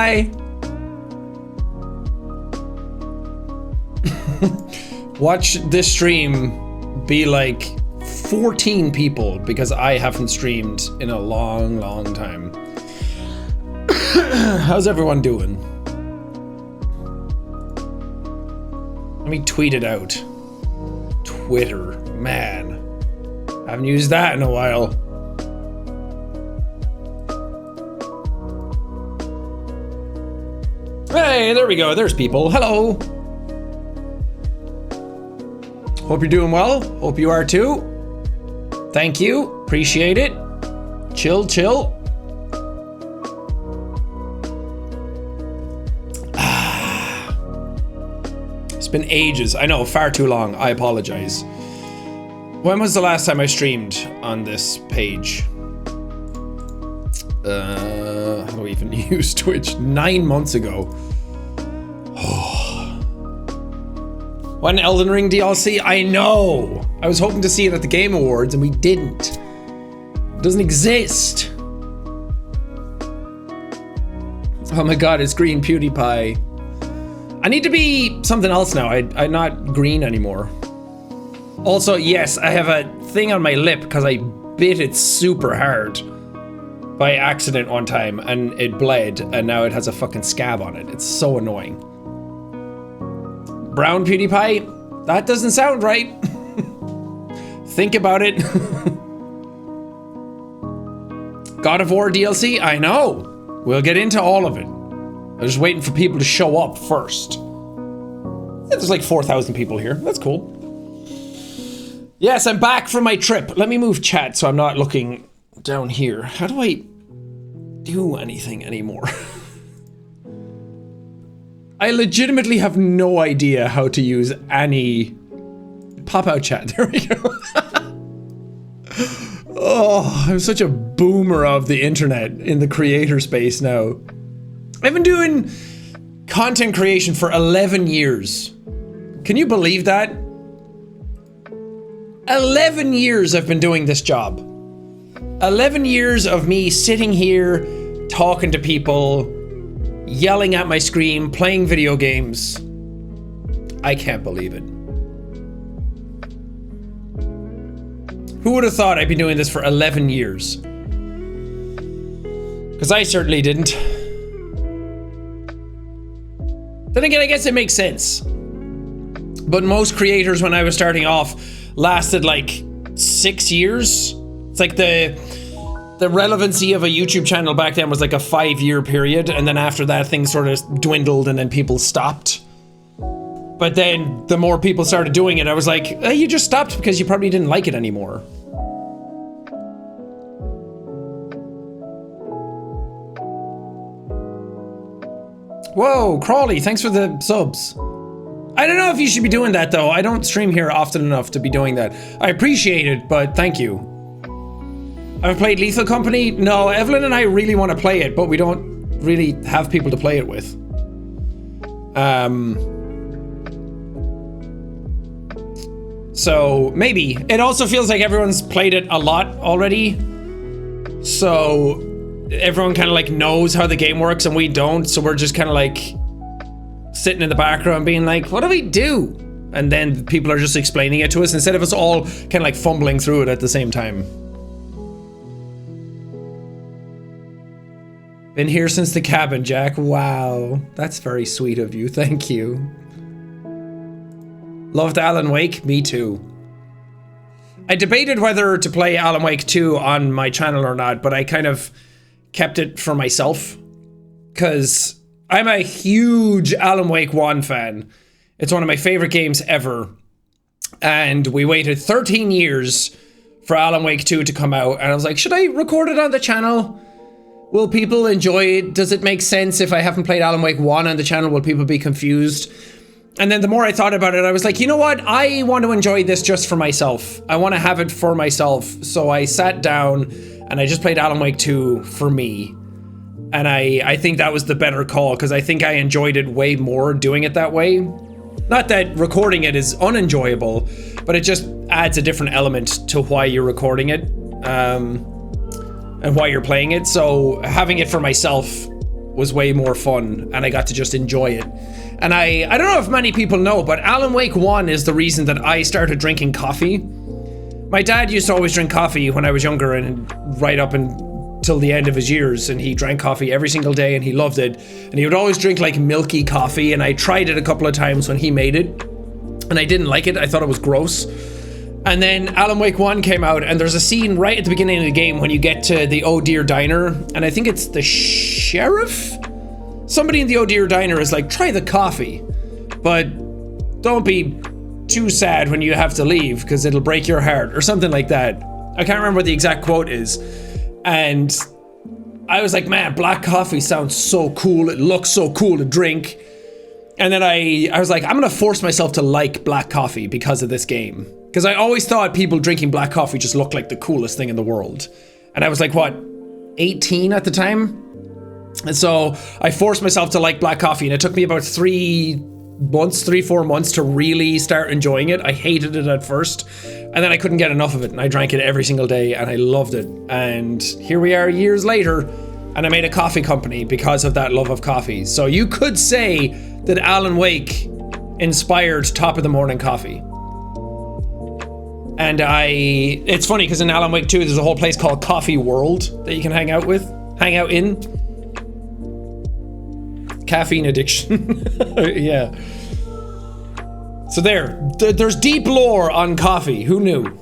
Hi. Watch this stream be like 14 people because I haven't streamed in a long, long time. How's everyone doing? Let me tweet it out. Twitter, man. I haven't used that in a while. Hey, there we go. There's people. Hello. Hope you're doing well. Hope you are too. Thank you. Appreciate it. Chill, chill. It's been ages. I know, far too long. I apologize. When was the last time I streamed on this page? How do we even use Twitch? 9 months ago. When Elden Ring DLC? I know! I was hoping to see it at the Game Awards and we didn't. It doesn't exist. Oh my god, it's green PewDiePie. I need to be something else now. I'm not green anymore. Also, yes, I have a thing on my lip because I bit it super hard by accident one time and it bled and now it has a fucking scab on it. It's so annoying. Brown PewDiePie? That doesn't sound right. Think about it. God of War DLC? I know. We'll get into all of it. I'm just waiting for people to show up first. Yeah, there's like 4,000 people here. That's cool. Yes, I'm back from my trip. Let me move chat so I'm not looking down here. How do I do anything anymore? I legitimately have no idea how to use any pop-out chat. There we go. Oh, I'm such a boomer of the internet in the creator space now. I've been doing content creation for 11 years. Can you believe that? 11 years I've been doing this job. 11 years of me sitting here, talking to people, yelling at my screen, playing video games. I can't believe it. Who would have thought I'd been doing this for 11 years? Because I certainly didn't. Then again, I guess it makes sense. But most creators, when I was starting off, lasted like 6 years. It's like the relevancy of a YouTube channel back then was like a 5-year period, and then after that things sort of dwindled and then people stopped. But then the more people started doing it, I was like, you just stopped because you probably didn't like it anymore. Whoa, Crawley, thanks for the subs. I don't know if you should be doing that though. I don't stream here often enough to be doing that. I appreciate it, but thank you. I've played Lethal Company. No, Evelyn and I really want to play it, but we don't really have people to play it with. So maybe. It also feels like everyone's played it a lot already. So everyone kind of like knows how the game works and we don't. So we're just kind of like sitting in the background being like, what do we do? And then people are just explaining it to us instead of us all kind of like fumbling through it at the same time. Been here since the cabin, Jack. Wow, that's very sweet of you. Thank you. Loved Alan Wake. Me too. I debated whether to play Alan Wake 2 on my channel or not, but I kind of kept it for myself because I'm a huge Alan Wake 1 fan. It's one of my favorite games ever. And we waited 13 years for Alan Wake 2 to come out. And I was like, should I record it on the channel? Will people enjoy it? Does it make sense if I haven't played Alan Wake 1 on the channel? Will people be confused? And then the more I thought about it, I was like, you know what? I want to enjoy this just for myself. I want to have it for myself. So I sat down and I just played Alan Wake 2 for me. And I think that was the better call because I think I enjoyed it way more doing it that way. Not that recording it is unenjoyable, but it just adds a different element to why you're recording it and why you're playing it. So having it for myself was way more fun, and I got to just enjoy it. And I don't know if many people know, but Alan Wake 1 is the reason that I started drinking coffee. My dad used to always drink coffee when I was younger and right up until the end of his years, and he drank coffee every single day and he loved it. And he would always drink like milky coffee, and I tried it a couple of times when he made it and I didn't like it. I thought it was gross. And then Alan Wake 1 came out, and there's a scene right at the beginning of the game when you get to the Oh Dear Diner, and I think it's the sheriff? Somebody in the Oh Dear Diner is like, try the coffee, but don't be too sad when you have to leave because it'll break your heart, or something like that. I can't remember what the exact quote is. And I was like, man, black coffee sounds so cool. It looks so cool to drink. And then I was like, I'm gonna force myself to like black coffee because of this game. Because I always thought people drinking black coffee just looked like the coolest thing in the world. And I was like, what, 18 at the time? And so I forced myself to like black coffee, and it took me about 4 months to really start enjoying it. I hated it at first, and then I couldn't get enough of it, and I drank it every single day, and I loved it. And here we are years later, and I made a coffee company because of that love of coffee. So you could say that Alan Wake inspired top of the morning coffee. And it's funny because in Alan Wake 2, there's a whole place called Coffee World that you can hang out in. Caffeine addiction. Yeah. So there's deep lore on coffee. Who knew?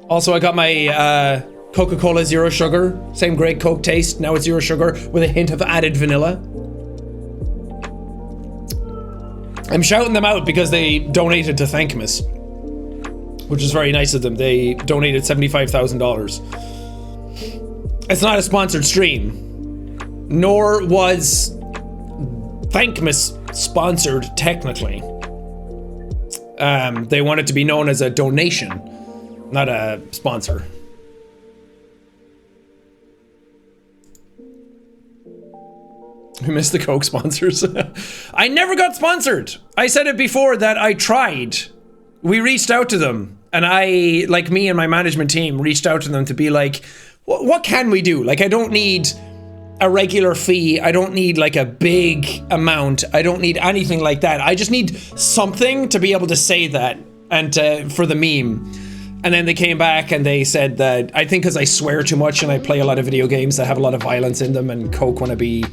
Also, I got my Coca Cola Zero Sugar. Same great Coke taste. Now it's zero sugar with a hint of added vanilla. I'm shouting them out because they donated to Thankmas, which is very nice of them. They donated $75,000. It's not a sponsored stream, nor was Thankmas sponsored technically. They want it to be known as a donation, not a sponsor. We missed the Coke sponsors. I never got sponsored. I said it before that I tried. We reached out to them, and me and my management team reached out to them to be like, what can we do? Like, I don't need a regular fee. I don't need like a big amount. I don't need anything like that. I just need something to be able to say that and for the meme. And then they came back and they said that, I think because I swear too much and I play a lot of video games that have a lot of violence in them, and Coke want to be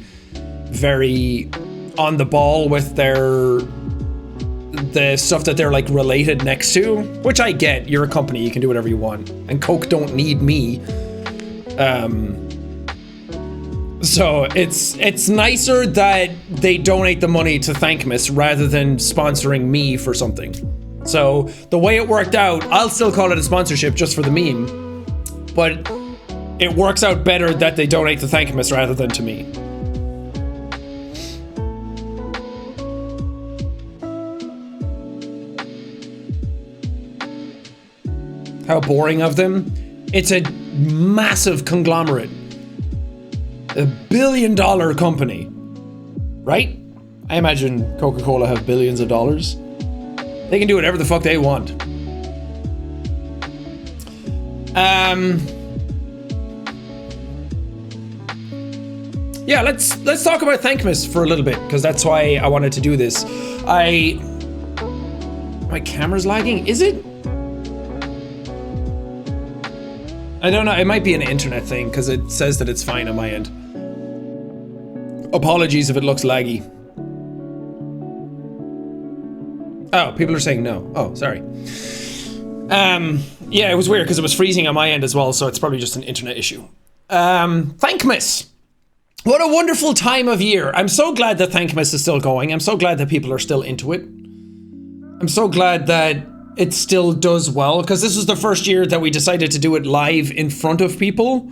very on the ball with the stuff that they're like related next to, which I get. You're a company, you can do whatever you want, and Coke don't need me. So it's nicer that they donate the money to Thankmas rather than sponsoring me for something. So the way it worked out, I'll still call it a sponsorship just for the meme, but it works out better that they donate to Thankmas rather than to me. How boring of them. It's a massive conglomerate. $1 billion company, right? I imagine Coca Cola have billions of dollars. They can do whatever the fuck they want. Yeah, let's talk about Thankmas for a little bit, because that's why I wanted to do this. My camera's lagging, is it? I don't know, it might be an internet thing because it says that it's fine on my end. Apologies if it looks laggy. Oh, people are saying no. Oh, sorry. Yeah, it was weird because it was freezing on my end as well, so it's probably just an internet issue. Thankmas. What a wonderful time of year. I'm so glad that Thankmas is still going. I'm so glad that people are still into it. I'm so glad that it still does well, because this was the first year that we decided to do it live in front of people.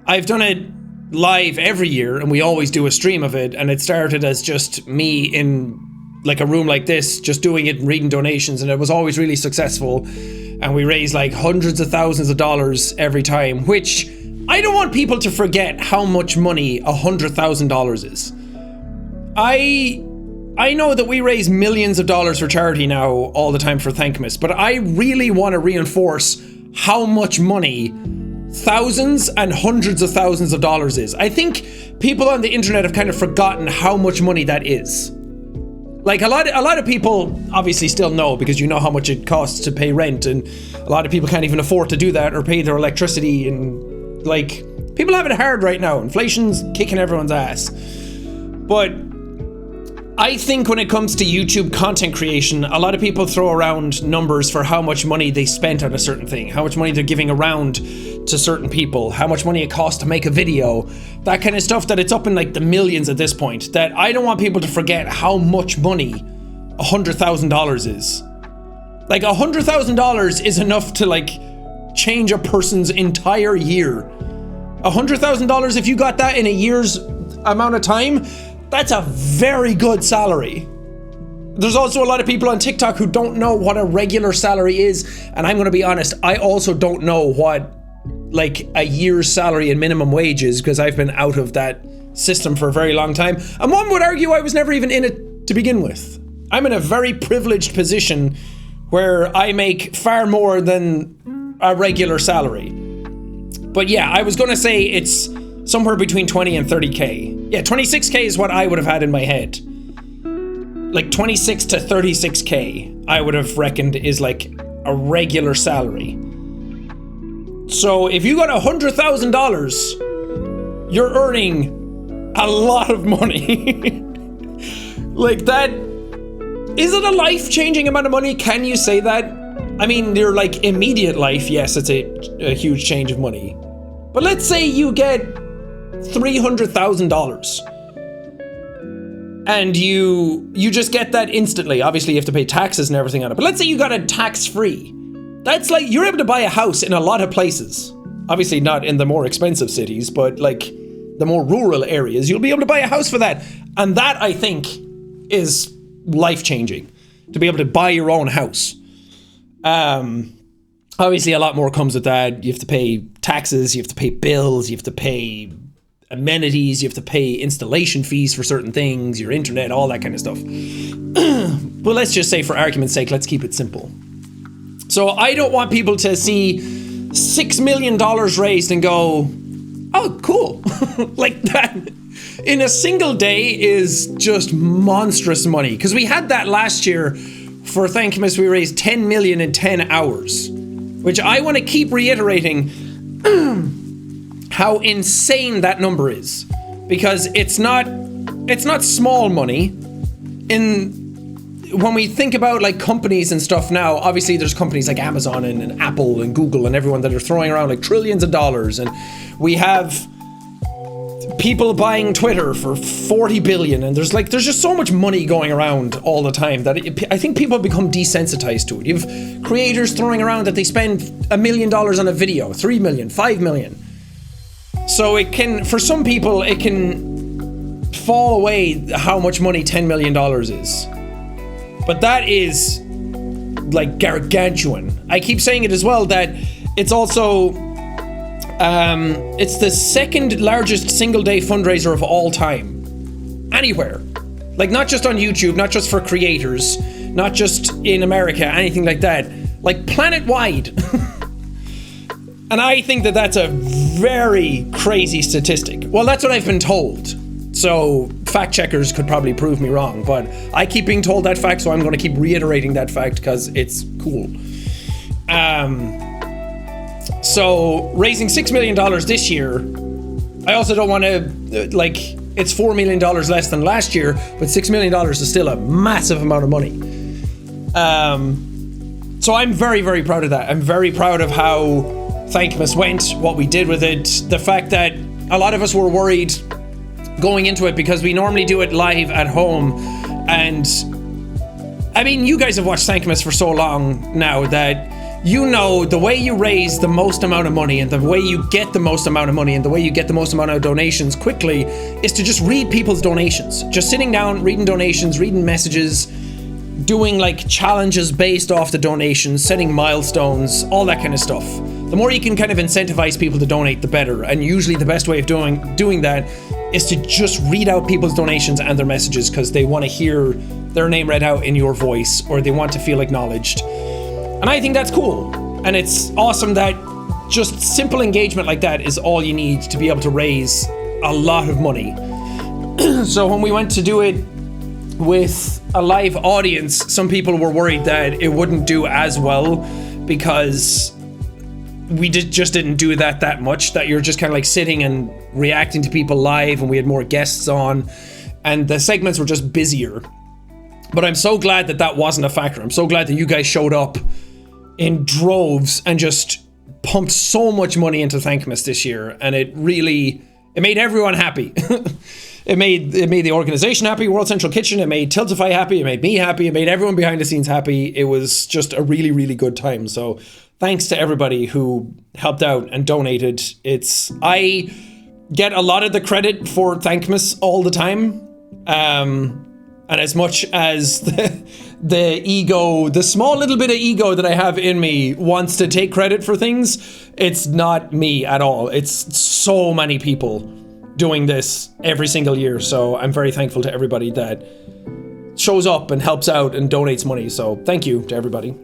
I've done it live every year, and we always do a stream of it, and it started as just me in like a room like this, just doing it and reading donations, and it was always really successful, and we raised like hundreds of thousands of dollars every time, which I don't want people to forget how much money $100,000 is. I know that we raise millions of dollars for charity now all the time for Thankmas, but I really want to reinforce how much money thousands and hundreds of thousands of dollars is. I think people on the internet have kind of forgotten how much money that is. Like a lot of people obviously still know, because you know how much it costs to pay rent, and a lot of people can't even afford to do that or pay their electricity, and like people have it hard right now. Inflation's kicking everyone's ass. But I think when it comes to YouTube content creation, a lot of people throw around numbers for how much money they spent on a certain thing, how much money they're giving around to certain people, how much money it costs to make a video, that kind of stuff, that it's up in like the millions at this point, that I don't want people to forget how much money $100,000 is. Like $100,000 is enough to like change a person's entire year. $100,000, if you got that in a year's amount of time, that's a very good salary. There's also a lot of people on TikTok who don't know what a regular salary is, and I'm going to be honest, I also don't know what like a year's salary and minimum wage is, because I've been out of that system for a very long time, and one would argue I was never even in it to begin with. I'm in a very privileged position where I make far more than a regular salary. But yeah, I was going to say it's somewhere between 20 and 30k. Yeah, 26k is what I would have had in my head. Like 26 to 36k, I would have reckoned is like a regular salary. So if you got $100,000, you're earning a lot of money. Like that, is it a life-changing amount of money? Can you say that? I mean, your like immediate life, yes, it's a huge change of money. But let's say you get $300,000 and you just get that instantly. Obviously you have to pay taxes and everything on it, but let's say you got it tax-free. That's like, you're able to buy a house in a lot of places. Obviously not in the more expensive cities, but like the more rural areas, you'll be able to buy a house for that. And that, I think, is life-changing, to be able to buy your own house. Obviously a lot more comes with that. You have to pay taxes, you have to pay bills, you have to pay amenities, you have to pay installation fees for certain things, your internet, all that kind of stuff. But let's just say, for argument's sake, let's keep it simple. So I don't want people to see $6 million raised and go, oh, cool. Like that in a single day is just monstrous money. Because we had that last year for Thankmas. We raised 10 million in 10 hours, which I want to keep reiterating how insane that number is, because it's not small money. When we think about like companies and stuff now, obviously there's companies like Amazon and Apple and Google and everyone that are throwing around like trillions of dollars, and we have people buying Twitter for 40 billion, and there's just so much money going around all the time that I think people have become desensitized to it. You have creators throwing around that they spend $1 million on a video, 3 million, 5 million. So it can, for some people, it can fall away how much money $10 million is. But that is like gargantuan. I keep saying it as well, that it's also, it's the second largest single day fundraiser of all time. Anywhere. Like not just on YouTube, not just for creators, not just in America, anything like that. Like planet-wide. And I think that that's a very crazy statistic. Well, that's what I've been told. So fact checkers could probably prove me wrong, but I keep being told that fact, so I'm going to keep reiterating that fact because it's cool. So raising $6 million this year, I also don't want to, like, it's $4 million less than last year, but $6 million is still a massive amount of money. So I'm very, very proud of that. I'm very proud of how Thankmas went, what we did with it, the fact that a lot of us were worried going into it because we normally do it live at home, and I mean, you guys have watched Thankmas for so long now that you know the way you raise the most amount of money and the way you get the most amount of money and the way you get the most amount of donations quickly is to just read people's donations. Just sitting down, reading donations, reading messages, doing like challenges based off the donations, setting milestones, all that kind of stuff. The more you can kind of incentivize people to donate, the better. And usually the best way of doing that is to just read out people's donations and their messages, because they want to hear their name read out in your voice, or they want to feel acknowledged. And I think that's cool. And it's awesome that just simple engagement like that is all you need to be able to raise a lot of money. So when we went to do it with a live audience, some people were worried that it wouldn't do as well because we just didn't do that much, that you're just kind of like sitting and reacting to people live, and we had more guests on and the segments were just busier. But I'm so glad that wasn't a factor. I'm so glad that you guys showed up in droves and just pumped so much money into Thankmas this year, and it made everyone happy. It made the organization happy, World Central Kitchen, it made Tiltify happy, it made me happy, it made everyone behind the scenes happy. It was just a really, really good time. So thanks to everybody who helped out and donated. I get a lot of the credit for Thankmas all the time. And as much as the ego, the small little bit of ego that I have in me wants to take credit for things, it's not me at all. It's so many people doing this every single year. So I'm very thankful to everybody that shows up and helps out and donates money. So thank you to everybody.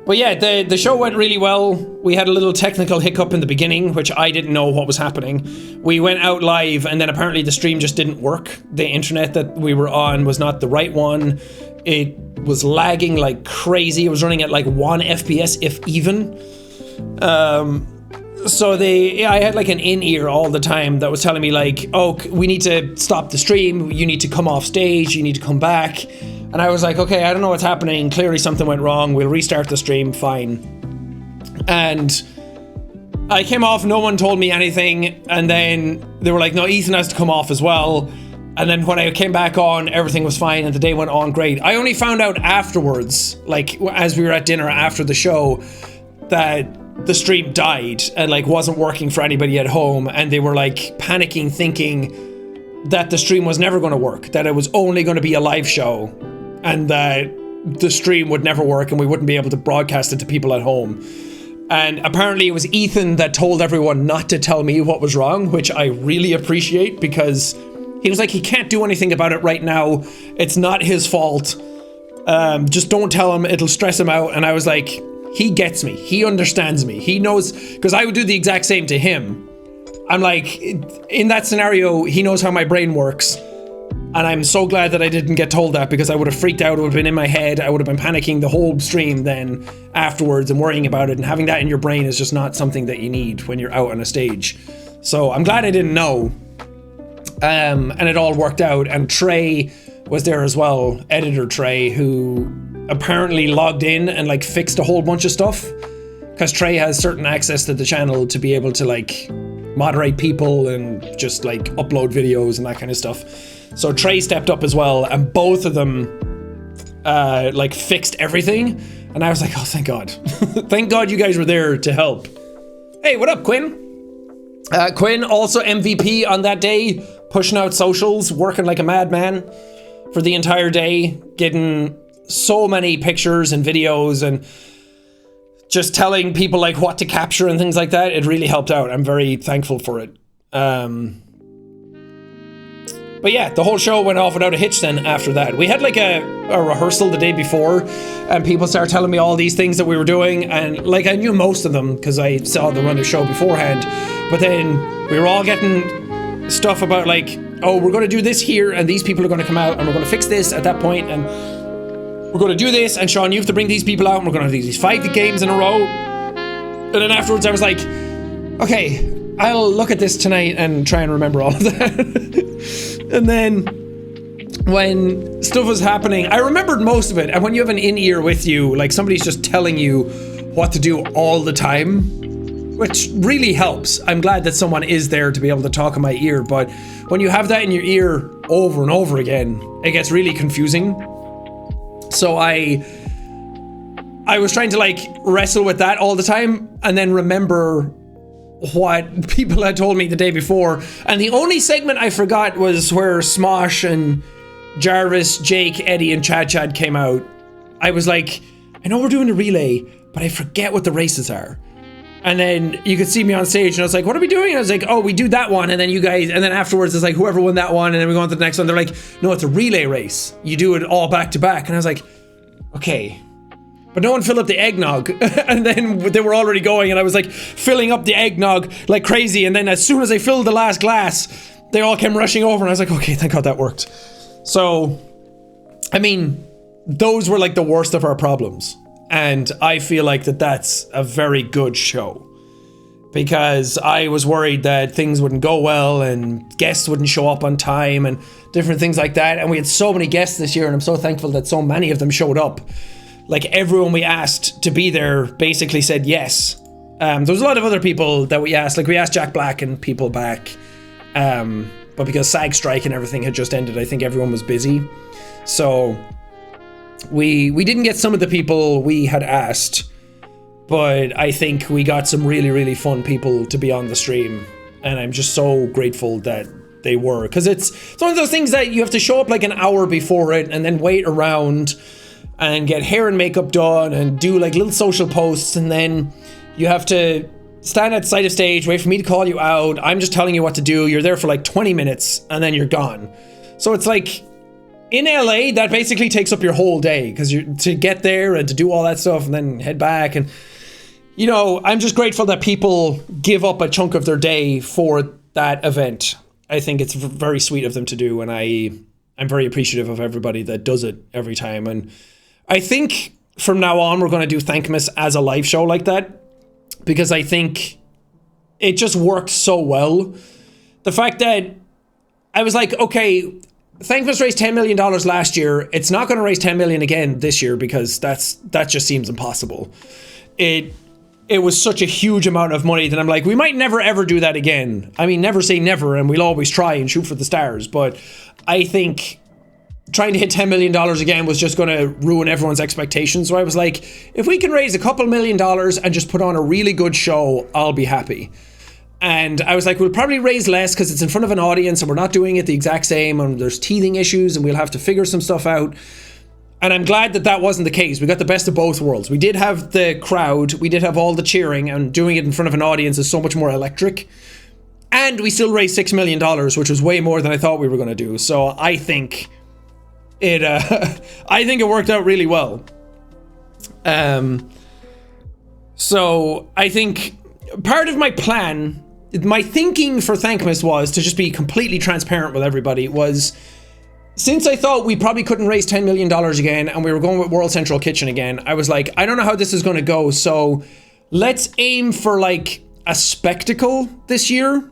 But yeah, the show went really well. We had a little technical hiccup in the beginning, which I didn't know what was happening. We went out live and then apparently the stream just didn't work. The internet that we were on was not the right one. It was lagging like crazy. It was running at like 1 FPS, if even. So I had like an in-ear all the time that was telling me like, oh, we need to stop the stream. You need to come off stage. You need to come back. And I was like, okay, I don't know what's happening. Clearly something went wrong. We'll restart the stream. Fine. And I came off. No one told me anything. And then they were like, no, Ethan has to come off as well. And then when I came back on, everything was fine and the day went on great. I only found out afterwards, like as we were at dinner after the show, that the stream died and like wasn't working for anybody at home. And they were like panicking, thinking that the stream was never going to work, that it was only going to be a live show, and that the stream would never work and we wouldn't be able to broadcast it to people at home. And apparently it was Ethan that told everyone not to tell me what was wrong, which I really appreciate, because he was like, he can't do anything about it right now. It's not his fault. Just don't tell him, it'll stress him out. And I was like, he gets me. He understands me. He knows, because I would do the exact same to him. I'm like, in that scenario, he knows how my brain works. And I'm so glad that I didn't get told that, because I would have freaked out. It would have been in my head. I would have been panicking the whole stream then afterwards and worrying about it. And having that in your brain is just not something that you need when you're out on a stage. So I'm glad I didn't know. And it all worked out. And Trey was there as well, editor Trey, who apparently logged in and like fixed a whole bunch of stuff. Because Trey has certain access to the channel to be able to like moderate people and just like upload videos and that kind of stuff. So Trey stepped up as well, and both of them like fixed everything. And I was like, oh, thank God. Thank God you guys were there to help. Hey, what up, Quinn? Quinn, also MVP on that day, pushing out socials, working like a madman for the entire day, getting so many pictures and videos and just telling people like what to capture and things like that. It really helped out. I'm very thankful for it. But yeah, the whole show went off without a hitch then after that. We had like a rehearsal the day before, and people started telling me all these things that we were doing, and like I knew most of them because I saw them run the show beforehand. But then we were all getting stuff about like, oh, we're going to do this here, and these people are going to come out, and we're going to fix this at that point, and we're going to do this, and Sean, you have to bring these people out, and we're going to do these 5 games in a row. And then afterwards I was like, okay, I'll look at this tonight and try and remember all of that. And then when stuff was happening, I remembered most of it. And when you have an in-ear with you, like somebody's just telling you what to do all the time, which really helps. I'm glad that someone is there to be able to talk in my ear. But when you have that in your ear over and over again, it gets really confusing. So I was trying to like wrestle with that all the time and then remember what people had told me the day before. And the only segment I forgot was where Smosh and Jarvis, Jake, Eddie, and Chad came out. I was like, I know we're doing a relay, but I forget what the races are. And then you could see me on stage and I was like, what are we doing? And I was like, oh, we do that one. And then you guys, and then afterwards it's like whoever won that one, and then we go on to the next one. They're like, no, it's a relay race. You do it all back to back. And I was like, okay, but no one filled up the eggnog. And then they were already going, and I was like filling up the eggnog like crazy. And then as soon as I filled the last glass, they all came rushing over, and I was like, okay, thank God that worked. So, I mean, those were like the worst of our problems. And I feel like that's a very good show. Because I was worried that things wouldn't go well and guests wouldn't show up on time and different things like that. And we had so many guests this year, and I'm so thankful that so many of them showed up. Like, everyone we asked to be there basically said yes. There was a lot of other people that we asked. Like, we asked Jack Black and people back. But because SAG strike and everything had just ended, I think everyone was busy. So we didn't get some of the people we had asked. But I think we got some really, really fun people to be on the stream. And I'm just so grateful that they were. Because it's one of those things that you have to show up like an hour before it and then wait around and get hair and makeup done and do like little social posts. And then you have to stand at the side of stage, wait for me to call you out. I'm just telling you what to do. You're there for like 20 minutes and then you're gone. So it's like, in LA, that basically takes up your whole day. Because you to get there and to do all that stuff and then head back. And you know, I'm just grateful that people give up a chunk of their day for that event. I think it's very sweet of them to do, and I'm very appreciative of everybody that does it every time. And I think from now on, we're going to do Thankmas as a live show like that, because I think it just worked so well. The fact that I was like, okay, Thankmas raised $10 million last year. It's not going to raise $10 million again this year, because that just seems impossible. It was such a huge amount of money that I'm like, we might never ever do that again. I mean, never say never, and we'll always try and shoot for the stars. But I think trying to hit $10 million again was just going to ruin everyone's expectations. So I was like, if we can raise a couple $1 million and just put on a really good show, I'll be happy. And I was like, we'll probably raise less because it's in front of an audience and we're not doing it the exact same, and there's teething issues and we'll have to figure some stuff out. And I'm glad that wasn't the case. We got the best of both worlds. We did have the crowd, we did have all the cheering, and doing it in front of an audience is so much more electric. And we still raised $6 million, which was way more than I thought we were going to do. So I think it worked out really well. So I think part of my plan, my thinking for Thankmas was to just be completely transparent with everybody. Was, since I thought we probably couldn't raise $10 million again and we were going with World Central Kitchen again, I was like, I don't know how this is going to go, so let's aim for like a spectacle this year.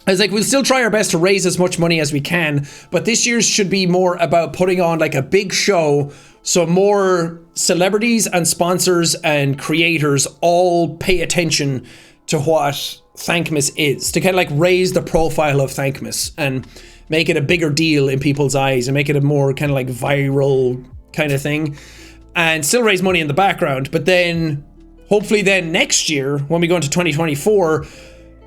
I was like, we'll still try our best to raise as much money as we can, but this year's should be more about putting on like a big show, so more celebrities and sponsors and creators all pay attention to what Thankmas is, to kind of like raise the profile of Thankmas and make it a bigger deal in people's eyes and make it a more kind of like viral kind of thing, and still raise money in the background. But then hopefully then next year, when we go into 2024,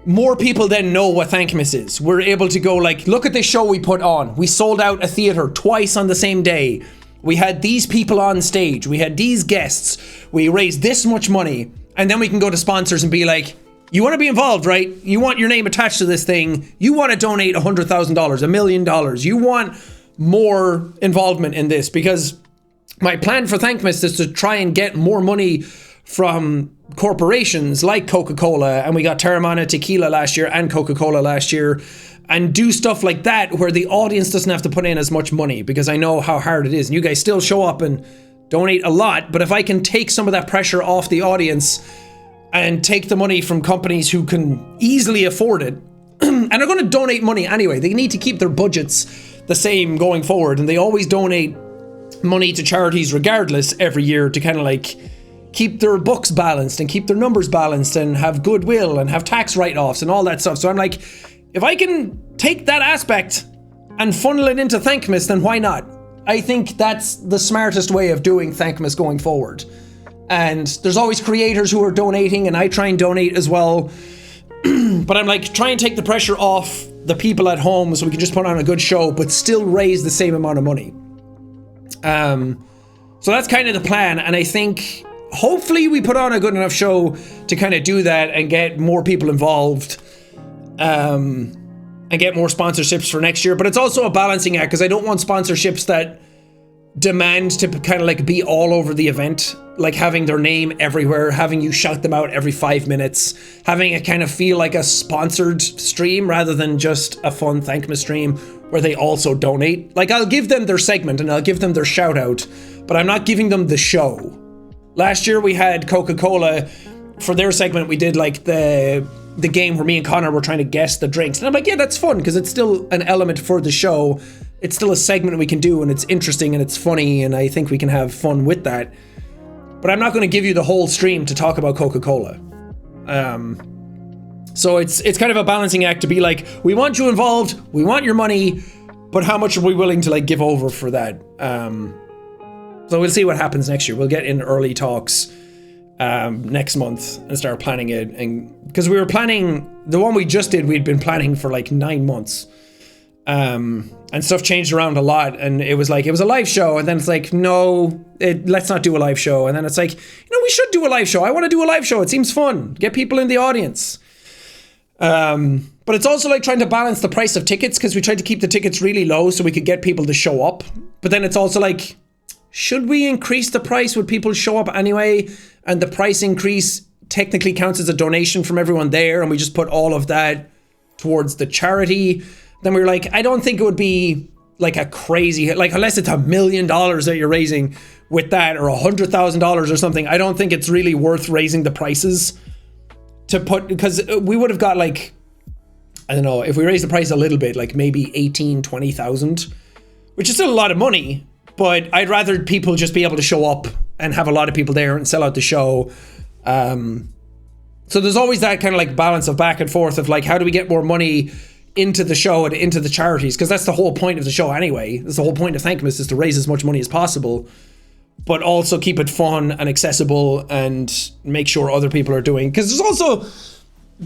more people then know what Thankmas is. We're able to go like, look at this show we put on. We sold out a theater twice on the same day. We had these people on stage. We had these guests. We raised this much money. And then we can go to sponsors and be like, you want to be involved, right? You want your name attached to this thing. You want to donate $100,000, $1 million. You want more involvement in this, because my plan for Thankmas is to try and get more money from corporations like Coca Cola, and we got Terramana Tequila last year and Coca Cola last year, and do stuff like that where the audience doesn't have to put in as much money, because I know how hard it is. And you guys still show up and donate a lot, but if I can take some of that pressure off the audience and take the money from companies who can easily afford it, and are going to donate money anyway. They need to keep their budgets the same going forward, and they always donate money to charities regardless every year to kind of like keep their books balanced and keep their numbers balanced and have goodwill and have tax write-offs and all that stuff. So I'm like, if I can take that aspect and funnel it into Thankmas, then why not? I think that's the smartest way of doing Thankmas going forward. And there's always creators who are donating, and I try and donate as well. But I'm like, try and take the pressure off the people at home so we can just put on a good show, but still raise the same amount of money. So that's kind of the plan. And I think hopefully we put on a good enough show to kind of do that and get more people involved. And get more sponsorships for next year. But it's also a balancing act, because I don't want sponsorships that demand to kind of like be all over the event, like having their name everywhere, having you shout them out every 5 minutes, having it kind of feel like a sponsored stream rather than just a fun Thankmas stream where they also donate. Like, I'll give them their segment and I'll give them their shout out, but I'm not giving them the show. Last year we had Coca Cola. For their segment, we did like the game where me and Connor were trying to guess the drinks. And I'm like, yeah, that's fun because it's still an element for the show. It's still a segment we can do, and it's interesting and it's funny, and I think we can have fun with that. But I'm not going to give you the whole stream to talk about Coca Cola. So it's kind of a balancing act to be like, we want you involved, we want your money, but how much are we willing to like give over for that? So we'll see what happens next year. We'll get in early talks next month and start planning it. And because we were planning, the one we just did, we'd been planning for like 9 months. And stuff changed around a lot, and it was like, it was a live show, and then it's like, no, let's not do a live show. And then it's like, we should do a live show. I want to do a live show. It seems fun. Get people in the audience. But it's also like trying to balance the price of tickets, because we tried to keep the tickets really low so we could get people to show up. But then it's also like, should we increase the price? Would people show up anyway? And the price increase technically counts as a donation from everyone there, and we just put all of that towards the charity. Then we were like, I don't think it would be like a crazy, like unless it's $1 million that you're raising with that, or $100,000 or something. I don't think it's really worth raising the prices to put, because we would have got like, I don't know, if we raise the price a little bit, like maybe 18, 20,000, which is still a lot of money, but I'd rather people just be able to show up and have a lot of people there and sell out the show. So there's always that kind of like balance of back and forth of like, how do we get more money into the show and into the charities? Because that's the whole point of the show anyway. That's the whole point of Thankmas, is to raise as much money as possible, but also keep it fun and accessible and make sure other people are doing. Because there's also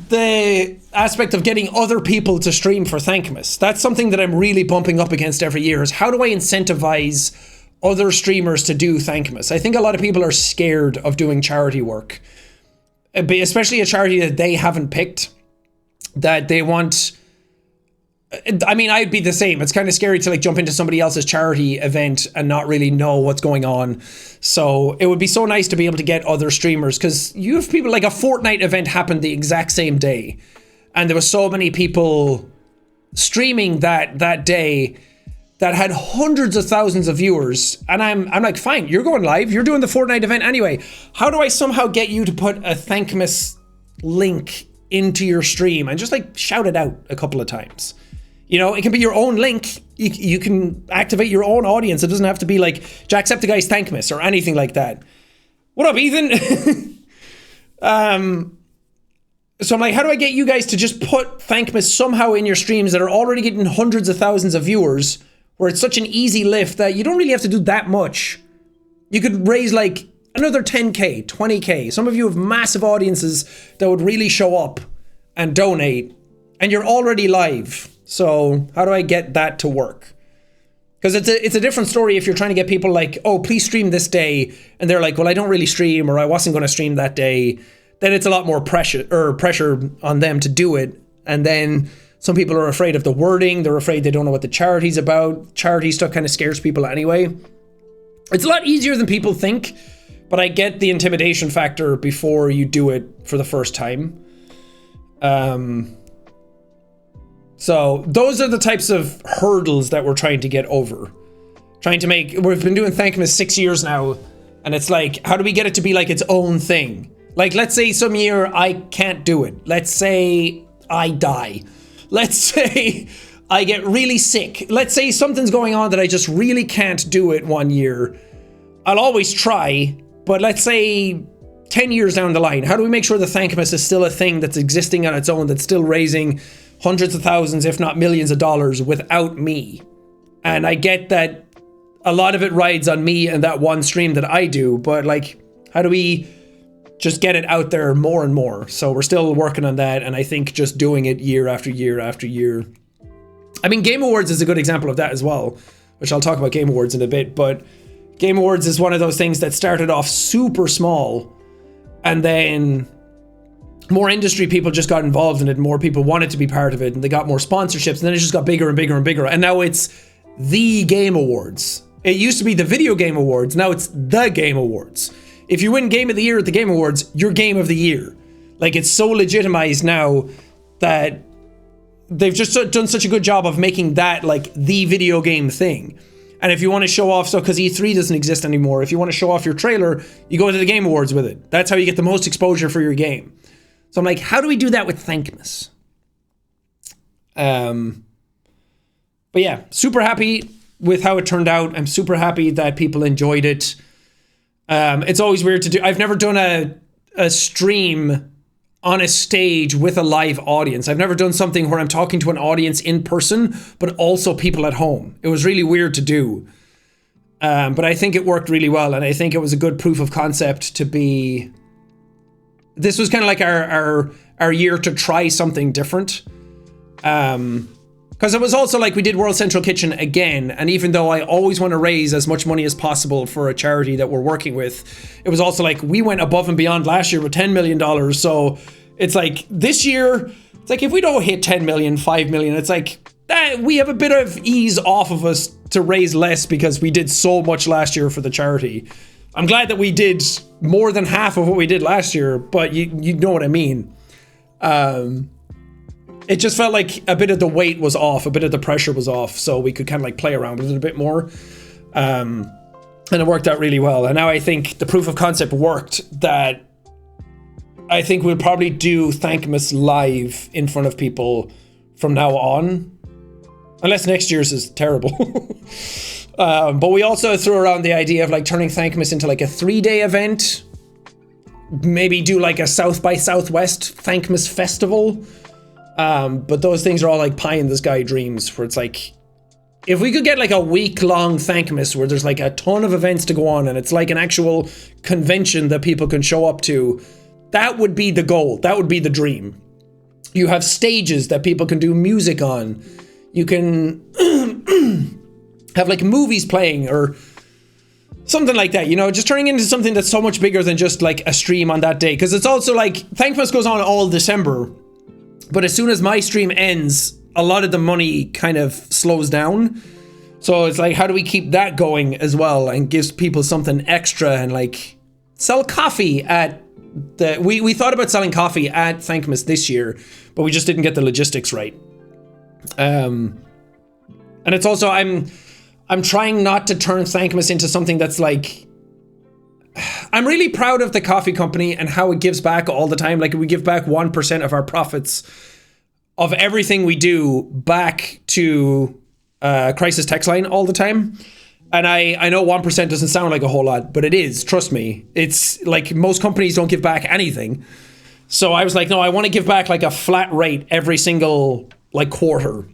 the aspect of getting other people to stream for Thankmas. That's something that I'm really bumping up against every year, is how do I incentivize other streamers to do Thankmas? I think a lot of people are scared of doing charity work, especially a charity that they haven't picked, that they want. I mean, I'd be the same. It's kind of scary to like jump into somebody else's charity event and not really know what's going on. So it would be so nice to be able to get other streamers, because you have people like a Fortnite event happened the exact same day, and there was so many people streaming that day that had hundreds of thousands of viewers. And I'm like, fine, you're going live, you're doing the Fortnite event anyway. How do I somehow get you to put a Thankmas link into your stream and just like shout it out a couple of times? It can be your own link. You can activate your own audience. It doesn't have to be like Jacksepticeye's Thankmas or anything like that. What up, Ethan? So I'm like, how do I get you guys to just put Thankmas somehow in your streams that are already getting hundreds of thousands of viewers, where it's such an easy lift that you don't really have to do that much. You could raise like another 10K, 20K. Some of you have massive audiences that would really show up and donate, and you're already live. So how do I get that to work? Because it's a different story if you're trying to get people like, oh, please stream this day, and they're like, well, I don't really stream, or I wasn't going to stream that day. Then it's a lot more pressure on them to do it. And then some people are afraid of the wording. They're afraid they don't know what the charity's about. Charity stuff kind of scares people anyway. It's a lot easier than people think, but I get the intimidation factor before you do it for the first time. So those are the types of hurdles that we're trying to get over. We've been doing Thankmas 6 years now, and it's like, how do we get it to be like its own thing? Like, let's say some year I can't do it. Let's say I die. Let's say I get really sick. Let's say something's going on that I just really can't do it one year. I'll always try, but let's say 10 years down the line, how do we make sure the Thankmas is still a thing that's existing on its own, that's still raising hundreds of thousands, if not millions of dollars without me? And I get that a lot of it rides on me and that one stream that I do, but like, how do we just get it out there more and more? So we're still working on that, and I think just doing it year after year after year. I mean, Game Awards is a good example of that as well, which I'll talk about Game Awards in a bit, but Game Awards is one of those things that started off super small, and then more industry people just got involved in it, and more people wanted to be part of it, and they got more sponsorships, and then it just got bigger and bigger and bigger, and now it's the Game Awards. It used to be the Video Game Awards. Now it's the Game Awards. If you win Game of the Year at the Game Awards, you're Game of the Year. Like, it's so legitimized now that they've just done such a good job of making that like the video game thing. And if you want to show off, so because E3 doesn't exist anymore, if you want to show off your trailer, you go to the Game Awards with it. That's how you get the most exposure for your game. So I'm like, how do we do that with Thankmas? But yeah, super happy with how it turned out. I'm super happy that people enjoyed it. It's always weird to do. I've never done a stream on a stage with a live audience. I've never done something where I'm talking to an audience in person, but also people at home. It was really weird to do. But I think it worked really well. And I think it was a good proof of concept to be... This was kind of like our year to try something different. Because it was also like we did World Central Kitchen again, and even though I always want to raise as much money as possible for a charity that we're working with, it was also like we went above and beyond last year with $10 million. So it's like this year, it's like if we don't hit 10 million, 5 million, it's like we have a bit of ease off of us to raise less because we did so much last year for the charity. I'm glad that we did more than half of what we did last year, but you know what I mean. It just felt like a bit of the weight was off, a bit of the pressure was off, so we could kind of like play around with it a bit more. And it worked out really well. And now I think the proof of concept worked, that I think we'll probably do Thankmas live in front of people from now on. Unless next year's is terrible. But we also threw around the idea of like turning Thankmas into like a 3-day event. Maybe do like a South by Southwest Thankmas festival. But those things are all like pie in the sky dreams, where it's like, if we could get like a week-long Thankmas where there's like a ton of events to go on and it's like an actual convention that people can show up to, that would be the goal. That would be the dream. You have stages that people can do music on. You can have like movies playing or something like that, you know, just turning into something that's so much bigger than just like a stream on that day. Because it's also like, Thankmas goes on all December. But as soon as my stream ends, a lot of the money kind of slows down. So it's like, how do we keep that going as well and gives people something extra, and like sell coffee at the... We thought about selling coffee at Thankmas this year, but we just didn't get the logistics right. And it's also, I'm trying not to turn Thankmas into something that's like... I'm really proud of the coffee company and how it gives back all the time. Like, we give back 1% of our profits of everything we do back to Crisis Text Line all the time. And I know 1% doesn't sound like a whole lot, but it is, trust me. It's like most companies don't give back anything. So I was like, no, I want to give back like a flat rate every single like quarter,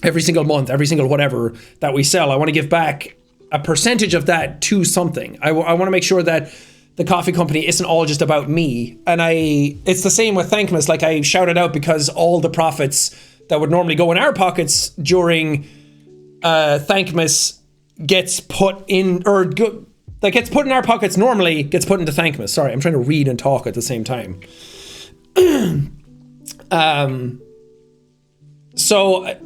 every single month, every single whatever that we sell. I want to give back a percentage of that to something. I want to make sure that the coffee company isn't all just about me. And it's the same with Thankmas. Like, I shouted out because all the profits that would normally go in our pockets during Thankmas gets put in, that gets put in our pockets normally gets put into Thankmas. Sorry, I'm trying to read and talk at the same time. So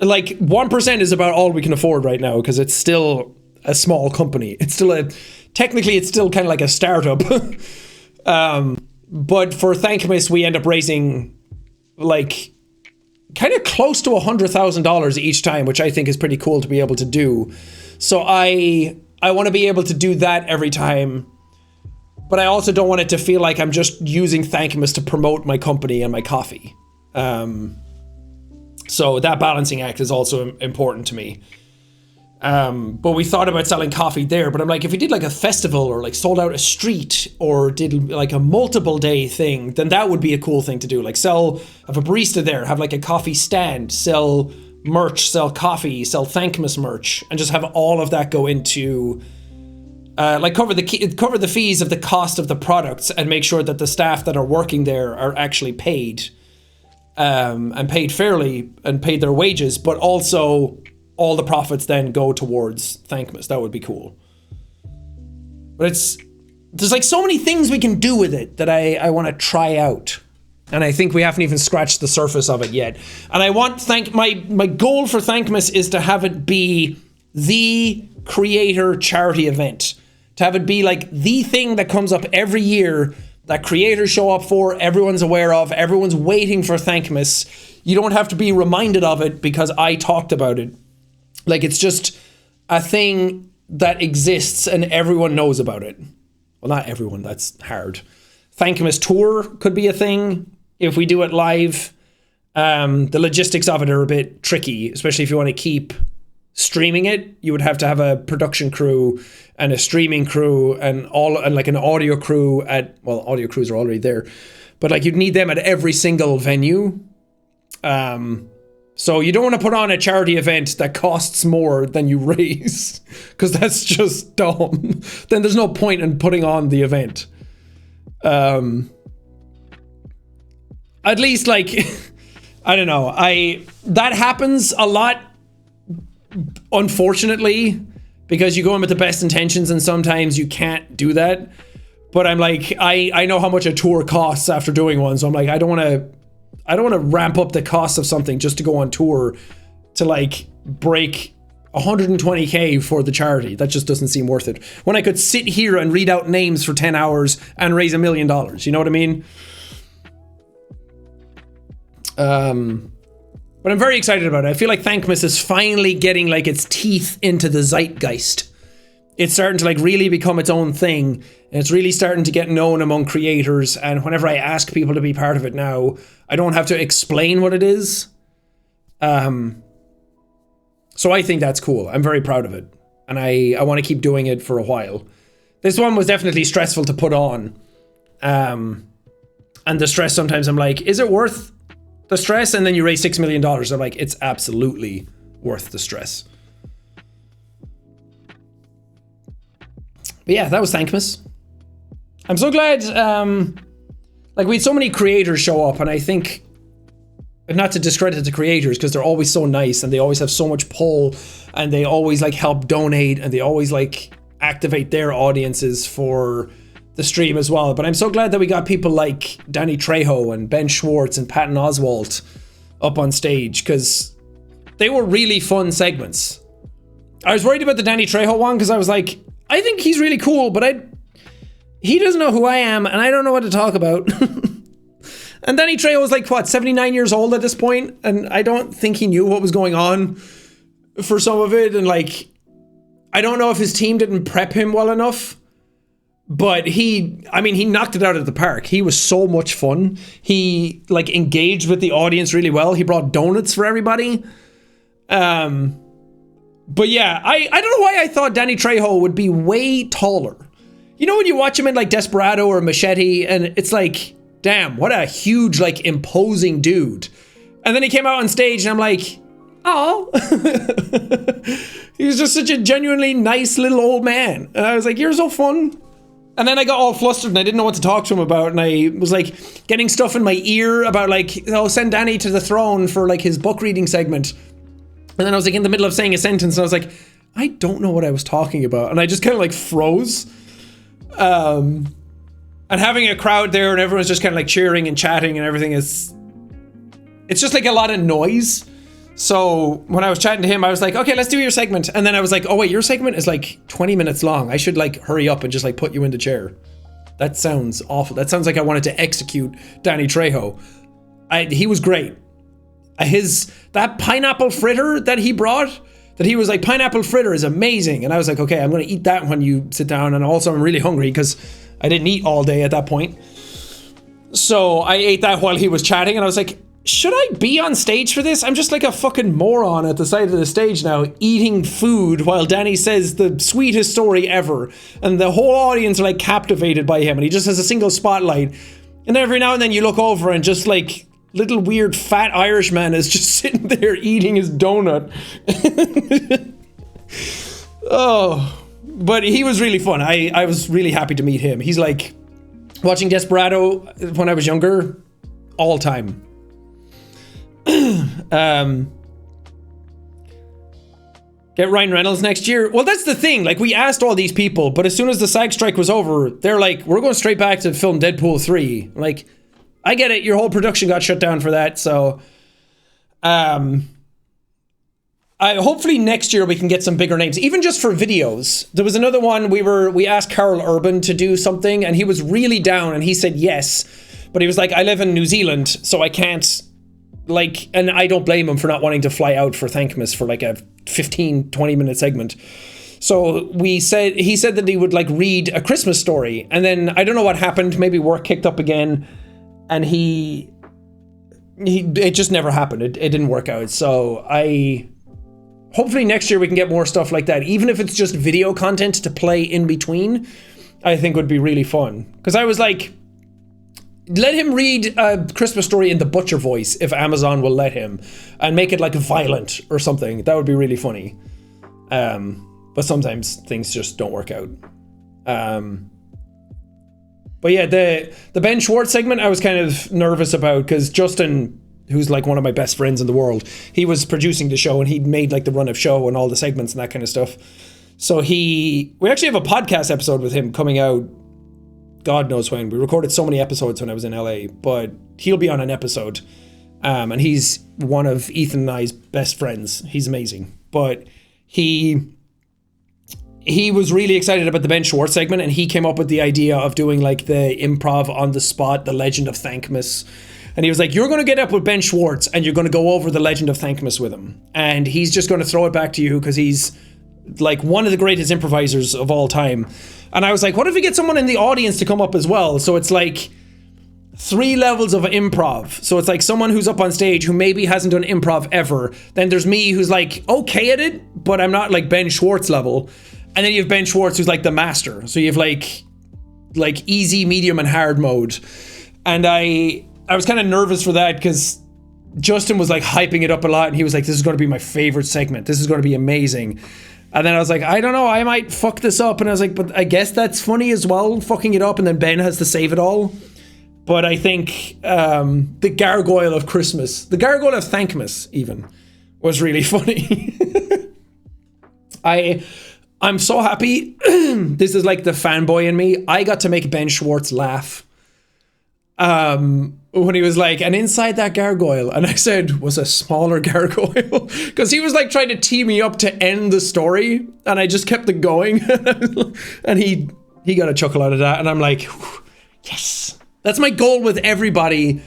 like 1% is about all we can afford right now, because it's still a small company. It's still technically it's still kind of like a startup. But for Thankmas, we end up raising like kind of close to $100,000 each time, which I think is pretty cool to be able to do. So I want to be able to do that every time, but I also don't want it to feel like I'm just using Thankmas to promote my company and my coffee. So that balancing act is also important to me. But we thought about selling coffee there, but I'm like, if we did like a festival or like sold out a street or did like a multiple day thing, then that would be a cool thing to do. Like have a barista there, have like a coffee stand, sell merch, sell coffee, sell Thankmas merch, and just have all of that go into like cover the fees of the cost of the products and make sure that the staff that are working there are actually paid. And paid fairly and paid their wages, but also all the profits then go towards Thankmas. That would be cool. But there's like so many things we can do with it that I want to try out. And I think we haven't even scratched the surface of it yet. And I want my goal for Thankmas is to have it be the creator charity event. To have it be like the thing that comes up every year that creators show up for, everyone's aware of, everyone's waiting for Thankmas. You don't have to be reminded of it because I talked about it. Like, it's just a thing that exists and everyone knows about it. Well, not everyone, that's hard. Thankmas Tour could be a thing if we do it live. The logistics of it are a bit tricky, especially if you want to keep streaming it. You would have to have a production crew and a streaming crew and like an audio crew audio crews are already there, but like you'd need them at every single venue. So you don't want to put on a charity event that costs more than you raise, because that's just dumb. Then there's no point in putting on the event. At least, like, I don't know. That happens a lot, unfortunately, because you go in with the best intentions and sometimes you can't do that. But I'm like, I know how much a tour costs after doing one, so I'm like, I don't want to ramp up the cost of something just to go on tour to like break 120k for the charity. That just doesn't seem worth it. When I could sit here and read out names for 10 hours and raise $1 million. You know what I mean? But I'm very excited about it. I feel like Thankmas is finally getting like its teeth into the zeitgeist. It's starting to like really become its own thing. And it's really starting to get known among creators. And whenever I ask people to be part of it now, I don't have to explain what it is. So I think that's cool. I'm very proud of it. And I want to keep doing it for a while. This one was definitely stressful to put on. And the stress, sometimes I'm like, is it worth the stress? And then you raise $6 million. I'm like, it's absolutely worth the stress. But yeah, that was Thankmas. I'm so glad, like, we had so many creators show up, and I think, not to discredit the creators, because they're always so nice, and they always have so much pull, and they always, like, help donate, and they always, like, activate their audiences for the stream as well. But I'm so glad that we got people like Danny Trejo and Ben Schwartz and Patton Oswalt up on stage, because they were really fun segments. I was worried about the Danny Trejo one, because I was like, I think he's really cool, but he doesn't know who I am, and I don't know what to talk about. And Danny Trejo was like, what, 79 years old at this point? And I don't think he knew what was going on for some of it. And like, I don't know if his team didn't prep him well enough, but he knocked it out of the park. He was so much fun. He like engaged with the audience really well. He brought donuts for everybody. But yeah, I don't know why I thought Danny Trejo would be way taller. You know when you watch him in like Desperado or Machete, and it's like, damn, what a huge, like, imposing dude. And then he came out on stage and I'm like, oh. He was just such a genuinely nice little old man. And I was like, you're so fun. And then I got all flustered and I didn't know what to talk to him about. And I was like getting stuff in my ear about like, oh, send Danny to the throne for like his book reading segment. And then I was like in the middle of saying a sentence and I was like, I don't know what I was talking about. And I just kind of like froze. And having a crowd there and everyone's just kind of like cheering and chatting and everything it's just like a lot of noise. So when I was chatting to him, I was like, okay, let's do your segment. And then I was like, oh wait, your segment is like 20 minutes long. I should like hurry up and just like put you in the chair. That sounds awful. That sounds like I wanted to execute Danny Trejo. He was great. That pineapple fritter that he brought, that he was like, pineapple fritter is amazing. And I was like, okay, I'm going to eat that when you sit down. And also I'm really hungry because I didn't eat all day at that point. So I ate that while he was chatting and I was like, should I be on stage for this? I'm just like a fucking moron at the side of the stage now, eating food while Danny says the sweetest story ever. And the whole audience are like captivated by him and he just has a single spotlight. And every now and then you look over and just like little weird fat Irishman is just sitting there eating his donut. Oh, but he was really fun. I was really happy to meet him. He's like watching Desperado when I was younger, all time. Get Ryan Reynolds next year. Well, that's the thing. Like, we asked all these people, but as soon as the SAG strike was over, they're like, we're going straight back to film Deadpool 3. Like, I get it. Your whole production got shut down for that. So, Hopefully next year we can get some bigger names, even just for videos. There was another one we asked Carl Urban to do something, and he was really down, and he said yes, but he was like, I live in New Zealand, so I can't, like, and I don't blame him for not wanting to fly out for Thankmas for like a 15-20 minute segment. So he said that he would like read a Christmas story, and then I don't know what happened. Maybe work kicked up again, and it just never happened. It didn't work out. So hopefully next year we can get more stuff like that, even if it's just video content to play in between. I think would be really fun, because I was like, let him read a Christmas story in the butcher voice if Amazon will let him, and make it like violent or something. That would be really funny. But sometimes things just don't work out. But yeah, the Ben Schwartz segment I was kind of nervous about, because Justin, who's like one of my best friends in the world, he was producing the show, and he'd made like the run of show and all the segments and that kind of stuff. So we actually have a podcast episode with him coming out, God knows when. We recorded so many episodes when I was in LA, but he'll be on an episode. And he's one of Ethan and I's best friends. He's amazing. But he was really excited about the Ben Schwartz segment, and he came up with the idea of doing like the improv on the spot, the Legend of Thankmas. And he was like, you're going to get up with Ben Schwartz and you're going to go over the Legend of Thankmas with him. And he's just going to throw it back to you, because he's like one of the greatest improvisers of all time. And I was like, what if we get someone in the audience to come up as well? So it's like 3 levels of improv. So it's like someone who's up on stage who maybe hasn't done improv ever. Then there's me, who's like okay at it, but I'm not like Ben Schwartz level. And then you have Ben Schwartz, who's like the master. So you have like easy, medium, and hard mode. And I was kind of nervous for that, because Justin was like hyping it up a lot, and he was like, this is going to be my favorite segment. This is going to be amazing. And then I was like, I don't know, I might fuck this up. And I was like, but I guess that's funny as well, fucking it up, and then Ben has to save it all. But I think the gargoyle of Christmas, the gargoyle of Thankmas even, was really funny. I'm so happy. This is like the fanboy in me. I got to make Ben Schwartz laugh. When he was like, and inside that gargoyle, and I said, was a smaller gargoyle, because he was like trying to tee me up to end the story, and I just kept it going. And he got a chuckle out of that, and I'm like, yes. That's my goal with everybody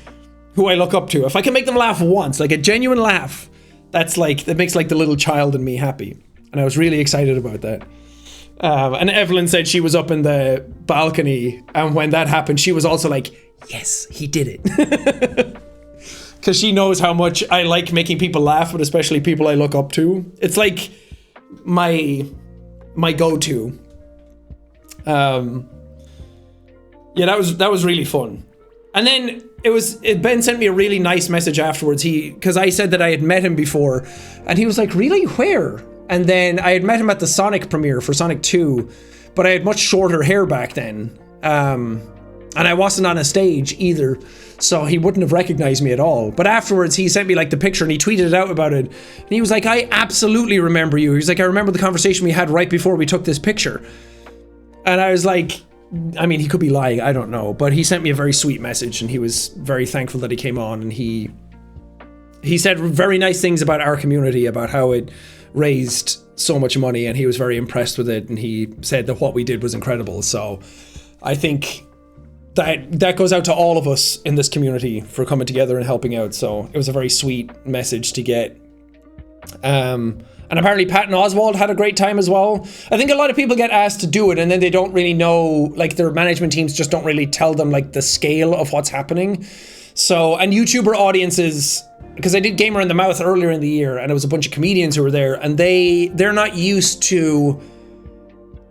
who I look up to. If I can make them laugh once, like a genuine laugh, that makes like the little child in me happy. And I was really excited about that. And Evelyn said she was up in the balcony, and when that happened, she was also like, yes, he did it. Because she knows how much I like making people laugh, but especially people I look up to. It's like my go-to. Yeah, that was really fun. And then Ben sent me a really nice message afterwards. Because I said that I had met him before, and he was like, really? Where? And then I had met him at the Sonic premiere for Sonic 2, but I had much shorter hair back then. And I wasn't on a stage either, so he wouldn't have recognized me at all. But afterwards, he sent me like the picture, and he tweeted out about it. And he was like, I absolutely remember you. He was like, I remember the conversation we had right before we took this picture. And I was like, I mean, he could be lying, I don't know. But he sent me a very sweet message, and he was very thankful that he came on. And he said very nice things about our community, about how it raised so much money, and he was very impressed with it, and he said that what we did was incredible. So I think that goes out to all of us in this community for coming together and helping out. So it was a very sweet message to get. And apparently Patton Oswalt had a great time as well. I think a lot of people get asked to do it, and then they don't really know, like their management teams just don't really tell them like the scale of what's happening. So, and YouTuber audiences, because I did Gamer in the Mouth earlier in the year, and it was a bunch of comedians who were there, and they're not used to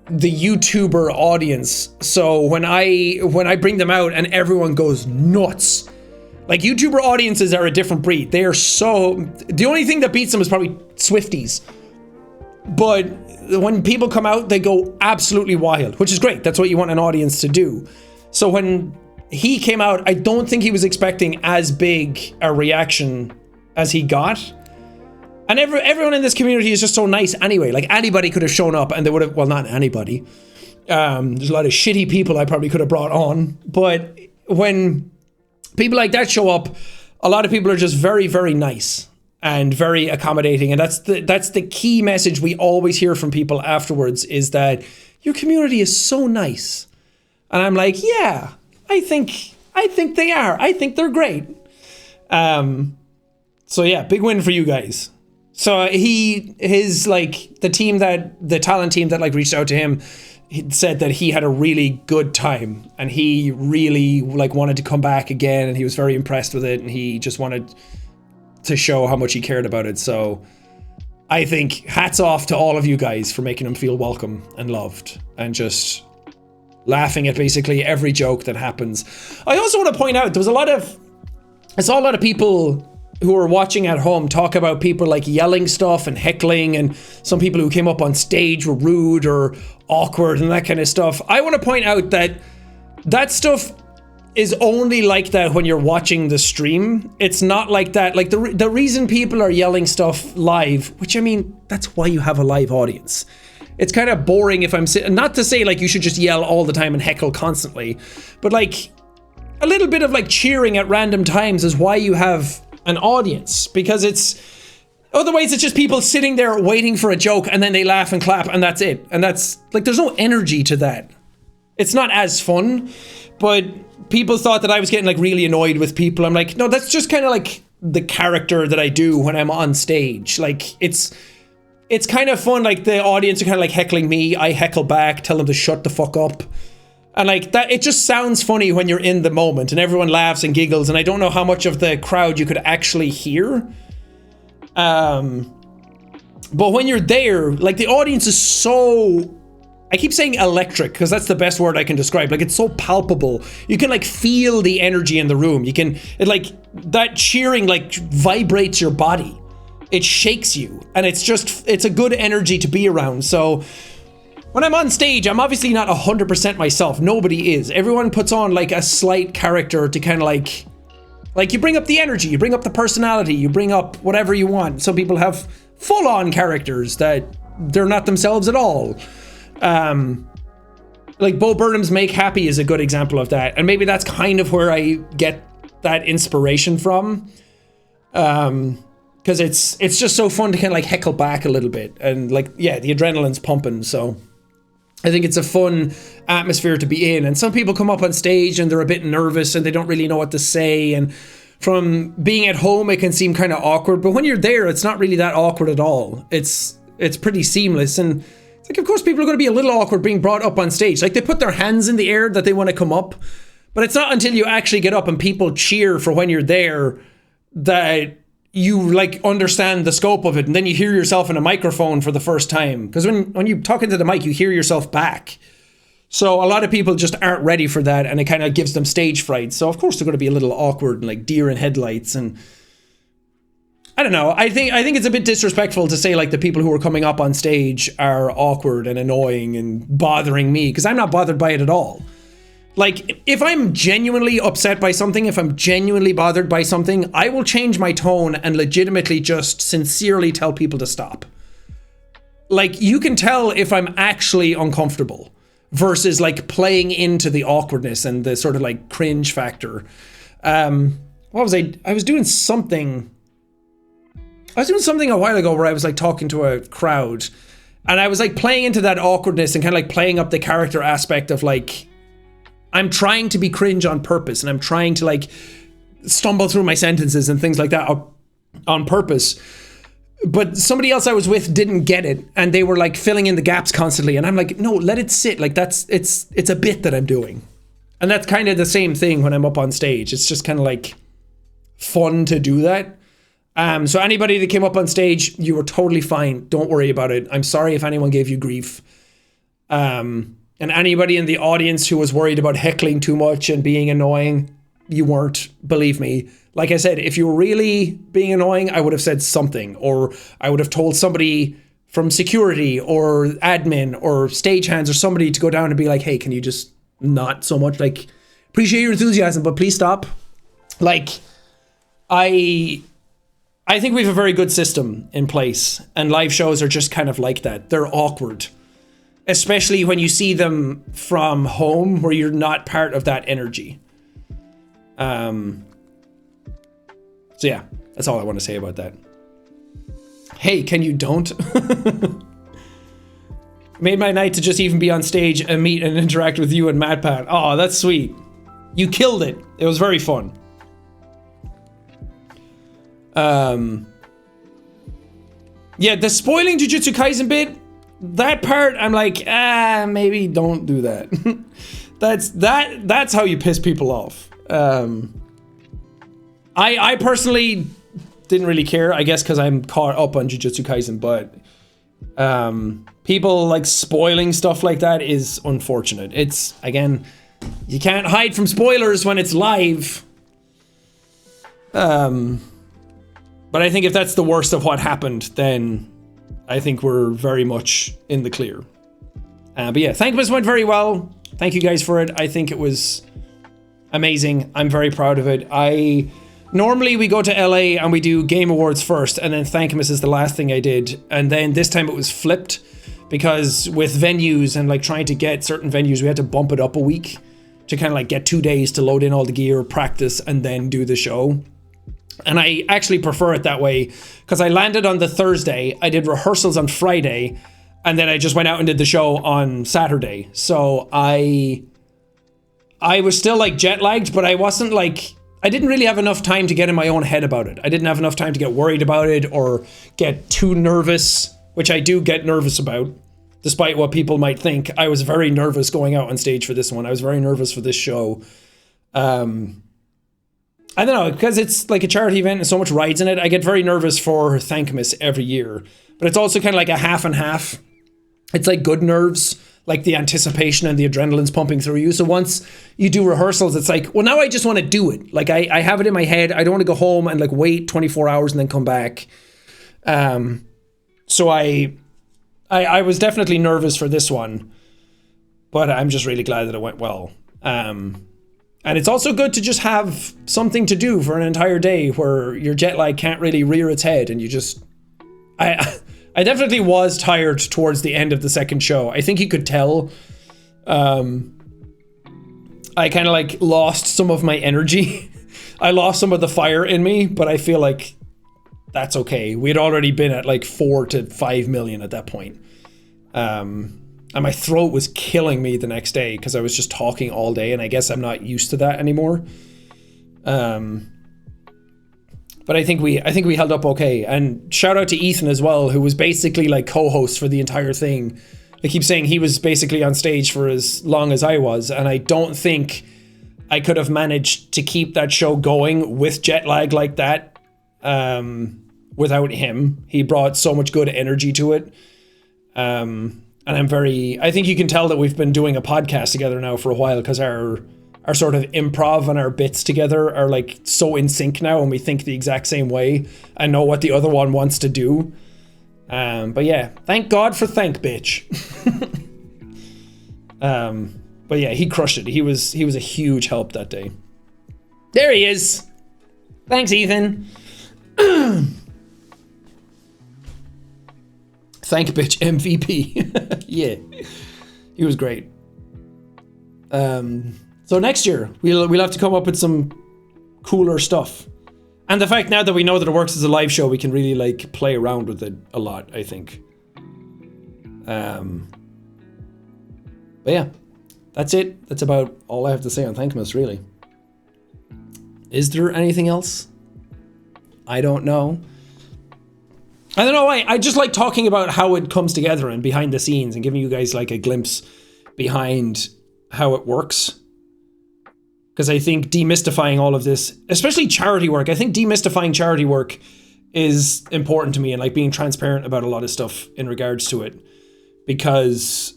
the YouTuber audience. So when I bring them out and everyone goes nuts, like YouTuber audiences are a different breed. They are the only thing that beats them is probably Swifties. But when people come out, they go absolutely wild, which is great. That's what you want an audience to do. So when he came out, I don't think he was expecting as big a reaction as he got. And everyone in this community is just so nice anyway. Like anybody could have shown up and they would have, well, not anybody. There's a lot of shitty people I probably could have brought on. But when people like that show up, a lot of people are just very, very nice. and very accommodating. And that's the key message we always hear from people afterwards, is that your community is so nice. And I'm like, yeah, I think they are. I think they're great. So yeah, big win for you guys. So the talent team that like reached out to him, he said that he had a really good time and he really like wanted to come back again, and he was very impressed with it, and he just wanted to show how much he cared about it. So I think hats off to all of you guys for making him feel welcome and loved and just laughing at basically every joke that happens. I also want to point out, I saw a lot of people who were watching at home talk about people like yelling stuff and heckling, and some people who came up on stage were rude or awkward and that kind of stuff. I want to point out that that stuff is only like that when you're watching the stream. It's not like that. Like the reason people are yelling stuff live, which I mean, that's why you have a live audience. It's kind of boring if I'm sitting, not to say like you should just yell all the time and heckle constantly, but like a little bit of like cheering at random times is why you have an audience, because otherwise it's just people sitting there waiting for a joke and then they laugh and clap and that's it. And that's like, there's no energy to that. It's not as fun, but people thought that I was getting like really annoyed with people. I'm like, no, that's just kind of like the character that I do when I'm on stage. Like it's kind of fun. Like the audience are kind of like heckling me. I heckle back, tell them to shut the fuck up. And like that, it just sounds funny when you're in the moment and everyone laughs and giggles, and I don't know how much of the crowd you could actually hear. But when you're there, like the audience is so, I keep saying electric because that's the best word I can describe. Like it's so palpable. You can like feel the energy in the room. That cheering like vibrates your body. It shakes you, and it's a good energy to be around. So when I'm on stage, I'm obviously not 100% myself. Nobody is. Everyone puts on like a slight character to kind of like you bring up the energy, you bring up the personality, you bring up whatever you want. Some people have full-on characters that they're not themselves at all. Like Bo Burnham's Make Happy is a good example of that. And maybe that's kind of where I get that inspiration from. Because it's just so fun to kind of like heckle back a little bit. And like, yeah, the adrenaline's pumping, so I think it's a fun atmosphere to be in. And some people come up on stage and they're a bit nervous and they don't really know what to say. And from being at home, it can seem kind of awkward. But when you're there, it's not really that awkward at all. It's pretty seamless. And it's like, of course, people are going to be a little awkward being brought up on stage. Like they put their hands in the air that they want to come up. But it's not until you actually get up and people cheer for when you're there that you like understand the scope of it, and then you hear yourself in a microphone for the first time, because when you talk into the mic you hear yourself back. So a lot of people just aren't ready for that, and it kind of gives them stage fright. So of course they're going to be a little awkward and like deer in headlights. And I don't know, I think it's a bit disrespectful to say like the people who are coming up on stage are awkward and annoying and bothering me, because I'm not bothered by it at all. Like, if I'm genuinely upset by something, if I'm genuinely bothered by something, I will change my tone and legitimately just sincerely tell people to stop. Like, you can tell if I'm actually uncomfortable versus like playing into the awkwardness and the sort of like cringe factor. What was I was doing something a while ago where I was like talking to a crowd, and I was like playing into that awkwardness and kind of like playing up the character aspect of like, I'm trying to be cringe on purpose, and I'm trying to like stumble through my sentences and things like that on purpose. But somebody else I was with didn't get it, and they were like filling in the gaps constantly. And I'm like, no, let it sit. Like it's a bit that I'm doing. And that's kind of the same thing when I'm up on stage. It's just kind of like fun to do that. So anybody that came up on stage, you were totally fine. Don't worry about it. I'm sorry if anyone gave you grief. And anybody in the audience who was worried about heckling too much and being annoying, you weren't, believe me. Like I said, if you were really being annoying, I would have said something, or I would have told somebody from security or admin or stagehands or somebody to go down and be like, hey, can you just not so much, like, appreciate your enthusiasm, but please stop. Like, I think we have a very good system in place, and live shows are just kind of like that. They're awkward. Especially when you see them from home where you're not part of that energy. So yeah, that's all I want to say about that. Hey, can you don't? Made my night to just even be on stage and meet and interact with you and MatPat. Oh, that's sweet. You killed it. It was very fun. Yeah, the spoiling Jujutsu Kaisen bit, that part, I'm like, maybe don't do that. That's how you piss people off. I personally didn't really care, I guess because I'm caught up on Jujutsu Kaisen, but people like spoiling stuff like that is unfortunate. It's, again, you can't hide from spoilers when it's live. But I think if that's the worst of what happened, then I think we're very much in the clear. But yeah, Thankmas went very well. Thank you guys for it. I think it was amazing. I'm very proud of it. Normally we go to LA and we do Game Awards first, and then Thankmas is the last thing I did. And then this time it was flipped, because with venues and like trying to get certain venues, we had to bump it up a week to kind of like get 2 days to load in all the gear, practice, and then do the show. And I actually prefer it that way, because I landed on the Thursday, I did rehearsals on Friday, and then I just went out and did the show on Saturday. So I was still like jet lagged, but I wasn't like, I didn't really have enough time to get in my own head about it. I didn't have enough time to get worried about it or get too nervous, which I do get nervous about, despite what people might think. I was very nervous going out on stage for this one. I was very nervous for this show. I don't know, because it's like a charity event and so much rides in it, I get very nervous for Thankmas every year. But it's also kind of like a half and half. It's like good nerves, like the anticipation and the adrenaline's pumping through you. So once you do rehearsals, it's like, well, now I just want to do it. Like I have it in my head. I don't want to go home and like wait 24 hours and then come back. So I was definitely nervous for this one, but I'm just really glad that it went well. And it's also good to just have something to do for an entire day where your jet lag can't really rear its head, and you just... I definitely was tired towards the end of the second show. I think you could tell. I kind of like lost some of my energy. I lost some of the fire in me, but I feel like that's okay. We had already been at like 4 to 5 million at that point. And my throat was killing me the next day because I was just talking all day, and I guess I'm not used to that anymore. But I think we held up okay. And shout out to Ethan as well, who was basically like co-host for the entire thing. I keep saying he was basically on stage for as long as I was, and I don't think I could have managed to keep that show going with jet lag like that without him. He brought so much good energy to it. And I think you can tell that we've been doing a podcast together now for a while, because our sort of improv and our bits together are like so in sync now, and we think the exact same way and know what the other one wants to do. But yeah, thank God for Thank Bitch. But yeah, he crushed it. He was a huge help that day. There he is. Thanks, Ethan. Thank Bitch MVP. Yeah, he was great. So next year we'll have to come up with some cooler stuff, and the fact now that we know that it works as a live show, we can really like play around with it a lot, I think. But yeah, that's it. That's about all I have to say on Thankmas, really. Is there anything else? I don't know. I don't know, I just like talking about how it comes together and behind the scenes, and giving you guys like a glimpse behind how it works. Because I think demystifying all of this, especially charity work, I think demystifying charity work is important to me, and like being transparent about a lot of stuff in regards to it. Because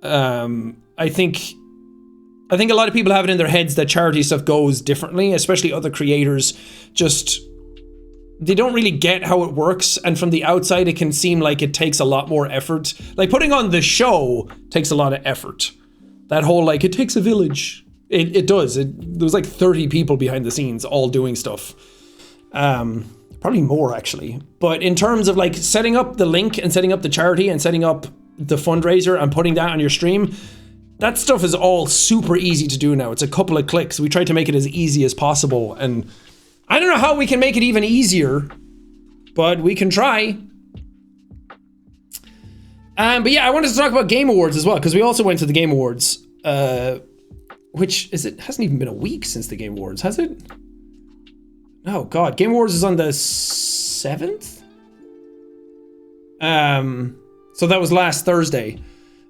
I think a lot of people have it in their heads that charity stuff goes differently, especially other creators. They don't really get how it works, and from the outside it can seem like it takes a lot more effort. Like putting on the show takes a lot of effort. That whole like, it takes a village. It does. There was like 30 people behind the scenes all doing stuff. Probably more actually. But in terms of like setting up the link and setting up the charity and setting up the fundraiser and putting that on your stream, that stuff is all super easy to do now. It's a couple of clicks. We tried to make it as easy as possible, and I don't know how we can make it even easier, but we can try. But yeah, I wanted to talk about Game Awards as well, because we also went to the Game Awards, which is it hasn't even been a week since the Game Awards, has it? Oh God, Game Awards is on the 7th. So that was last Thursday,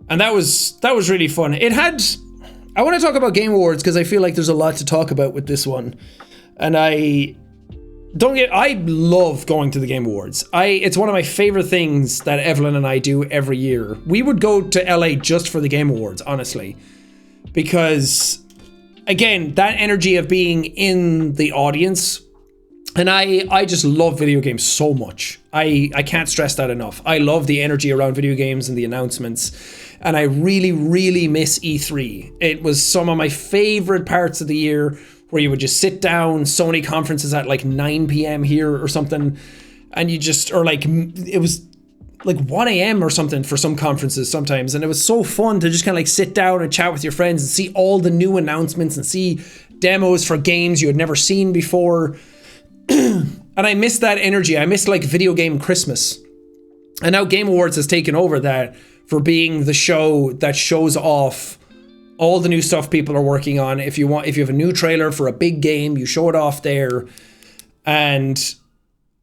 and that was really fun. I want to talk about Game Awards because I feel like there's a lot to talk about with this one, and I love going to the Game Awards. It's one of my favorite things that Evelyn and I do every year. We would go to LA just for the Game Awards, honestly, because again, that energy of being in the audience, and I just love video games so much. I can't stress that enough. I love the energy around video games and the announcements, and I really, really miss E3. It was some of my favorite parts of the year, where you would just sit down, Sony conferences at like 9 p.m. here or something, and it was like 1 a.m. or something for some conferences sometimes, and it was so fun to just kind of like sit down and chat with your friends and see all the new announcements and see demos for games you had never seen before. And I miss that energy. I miss like video game Christmas. And now Game Awards has taken over that for being the show that shows off all the new stuff people are working on. If you have a new trailer for a big game, you show it off there. And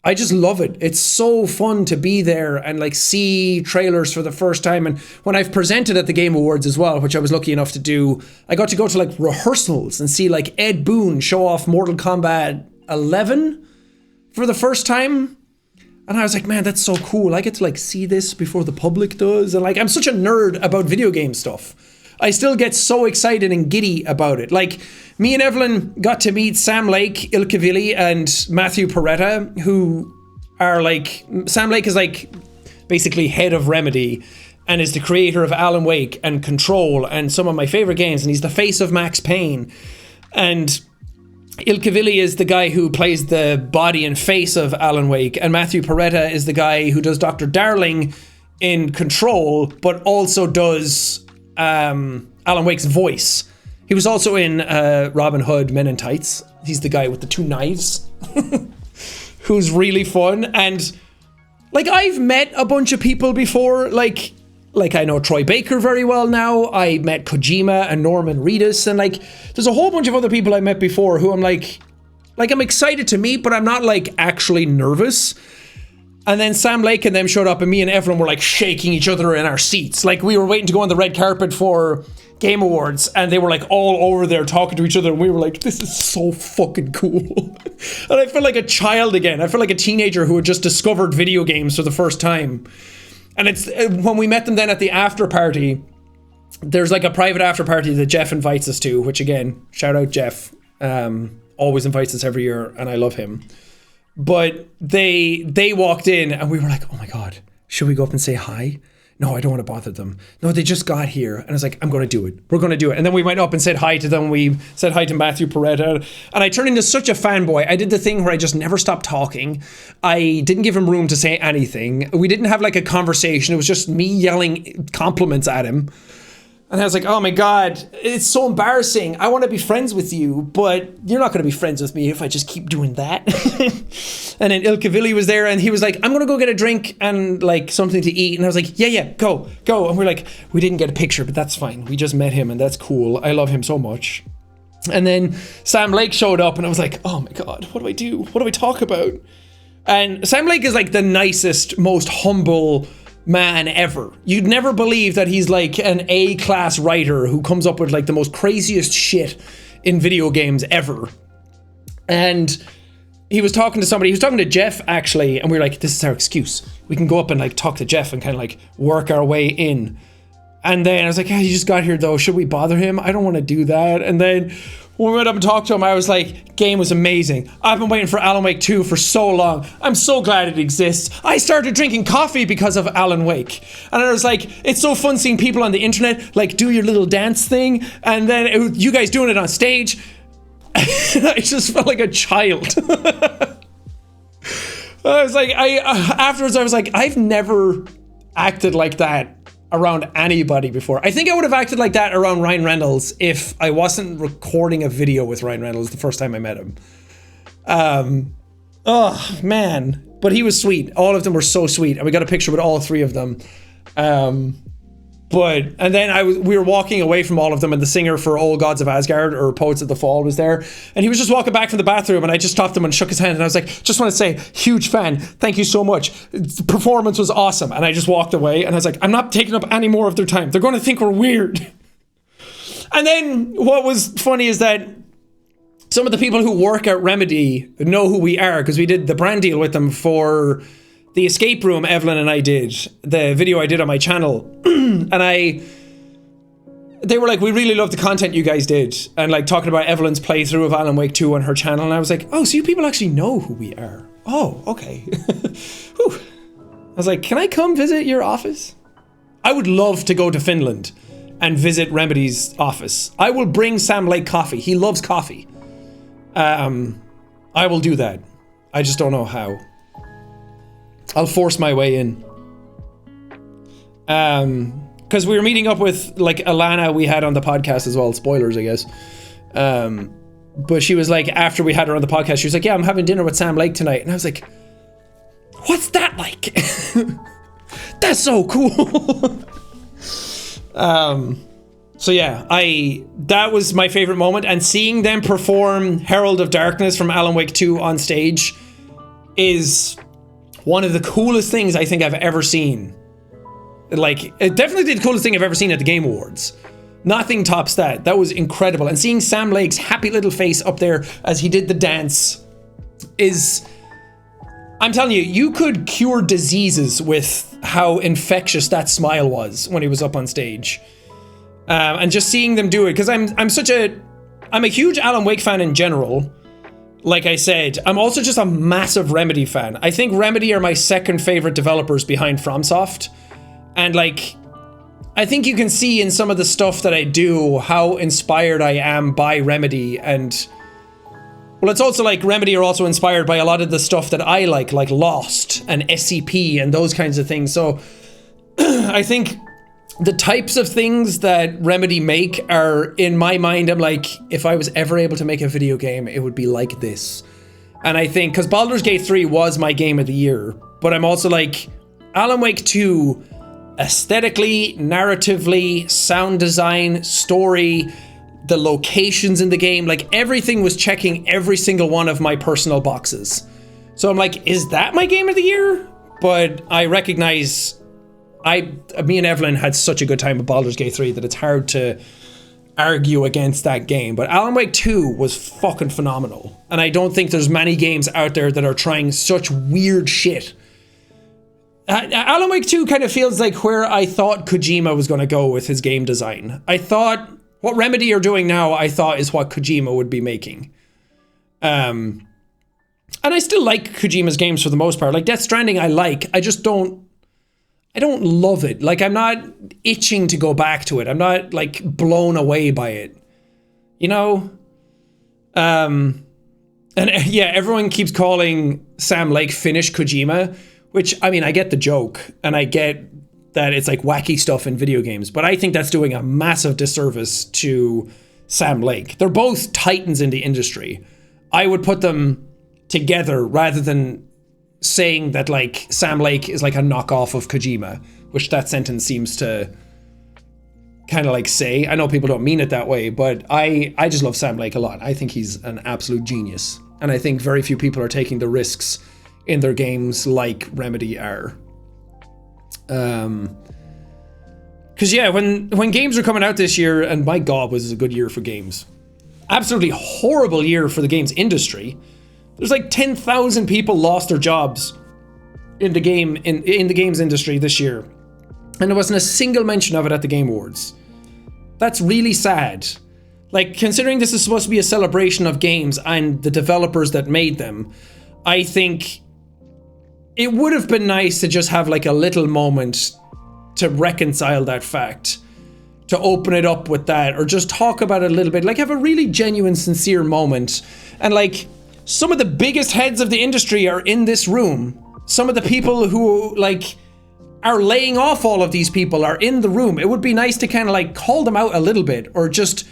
I just love it. It's so fun to be there and like see trailers for the first time. And when I've presented at the Game Awards as well, which I was lucky enough to do, I got to go to like rehearsals and see like Ed Boon show off Mortal Kombat 11 for the first time. And I was like, man, that's so cool. I get to like see this before the public does. And like, I'm such a nerd about video game stuff. I still get so excited and giddy about it. Like, me and Evelyn got to meet Sam Lake, Ilka Vili, and Matthew Peretta, who are like, Sam Lake is like basically head of Remedy and is the creator of Alan Wake and Control and some of my favorite games. And he's the face of Max Payne. And Ilka Vili is the guy who plays the body and face of Alan Wake. And Matthew Peretta is the guy who does Dr. Darling in Control, but also does Alan Wake's voice. He was also in Robin Hood Men in Tights. He's the guy with the 2 knives who's really fun. And like, I've met a bunch of people before, like I know Troy Baker very well now. I met Kojima and Norman Reedus, and like there's a whole bunch of other people I met before who I'm like I'm excited to meet, but I'm not like actually nervous. And then Sam Lake and them showed up, and me and Evelyn were like shaking each other in our seats. Like, we were waiting to go on the red carpet for Game Awards, and they were like all over there talking to each other, and we were like, this is so fucking cool. And I felt like a child again. I felt like a teenager who had just discovered video games for the first time. And it's when we met them then at the after party, there's like a private after party that Jeff invites us to, which again, shout out Jeff, always invites us every year, and I love him. But they walked in and we were like, oh my God, should we go up and say hi? No, I don't want to bother them. No, they just got here. And I was like, I'm going to do it. We're going to do it. And then we went up and said hi to them. We said hi to Matthew Peretta. And I turned into such a fanboy. I did the thing where I just never stopped talking. I didn't give him room to say anything. We didn't have like a conversation. It was just me yelling compliments at him. And I was like, oh my God, it's so embarrassing. I want to be friends with you, but you're not going to be friends with me if I just keep doing that. And then Ilka Vili was there, and he was like, I'm going to go get a drink and like something to eat. And I was like, yeah, go. And we're like, we didn't get a picture, but that's fine. We just met him, and that's cool. I love him so much. And then Sam Lake showed up, and I was like, oh my God, what do I do? What do I talk about? And Sam Lake is like the nicest, most humble man ever. You'd never believe that he's like an A-class writer who comes up with like the most craziest shit in video games ever. And he was talking to somebody, he was talking to Jeff actually, and we were like, this is our excuse. We can go up and like talk to Jeff and kind of like work our way in. And then I was like, hey, he just got here though. Should we bother him? I don't want to do that. And then when we went up and talked to him, I was like, game was amazing. I've been waiting for Alan Wake 2 for so long. I'm so glad it exists. I started drinking coffee because of Alan Wake. And I was like, it's so fun seeing people on the internet like do your little dance thing, and then you guys doing it on stage. I just felt like a child. I was like, afterwards I was like, I've never acted like that around anybody before. I think I would have acted like that around Ryan Reynolds if I wasn't recording a video with Ryan Reynolds the first time I met him. Oh man, But he was sweet. All of them were so sweet. And we got a picture with all 3 of them. And then we were walking away from all of them, and the singer for Old Gods of Asgard, or Poets of the Fall, was there, and he was just walking back from the bathroom, and I just stopped him and shook his hand, and I was like, just want to say, huge fan, thank you so much, the performance was awesome. And I just walked away, and I was like, I'm not taking up any more of their time, they're going to think we're weird. And then what was funny is that some of the people who work at Remedy know who we are, because we did the brand deal with them for the escape room Evelyn and I did, the video I did on my channel. And they were like, we really love the content you guys did. And like talking about Evelyn's playthrough of Alan Wake 2 on her channel. And I was like, oh, so you people actually know who we are. Oh, okay. Whew. I was like, can I come visit your office? I would love to go to Finland and visit Remedy's office. I will bring Sam Lake coffee. He loves coffee. I will do that. I just don't know how. I'll force my way in. Because we were meeting up with like Alana, we had on the podcast as well. Spoilers, I guess. But she was like, after we had her on the podcast, she was like, yeah, I'm having dinner with Sam Lake tonight. And I was like, what's that like? That's so cool. So yeah, that was my favorite moment, and seeing them perform Herald of Darkness from Alan Wake 2 on stage is one of the coolest things I think I've ever seen. Like, it definitely the coolest thing I've ever seen at the Game Awards. Nothing tops that. That was incredible. And seeing Sam Lake's happy little face up there as he did the dance is... I'm telling you, you could cure diseases with how infectious that smile was when he was up on stage. And just seeing them do it, because I'm a huge Alan Wake fan in general. Like I said, I'm also just a massive Remedy fan. I think Remedy are my second favorite developers behind FromSoft. And like, I think you can see in some of the stuff that I do how inspired I am by Remedy. And well, it's also like Remedy are also inspired by a lot of the stuff that I like Lost and SCP and those kinds of things. So I think the types of things that Remedy make are, in my mind, I'm like, if I was ever able to make a video game, it would be like this. And I think, because Baldur's Gate 3 was my game of the year, but I'm also like, Alan Wake 2, aesthetically, narratively, sound design, story, the locations in the game, like everything was checking every single one of my personal boxes. So I'm like, is that my game of the year? But I recognize me and Evelyn had such a good time with Baldur's Gate 3 that it's hard to argue against that game. But Alan Wake 2 was fucking phenomenal. And I don't think there's many games out there that are trying such weird shit. Alan Wake 2 kind of feels like where I thought Kojima was going to go with his game design. I thought what Remedy are doing now, I thought is what Kojima would be making. And I still like Kojima's games for the most part. Like Death Stranding I like. I don't love it. Like, I'm not itching to go back to it. I'm not, like, blown away by it. You know? And, yeah, everyone keeps calling Sam Lake Finnish Kojima, which, I mean, I get the joke, and I get that it's, like, wacky stuff in video games, but I think that's doing a massive disservice to Sam Lake. They're both titans in the industry. I would put them together rather than saying that like Sam Lake is like a knockoff of Kojima, which that sentence seems to kind of like say. I know people don't mean it that way, but I just love Sam Lake a lot. I think he's an absolute genius. And I think very few people are taking the risks in their games like Remedy are. Because yeah, when games were coming out this year, and my God, was it a good year for games. Absolutely horrible year for the games industry. There's like 10,000 people lost their jobs in the games industry this year. And there wasn't a single mention of it at the Game Awards. That's really sad. Like, considering this is supposed to be a celebration of games and the developers that made them, I think it would have been nice to just have like a little moment to reconcile that fact, to open it up with that, or just talk about it a little bit, like have a really genuine, sincere moment. And like, some of the biggest heads of the industry are in this room. Some of the people who like are laying off all of these people are in the room. It would be nice to kind of like call them out a little bit, or just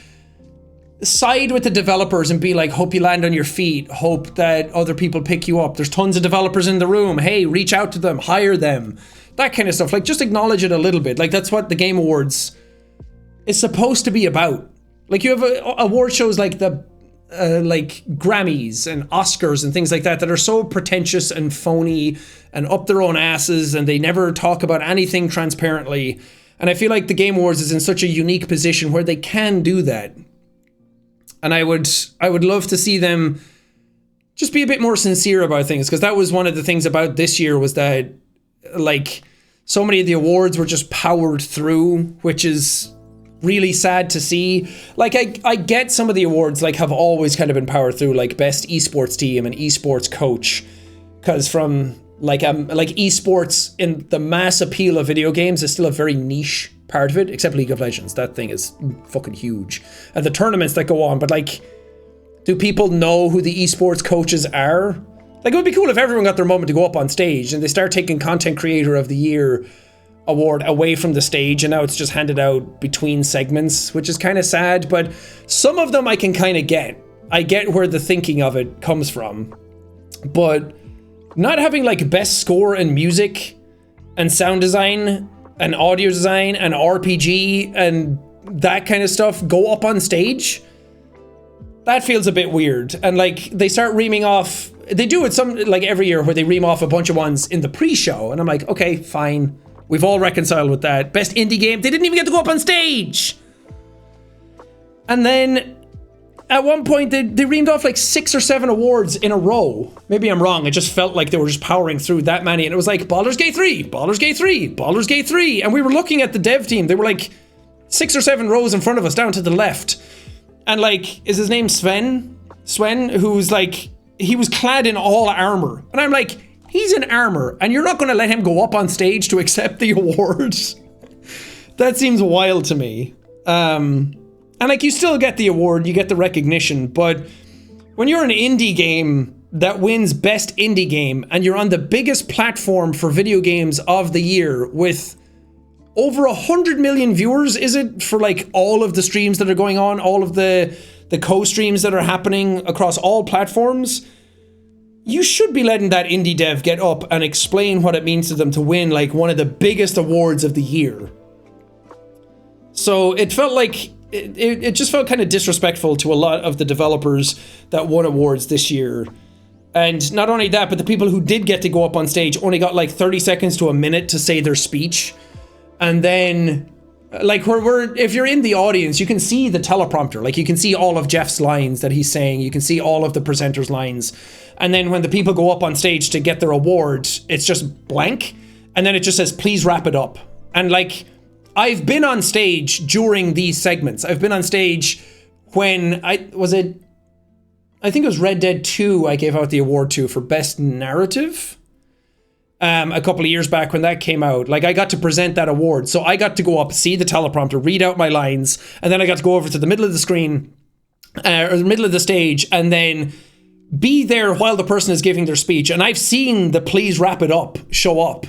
side with the developers and be like, hope you land on your feet, hope that other people pick you up. There's tons of developers in the room. Hey, reach out to them, hire them, that kind of stuff. Like, just acknowledge it a little bit. Like, that's what the Game Awards is supposed to be about. Like, you have award shows like the like Grammys and Oscars and things like that are so pretentious and phony and up their own asses, and they never talk about anything transparently. And I feel like the Game Awards is in such a unique position where they can do that. And I would love to see them just be a bit more sincere about things, because that was one of the things about this year, was that like so many of the awards were just powered through, which is really sad to see. Like, I get some of the awards like have always kind of been powered through, like best esports team and esports coach, because from like esports in the mass appeal of video games is still a very niche part of it, except League of Legends. That thing is fucking huge, and the tournaments that go on. But like, do people know who the esports coaches are? Like, it would be cool if everyone got their moment to go up on stage, and they start taking Content Creator of the Year award away from the stage, and now it's just handed out between segments, which is kind of sad. But some of them I can kind of get. I get where the thinking of it comes from, but not having like best score and music and sound design and audio design and RPG and that kind of stuff go up on stage, that feels a bit weird. And like, they start reaming off, they do it some like every year where they ream off a bunch of ones in the pre-show, and I'm like, okay, fine, we've all reconciled with that. Best indie game, they didn't even get to go up on stage. And then at one point they reamed off like 6 or 7 awards in a row. Maybe I'm wrong, it just felt like they were just powering through that many, and it was like Baldur's Gate 3, Baldur's Gate 3, Baldur's Gate 3, and we were looking at the dev team, they were like 6 or 7 rows in front of us down to the left. And like, is his name Sven, who's like, he was clad in all armor, and I'm like, he's in armor and you're not going to let him go up on stage to accept the awards? That seems wild to me. And like, you still get the award, you get the recognition, but when you're an indie game that wins best indie game and you're on the biggest platform for video games of the year with over 100 million viewers, is it, for like all of the streams that are going on, all of the co-streams that are happening across all platforms, you should be letting that indie dev get up and explain what it means to them to win like one of the biggest awards of the year. So it felt like, it just felt kind of disrespectful to a lot of the developers that won awards this year. And not only that, but the people who did get to go up on stage only got like 30 seconds to a minute to say their speech. And then, like, if you're in the audience, you can see the teleprompter. Like, you can see all of Jeff's lines that he's saying. You can see all of the presenters' lines. And then when the people go up on stage to get their award, it's just blank. And then it just says, please wrap it up. And like, I've been on stage during these segments. I've been on stage when I think it was Red Dead 2 I gave out the award to for best narrative. A couple of years back when that came out, like, I got to present that award. So I got to go up, see the teleprompter, read out my lines, and then I got to go over to the middle of the screen, or the middle of the stage, and then be there while the person is giving their speech. And I've seen the please wrap it up show up,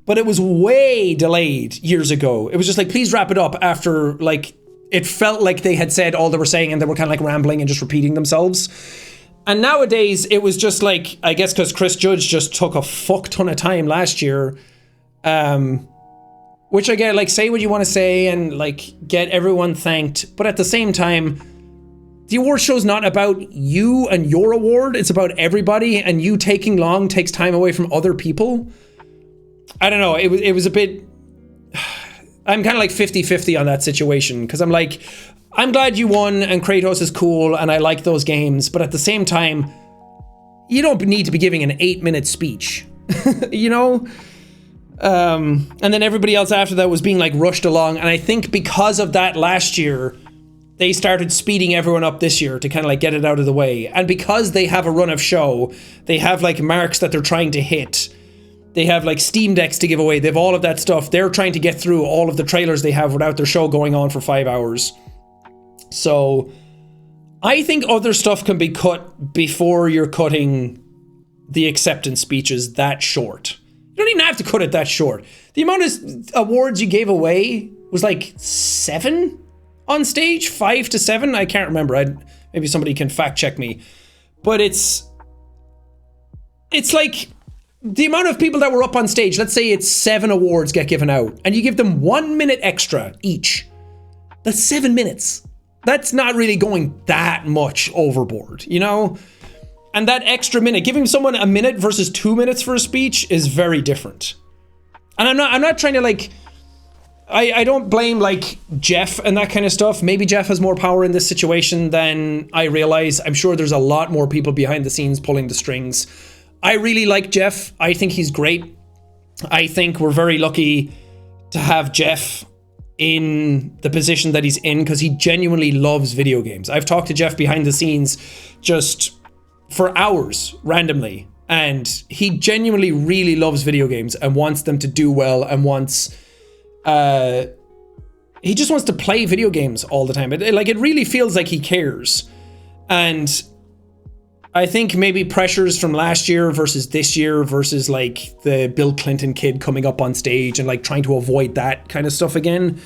but it was way delayed years ago. It was just like, please wrap it up, after like, it felt like they had said all they were saying and they were kind of like rambling and just repeating themselves. And nowadays, it was just like, I guess because Chris Judge just took a fuck ton of time last year, which I get, like, say what you want to say and like get everyone thanked. But at the same time, the award show's not about you and your award. It's about everybody, and you taking long takes time away from other people. I don't know. It was a bit, I'm kind of like 50-50 on that situation, because I'm like, I'm glad you won and Kratos is cool and I like those games, but at the same time, you don't need to be giving an 8-minute speech, you know? And then everybody else after that was being like rushed along, and I think because of that last year, they started speeding everyone up this year to kind of like get it out of the way. And because they have a run of show, they have like marks that they're trying to hit. They have like Steam Decks to give away. They have all of that stuff. They're trying to get through all of the trailers they have without their show going on for 5 hours. So I think other stuff can be cut before you're cutting the acceptance speeches that short. You don't even have to cut it that short. The amount of awards you gave away was like 7 on stage, 5 to 7. I can't remember. Maybe somebody can fact check me. But it's like the amount of people that were up on stage. Let's say it's 7 awards get given out, and you give them 1 minute extra each. That's 7 minutes. That's not really going that much overboard, you know? And that extra minute, giving someone a minute versus 2 minutes for a speech is very different. And I'm not trying to like, I don't blame like Jeff and that kind of stuff. Maybe Jeff has more power in this situation than I realize. I'm sure there's a lot more people behind the scenes pulling the strings. I really like Jeff. I think he's great. I think we're very lucky to have Jeff in the position that he's in because he genuinely loves video games. I've talked to Jeff behind the scenes just for hours randomly, and he genuinely really loves video games and wants them to do well and wants he just wants to play video games all the time. It really feels like he cares. And I think maybe pressures from last year versus this year versus like the Bill Clinton kid coming up on stage and like trying to avoid that kind of stuff again.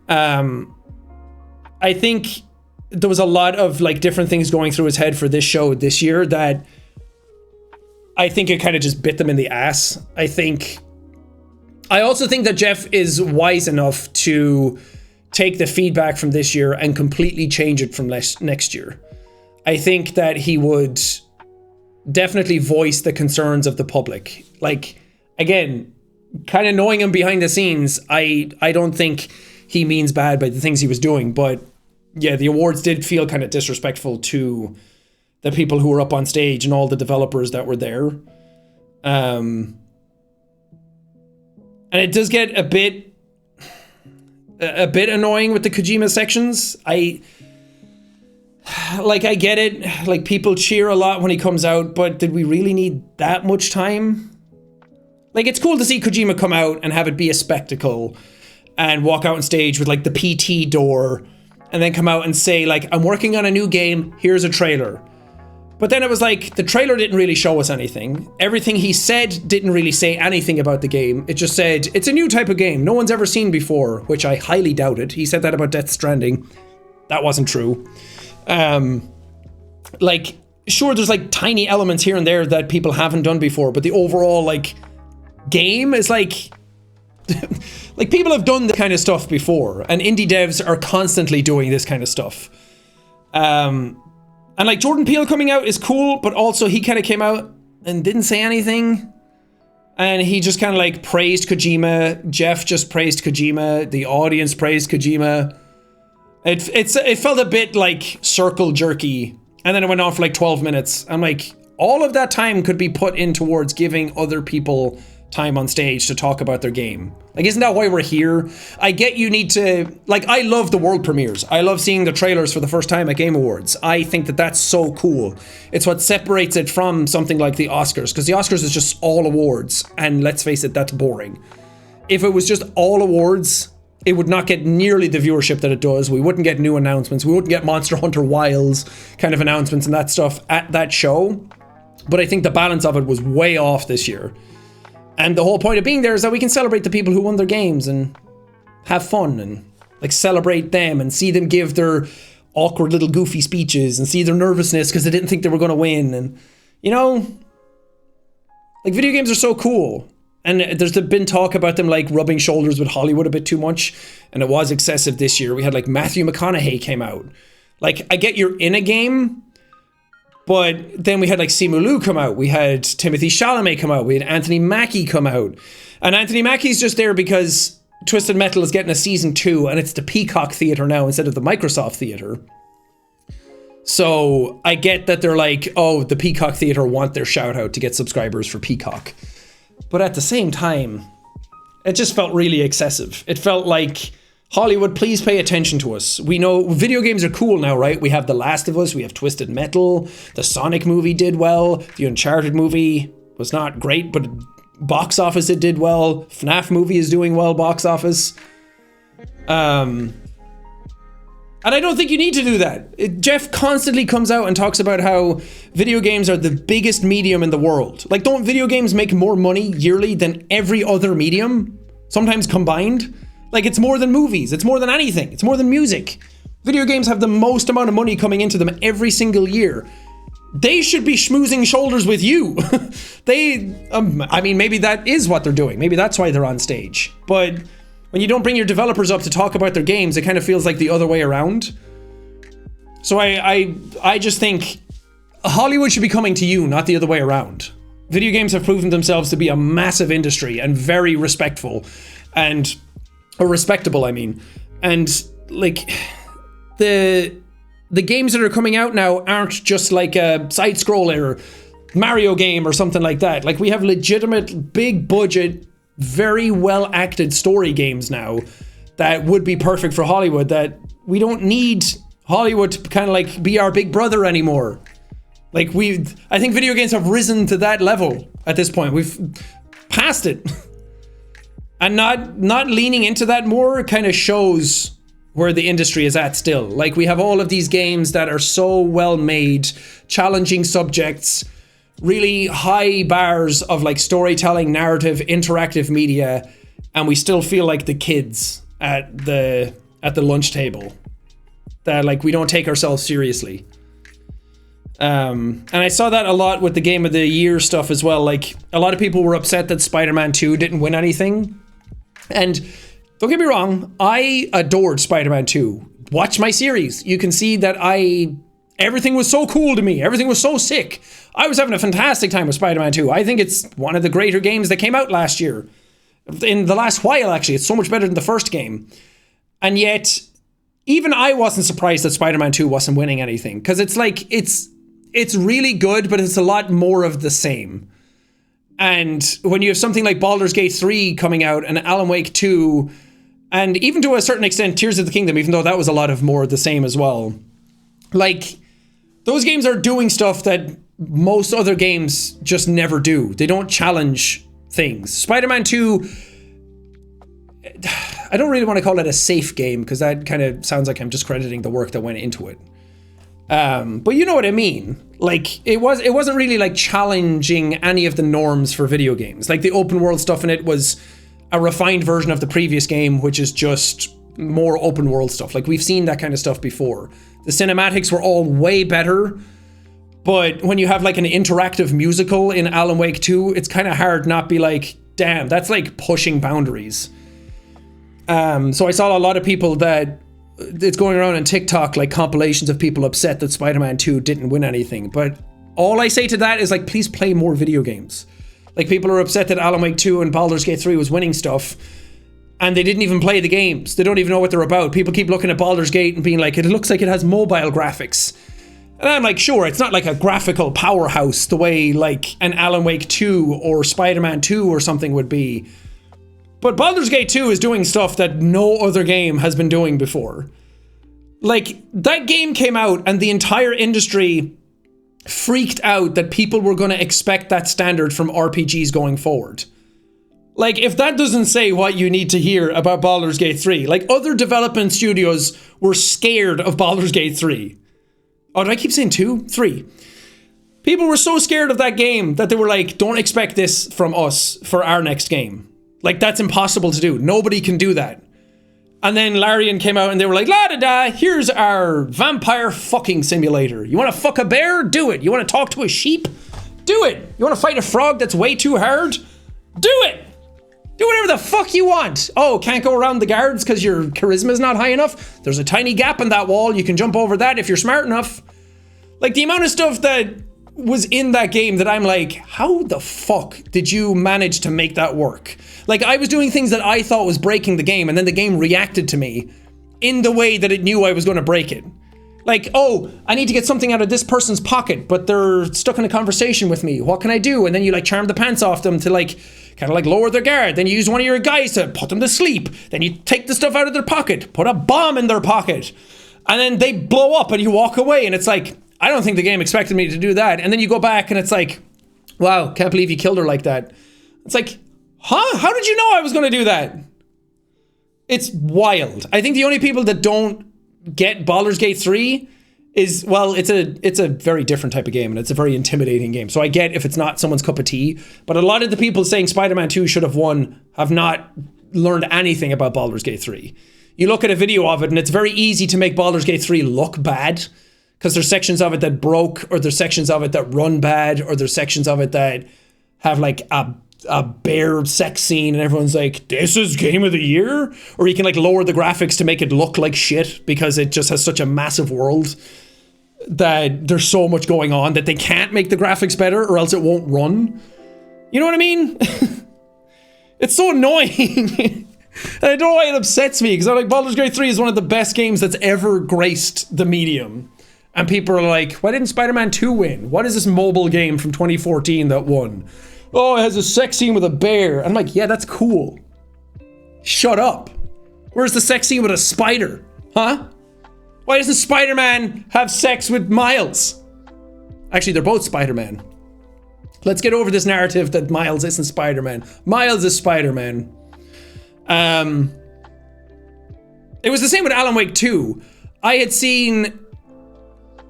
I think there was a lot of like different things going through his head for this show this year that I think it kind of just bit them in the ass. I also think that Jeff is wise enough to take the feedback from this year and completely change it from next year. I think that he would definitely voice the concerns of the public. Like, again, kind of knowing him behind the scenes, I don't think he means bad by the things he was doing. But yeah, the awards did feel kind of disrespectful to the people who were up on stage and all the developers that were there. And it does get a bit annoying with the Kojima sections. I get it. Like, people cheer a lot when he comes out, but did we really need that much time? Like, it's cool to see Kojima come out and have it be a spectacle and walk out on stage with like the PT door and then come out and say like, I'm working on a new game, here's a trailer. But then it was like, the trailer didn't really show us anything. Everything he said didn't really say anything about the game. It just said, it's a new type of game no one's ever seen before, which I highly doubted. He said that about Death Stranding. That wasn't true. Like, sure, there's like tiny elements here and there that people haven't done before, but the overall like game is like, like people have done this kind of stuff before, and indie devs are constantly doing this kind of stuff. And like Jordan Peele coming out is cool, but also he kind of came out and didn't say anything. And he just kind of like praised Kojima. Jeff just praised Kojima. The audience praised Kojima. It felt a bit like circle jerky. And then it went on for like 12 minutes. I'm like, all of that time could be put in towards giving other people time on stage to talk about their game. Like, isn't that why we're here? I get you need to, like, I love the world premieres. I love seeing the trailers for the first time at Game Awards. I think that that's so cool. It's what separates it from something like the Oscars, because the Oscars is just all awards, and let's face it, that's boring. If it was just all awards, it would not get nearly the viewership that it does. We wouldn't get new announcements. We wouldn't get Monster Hunter Wilds kind of announcements and that stuff at that show. But I think the balance of it was way off this year. And the whole point of being there is that we can celebrate the people who won their games and have fun and like celebrate them and see them give their awkward little goofy speeches and see their nervousness because they didn't think they were going to win. And, you know, like, video games are so cool. And there's been talk about them like rubbing shoulders with Hollywood a bit too much. And it was excessive this year. We had like Matthew McConaughey came out. Like, I get you're in a game, but then we had like Simu Liu come out. We had Timothée Chalamet come out. We had Anthony Mackie come out. And Anthony Mackie's just there because Twisted Metal is getting a season 2 and it's the Peacock Theatre now instead of the Microsoft Theatre. So I get that they're like, oh, the Peacock Theatre want their shout out to get subscribers for Peacock. But at the same time, it just felt really excessive. It felt like, Hollywood, please pay attention to us. We know video games are cool now, right? We have The Last of Us, we have Twisted Metal, the Sonic movie did well, the Uncharted movie was not great, but box office it did well. FNAF movie is doing well, box office. And I don't think you need to do that. Jeff constantly comes out and talks about how video games are the biggest medium in the world. Like, don't video games make more money yearly than every other medium? Sometimes combined? Like, it's more than movies. It's more than anything. It's more than music. Video games have the most amount of money coming into them every single year. They should be schmoozing shoulders with you. I mean, maybe that is what they're doing. Maybe that's why they're on stage. But when you don't bring your developers up to talk about their games, it kind of feels like the other way around. So I just think Hollywood should be coming to you, not the other way around. Video games have proven themselves to be a massive industry and very respectful or respectable, I mean. And like the games that are coming out now aren't just like a side scroller Mario game or something like that. Like we have legitimate big budget, very well acted story games now that would be perfect for Hollywood, that we don't need Hollywood to kind of like be our big brother anymore. Like I think video games have risen to that level at this point. We've passed it. And not leaning into that more kind of shows where the industry is at still. Like we have all of these games that are so well made, challenging subjects, really high bars of like storytelling, narrative, interactive media, and we still feel like the kids at the lunch table. That like we don't take ourselves seriously. And I saw that a lot with the Game of the Year stuff as well. Like a lot of people were upset that Spider-Man 2 didn't win anything. And don't get me wrong, I adored Spider-Man 2. Watch my series. You can see that everything was so cool to me. Everything was so sick. I was having a fantastic time with Spider-Man 2. I think it's one of the greater games that came out last year. In the last while, actually. It's so much better than the first game. And yet, even I wasn't surprised that Spider-Man 2 wasn't winning anything. Because it's like, it's really good, but it's a lot more of the same. And when you have something like Baldur's Gate 3 coming out and Alan Wake 2, and even to a certain extent Tears of the Kingdom, even though that was a lot of more the same as well. Like, those games are doing stuff that most other games just never do. They don't challenge things. Spider-Man 2, I don't really want to call it a safe game because that kind of sounds like I'm discrediting the work that went into it. But you know what I mean. Like it wasn't really like challenging any of the norms for video games. Like the open world stuff in it was a refined version of the previous game, which is just more open world stuff. Like we've seen that kind of stuff before. The cinematics were all way better, but when you have like an interactive musical in Alan Wake 2, it's kind of hard not be like, damn, that's like pushing boundaries. So I saw a lot of people that it's going around on TikTok, like compilations of people upset that Spider-Man 2 didn't win anything. But all I say to that is like, please play more video games. Like people are upset that Alan Wake 2 and Baldur's Gate 3 was winning stuff and they didn't even play the games. They don't even know what they're about. People keep looking at Baldur's Gate and being like, it looks like it has mobile graphics. And I'm like, sure, it's not like a graphical powerhouse the way like an Alan Wake 2 or Spider-Man 2 or something would be. But Baldur's Gate 2 is doing stuff that no other game has been doing before. Like, that game came out and the entire industry freaked out that people were going to expect that standard from RPGs going forward. Like, if that doesn't say what you need to hear about Baldur's Gate 3, like, other development studios were scared of Baldur's Gate 3. Oh, did I keep saying 2? 3. People were so scared of that game that they were like, don't expect this from us for our next game. Like, that's impossible to do. Nobody can do that. And then Larian came out and they were like, la-da-da, here's our vampire fucking simulator. You want to fuck a bear? Do it. You want to talk to a sheep? Do it. You want to fight a frog that's way too hard? Do it. Do whatever the fuck you want. Oh, can't go around the guards because your charisma's not high enough? There's a tiny gap in that wall. You can jump over that if you're smart enough. Like, the amount of stuff that was in that game that I'm like, how the fuck did you manage to make that work? Like, I was doing things that I thought was breaking the game, and then the game reacted to me in the way that it knew I was going to break it. Like, oh, I need to get something out of this person's pocket, but they're stuck in a conversation with me. What can I do? And then you like charm the pants off them to like kind of like lower their guard. Then you use one of your guys to put them to sleep. Then you take the stuff out of their pocket, put a bomb in their pocket, and then they blow up and you walk away. And it's like, I don't think the game expected me to do that. And then you go back and it's like, wow, can't believe you killed her like that. It's like, huh? How did you know I was going to do that? It's wild. I think the only people that don't get Baldur's Gate 3 is, well, it's a very different type of game and it's a very intimidating game. So I get if it's not someone's cup of tea, but a lot of the people saying Spider-Man 2 should have won have not learned anything about Baldur's Gate 3. you look at a video of it and it's very easy to make Baldur's Gate 3 look bad because there's sections of it that broke, or there's sections of it that run bad, or there's sections of it that have like a bare sex scene and everyone's like, this is game of the year? Or you can like lower the graphics to make it look like shit because it just has such a massive world that there's so much going on that they can't make the graphics better or else it won't run. You know what I mean? It's so annoying. And I don't know why it upsets me, because I'm like, Baldur's Gate 3 is one of the best games that's ever graced the medium. And people are like, why didn't Spider-Man 2 win? What is this mobile game from 2014 that won? Oh, it has a sex scene with a bear. I'm like, yeah, that's cool. Shut up. Where's the sex scene with a spider? Huh? Why doesn't Spider-Man have sex with Miles? Actually, they're both Spider-Man. Let's get over this narrative that Miles isn't Spider-Man. Miles is Spider-Man. It was the same with Alan Wake 2. I had seen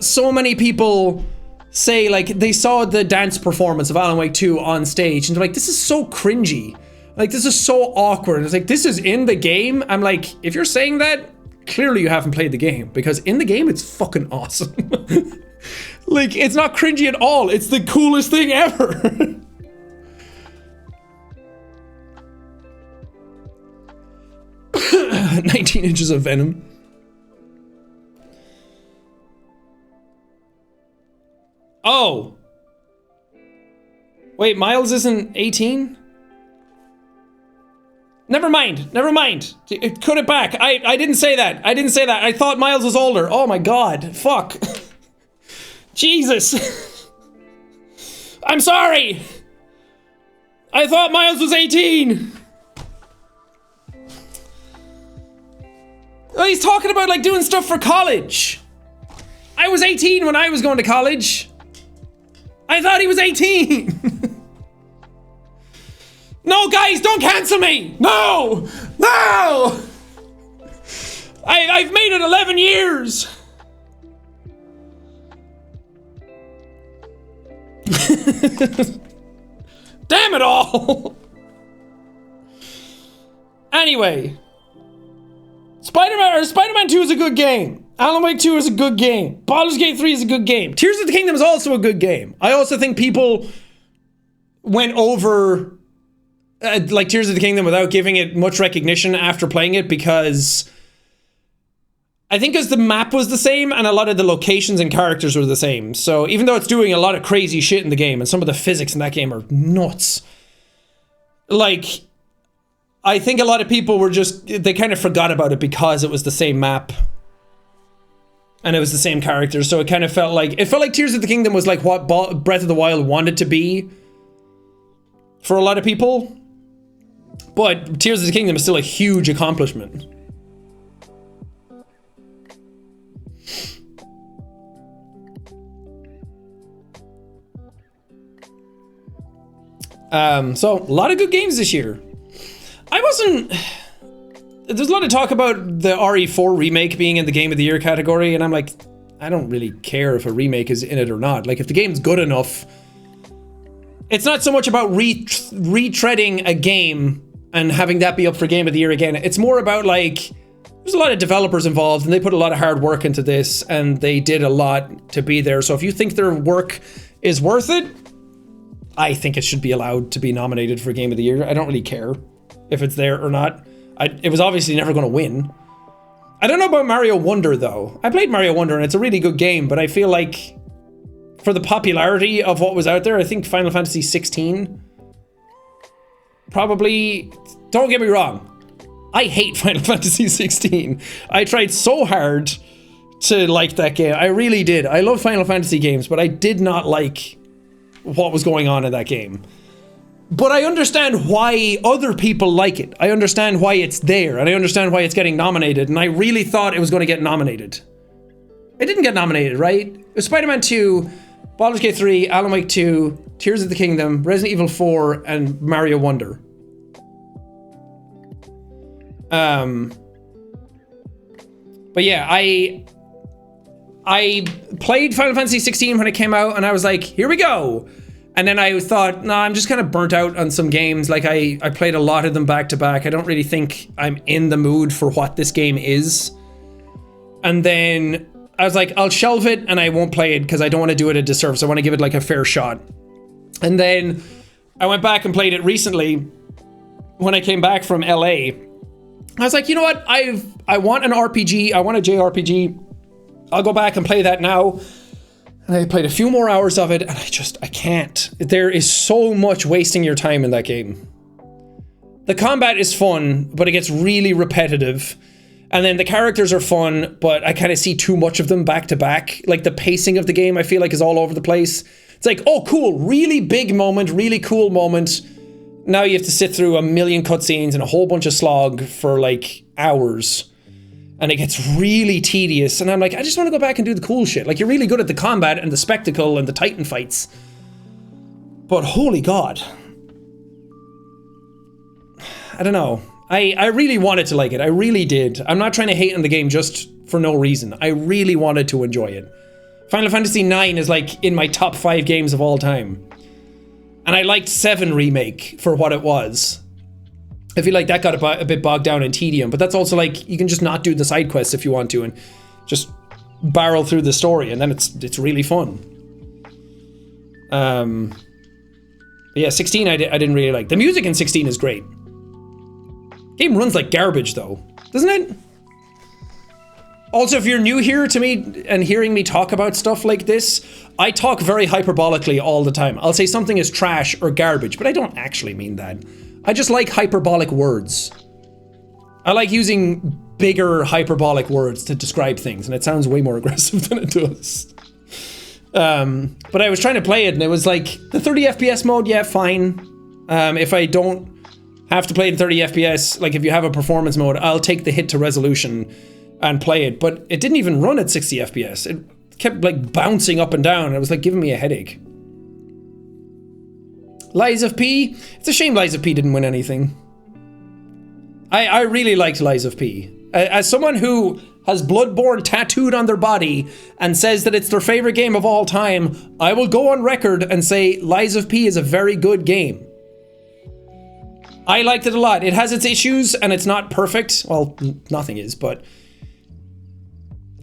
so many people say, like, they saw the dance performance of Alan Wake 2 on stage and they're like, this is so cringy. Like, this is so awkward. It's like, this is in the game? I'm like, if you're saying that, clearly you haven't played the game, because in the game it's fucking awesome. Like, it's not cringy at all. It's the coolest thing ever. "19 inches of venom." Oh. Wait, Miles isn't 18? Never mind. Cut it back. I didn't say that. I thought Miles was older. Oh my god. Fuck. Jesus. I'm sorry. I thought Miles was 18. Oh, he's talking about like doing stuff for college. I was 18 when I was going to college. I thought he was 18. No, guys, don't cancel me. No. I've made it 11 years. Damn it all. Anyway, Spider-Man 2 is a good game. Alan Wake 2 is a good game. Baldur's Gate 3 is a good game. Tears of the Kingdom is also a good game. I also think people went over like Tears of the Kingdom without giving it much recognition after playing it, because I think the map was the same and a lot of the locations and characters were the same. So even though it's doing a lot of crazy shit in the game and some of the physics in that game are nuts, like, I think a lot of people were they kind of forgot about it because it was the same map and it was the same characters. So it kind of felt like Tears of the Kingdom was like what Breath of the Wild wanted to be for a lot of people. But Tears of the Kingdom is still a huge accomplishment. So a lot of good games this year. There's a lot of talk about the RE4 remake being in the Game of the Year category, and I'm like, I don't really care if a remake is in it or not. Like, if the game's good enough, it's not so much about retreading a game and having that be up for Game of the Year again. It's more about, like, there's a lot of developers involved and they put a lot of hard work into this and they did a lot to be there. So if you think their work is worth it, I think it should be allowed to be nominated for Game of the Year. I don't really care if it's there or not. It was obviously never going to win. I don't know about Mario Wonder, though. I played Mario Wonder, and it's a really good game, but I feel like for the popularity of what was out there, I think Final Fantasy 16 probably... Don't get me wrong. I hate Final Fantasy 16. I tried so hard to like that game. I really did. I love Final Fantasy games, but I did not like what was going on in that game. But I understand why other people like it. I understand why it's there, and I understand why it's getting nominated, and I really thought it was going to get nominated. It didn't get nominated, right? It was Spider-Man 2, Baldur's Gate 3, Alan Wake 2, Tears of the Kingdom, Resident Evil 4, and Mario Wonder. But yeah, I played Final Fantasy 16 when it came out, and I was like, here we go. And then I thought, no, I'm just kind of burnt out on some games. Like I played a lot of them back to back. I don't really think I'm in the mood for what this game is. And then I was like, I'll shelve it and I won't play it because I don't want to do it a disservice. I want to give it like a fair shot. And then I went back and played it recently when I came back from LA. I was like, you know what? I want an RPG. I want a JRPG. I'll go back and play that now. And I played a few more hours of it, and I can't. There is so much wasting your time in that game. The combat is fun, but it gets really repetitive. And then the characters are fun, but I kind of see too much of them back to back. Like the pacing of the game, I feel like is all over the place. It's like, oh, cool, really big moment, really cool moment. Now you have to sit through a million cutscenes and a whole bunch of slog for like hours. And it gets really tedious. And I'm like, I just want to go back and do the cool shit. Like, you're really good at the combat and the spectacle and the Titan fights. But holy God. I don't know. I really wanted to like it. I really did. I'm not trying to hate on the game just for no reason. I really wanted to enjoy it. Final Fantasy IX is like in my top 5 games of all time. And I liked 7 Remake for what it was. I feel like that got a bit bogged down in tedium, but that's also like, you can just not do the side quests if you want to and just barrel through the story, and then it's really fun. Yeah, 16 I didn't really like. The music in 16 is great. Game runs like garbage though, doesn't it? Also, if you're new here to me and hearing me talk about stuff like this, I talk very hyperbolically all the time. I'll say something is trash or garbage, but I don't actually mean that. I just like hyperbolic words. I like using bigger hyperbolic words to describe things, and it sounds way more aggressive than it does. But I was trying to play it, and it was like, the 30 FPS mode, yeah, fine. If I don't have to play in 30 FPS, like if you have a performance mode, I'll take the hit to resolution and play it. But it didn't even run at 60 FPS. It kept like bouncing up and down. It was like giving me a headache. Lies of P. It's a shame Lies of P didn't win anything. I really liked Lies of P. As someone who has Bloodborne tattooed on their body and says that it's their favorite game of all time, I will go on record and say Lies of P is a very good game. I liked it a lot. It has its issues and it's not perfect. Well, nothing is, but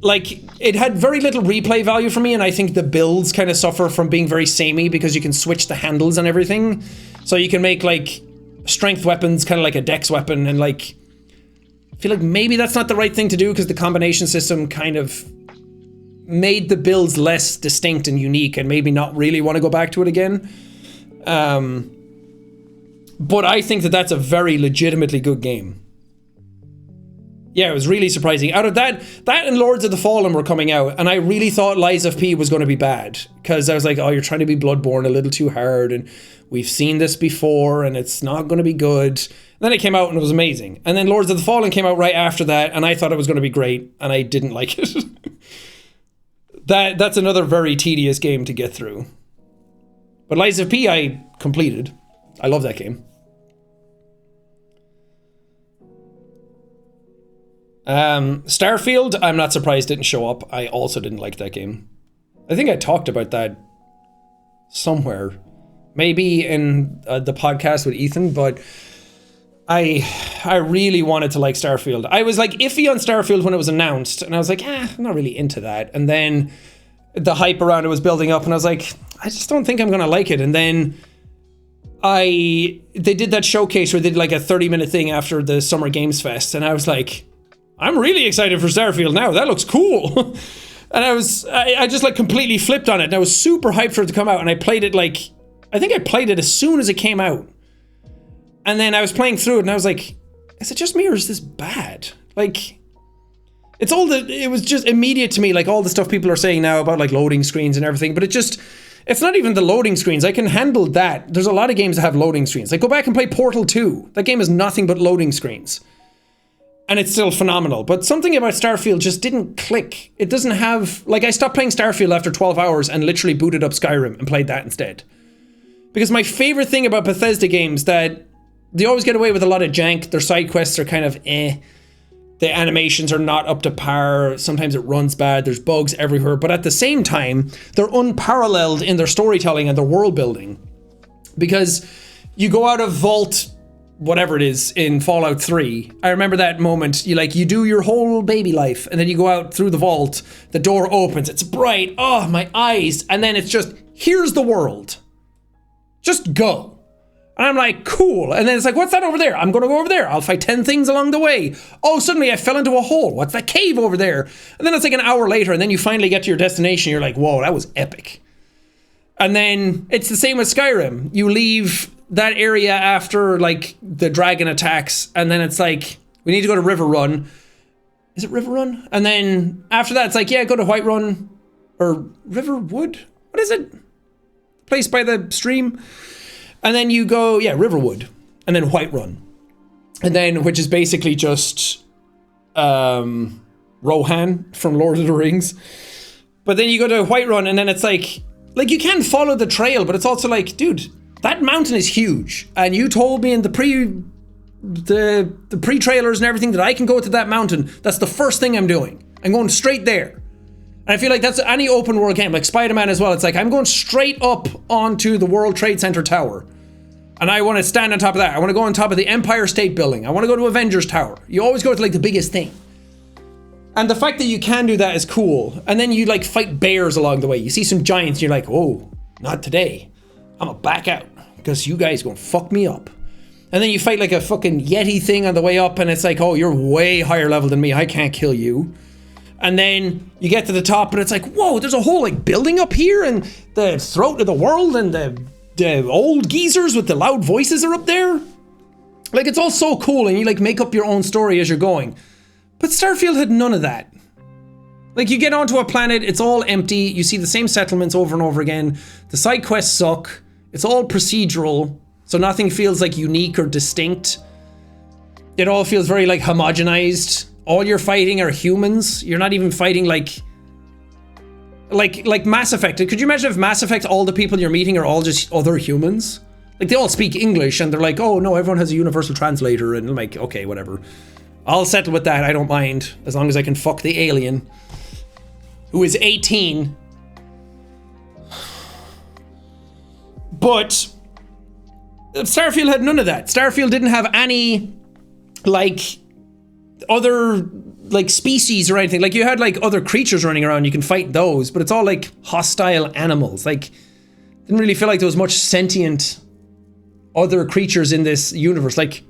like, it had very little replay value for me, and I think the builds kind of suffer from being very samey because you can switch the handles and everything. So you can make like strength weapons kind of like a dex weapon, and like, I feel like maybe that's not the right thing to do because the combination system kind of made the builds less distinct and unique, and maybe not really want to go back to it again. But I think that that's a very legitimately good game. Yeah, it was really surprising. Out of that and Lords of the Fallen were coming out, and I really thought Lies of P was going to be bad, because I was like, oh, you're trying to be Bloodborne a little too hard, and we've seen this before, and it's not going to be good. And then it came out and it was amazing. And then Lords of the Fallen came out right after that, and I thought it was going to be great, and I didn't like it. That's another very tedious game to get through. But Lies of P I completed. I love that game. Starfield, I'm not surprised didn't show up. I also didn't like that game. I think I talked about that somewhere. Maybe in the podcast with Ethan, but I really wanted to like Starfield. I was like iffy on Starfield when it was announced, and I was like, I'm not really into that. And then the hype around it was building up, and I was like, I just don't think I'm gonna like it. And then they did that showcase where they did like a 30-minute thing after the Summer Games Fest, and I was like, I'm really excited for Starfield now. That looks cool. And I just like completely flipped on it, and I was super hyped for it to come out, and I played it like, I think I played it as soon as it came out. And then I was playing through it, and I was like, is it just me, or is this bad? Like, it was just immediate to me, like all the stuff people are saying now about like loading screens and everything, but it's not even the loading screens. I can handle that. There's a lot of games that have loading screens. Like, go back and play Portal 2. That game is nothing but loading screens. And it's still phenomenal. But something about Starfield just didn't click. It doesn't have... Like, I stopped playing Starfield after 12 hours and literally booted up Skyrim and played that instead. Because my favorite thing about Bethesda games, that they always get away with a lot of jank. Their side quests are kind of eh. the animations are not up to par. Sometimes it runs bad. There's bugs everywhere. But at the same time, they're unparalleled in their storytelling and their world building. Because you go out of Vault, whatever it is, in Fallout 3. I remember that moment. You do your whole baby life, and then you go out through the vault. The door opens. It's bright. Oh, my eyes. And then it's just, here's the world. Just go. And I'm like, cool. And then it's like, what's that over there? I'm going to go over there. I'll fight 10 things along the way. Oh, suddenly I fell into a hole. What's that cave over there? And then it's like an hour later, and then you finally get to your destination. You're like, whoa, that was epic. And then it's the same with Skyrim. You leave that area after, like, the dragon attacks, and then it's like, we need to go to River Run. Is it River Run? And then after that, it's like, yeah, go to White Run. Or Riverwood? What is it? Place by the stream? And then you go, yeah, Riverwood, and then Whiterun. And then, which is basically just Rohan from Lord of the Rings. But then you go to Whiterun, and then it's like you can follow the trail, but it's also like, dude, that mountain is huge. And you told me in the pre-trailers and everything that I can go to that mountain. That's the first thing I'm doing. I'm going straight there. And I feel like that's any open world game, like Spider-Man as well. It's like, I'm going straight up onto the World Trade Center Tower. And I want to stand on top of that. I want to go on top of the Empire State Building. I want to go to Avengers Tower. You always go to like the biggest thing. And the fact that you can do that is cool. And then you like fight bears along the way. You see some giants and you're like, whoa, not today. I'm gonna back out because you guys gonna fuck me up. And then you fight like a fucking Yeti thing on the way up and it's like, oh, you're way higher level than me. I can't kill you. And then you get to the top and it's like, whoa, there's a whole like building up here and the throat of the world and the old geezers with the loud voices are up there. Like, it's all so cool and you like make up your own story as you're going. But Starfield had none of that. Like, you get onto a planet, it's all empty, you see the same settlements over and over again, the side quests suck, it's all procedural, so nothing feels like unique or distinct. It all feels very like homogenized. All you're fighting are humans. You're not even fighting like Mass Effect. Could you imagine if Mass Effect, all the people you're meeting are all just other humans? Like, they all speak English and they're like, oh no, everyone has a universal translator, and I'm like, okay, whatever. I'll settle with that, I don't mind, as long as I can fuck the alien, who is 18. But Starfield had none of that. Starfield didn't have any, like, other, like, species or anything. Like, you had, like, other creatures running around, you can fight those, but it's all, like, hostile animals. Like, didn't really feel like there was much sentient other creatures in this universe. Like,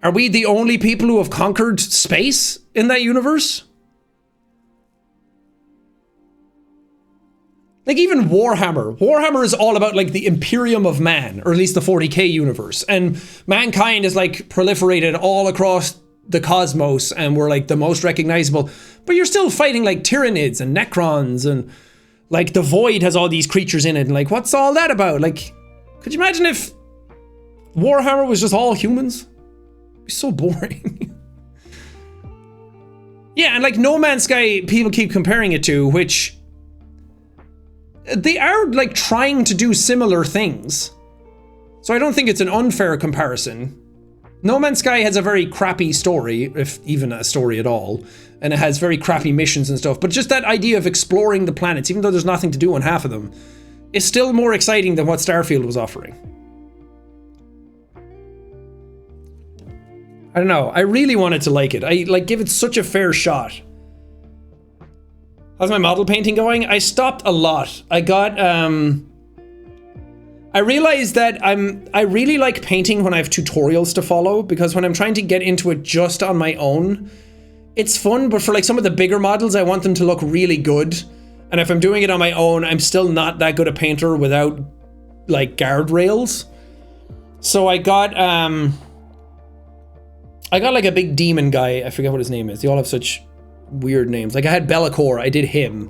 are we the only people who have conquered space in that universe? Like, even Warhammer. Warhammer is all about, like, the Imperium of Man, or at least the 40k universe. And mankind is, like, proliferated all across the cosmos, and we're, like, the most recognizable. But you're still fighting, like, Tyranids and Necrons, and, like, the Void has all these creatures in it. And, like, what's all that about? Like, could you imagine if Warhammer was just all humans? It'd be so boring. Yeah, and, like, No Man's Sky, people keep comparing it to, which... they are, like, trying to do similar things. So I don't think it's an unfair comparison. No Man's Sky has a very crappy story, if even a story at all. And it has very crappy missions and stuff. But just that idea of exploring the planets, even though there's nothing to do on half of them, is still more exciting than what Starfield was offering. I don't know. I really wanted to like it. I, like, give it such a fair shot. How's my model painting going? I stopped a lot. I got, I realized that I really like painting when I have tutorials to follow, because when I'm trying to get into it just on my own, it's fun, but for like some of the bigger models, I want them to look really good. And if I'm doing it on my own, I'm still not that good a painter without like guardrails. So I got like a big demon guy. I forget what his name is. They all have such weird names. Like, I had Be'lakor, I did him,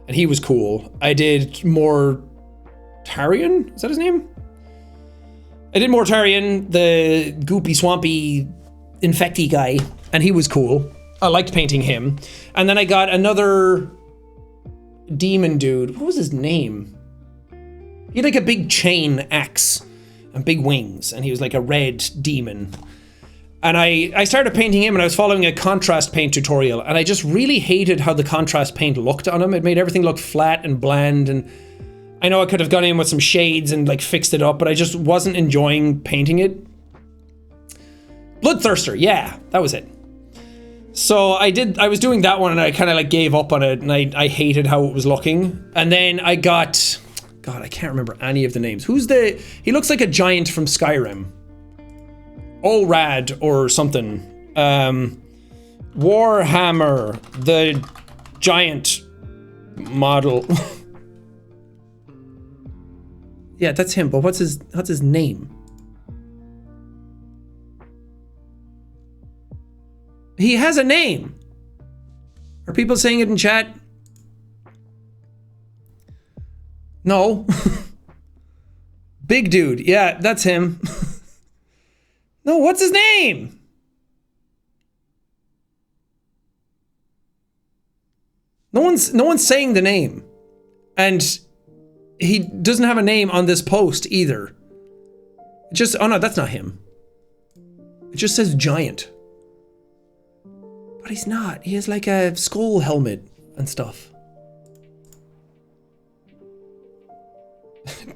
and he was cool. I did Mortarion? Is that his name? I did Mortarion, the goopy, swampy, infecty guy, and he was cool. I liked painting him. And then I got another demon dude. What was his name? He had like a big chain axe and big wings, and he was like a red demon. And I started painting him, and I was following a contrast paint tutorial, and I just really hated how the contrast paint looked on him. It made everything look flat and bland, and I know I could have gone in with some shades and like fixed it up, but I just wasn't enjoying painting it. Bloodthirster, yeah, that was it. So I was doing that one, and I kind of like gave up on it, and I hated how it was looking. And then I got, God, I can't remember any of the names. He looks like a giant from Skyrim. Orad or something. Warhammer, the giant model. Yeah, that's him, but what's his name? He has a name. Are people saying it in chat? No. Big dude. Yeah, that's him. No, what's his name? No one's saying the name. And he doesn't have a name on this post either. Oh no, that's not him. It just says giant. But he's not. He has like a skull helmet and stuff.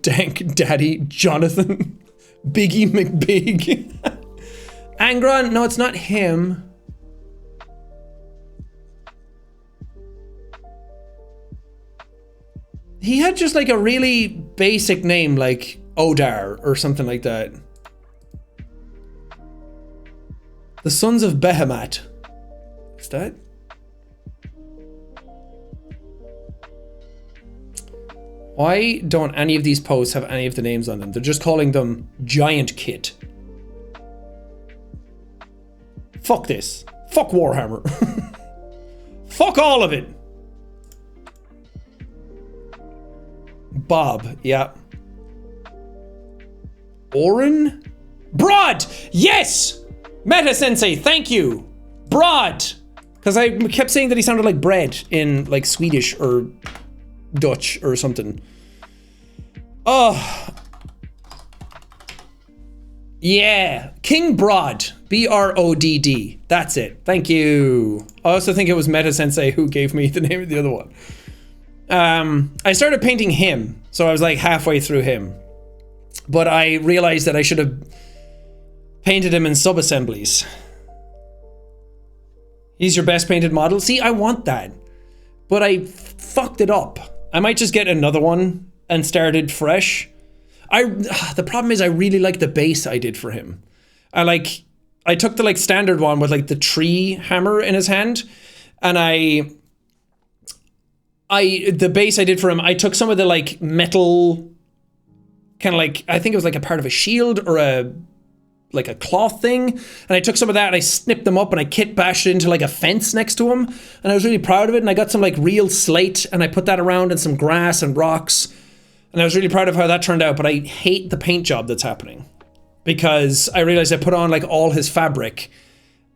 Dank Daddy Jonathan Biggie McBig. Angron, no, it's not him. He had just like a really basic name like Odar or something like that. The Sons of Behemat. What's that? Why don't any of these posts have any of the names on them? They're just calling them Giant Kit. Fuck this. Fuck Warhammer. Fuck all of it. Bob, yeah. Oren? Broad! Yes! Meta Sensei, thank you! Broad! Because I kept saying that he sounded like bread in like Swedish or Dutch or something. Oh. Yeah. King Broad. B-R-O-D-D. That's it. Thank you. I also think it was Meta Sensei who gave me the name of the other one. I started painting him, so I was like halfway through him. But I realized that I should have painted him in sub-assemblies. He's your best painted model? See, I want that. But I fucked it up. I might just get another one and start it fresh. The problem is I really like the base I did for him. I took the like standard one with like the tree hammer in his hand, and the base I did for him, I took some of the like metal, kind of like, I think it was like a part of a shield or a cloth thing, and I took some of that and I snipped them up and I kit bashed it into like a fence next to him, and I was really proud of it. And I got some like real slate and I put that around and some grass and rocks, and I was really proud of how that turned out. But I hate the paint job that's happening because I realized I put on like all his fabric,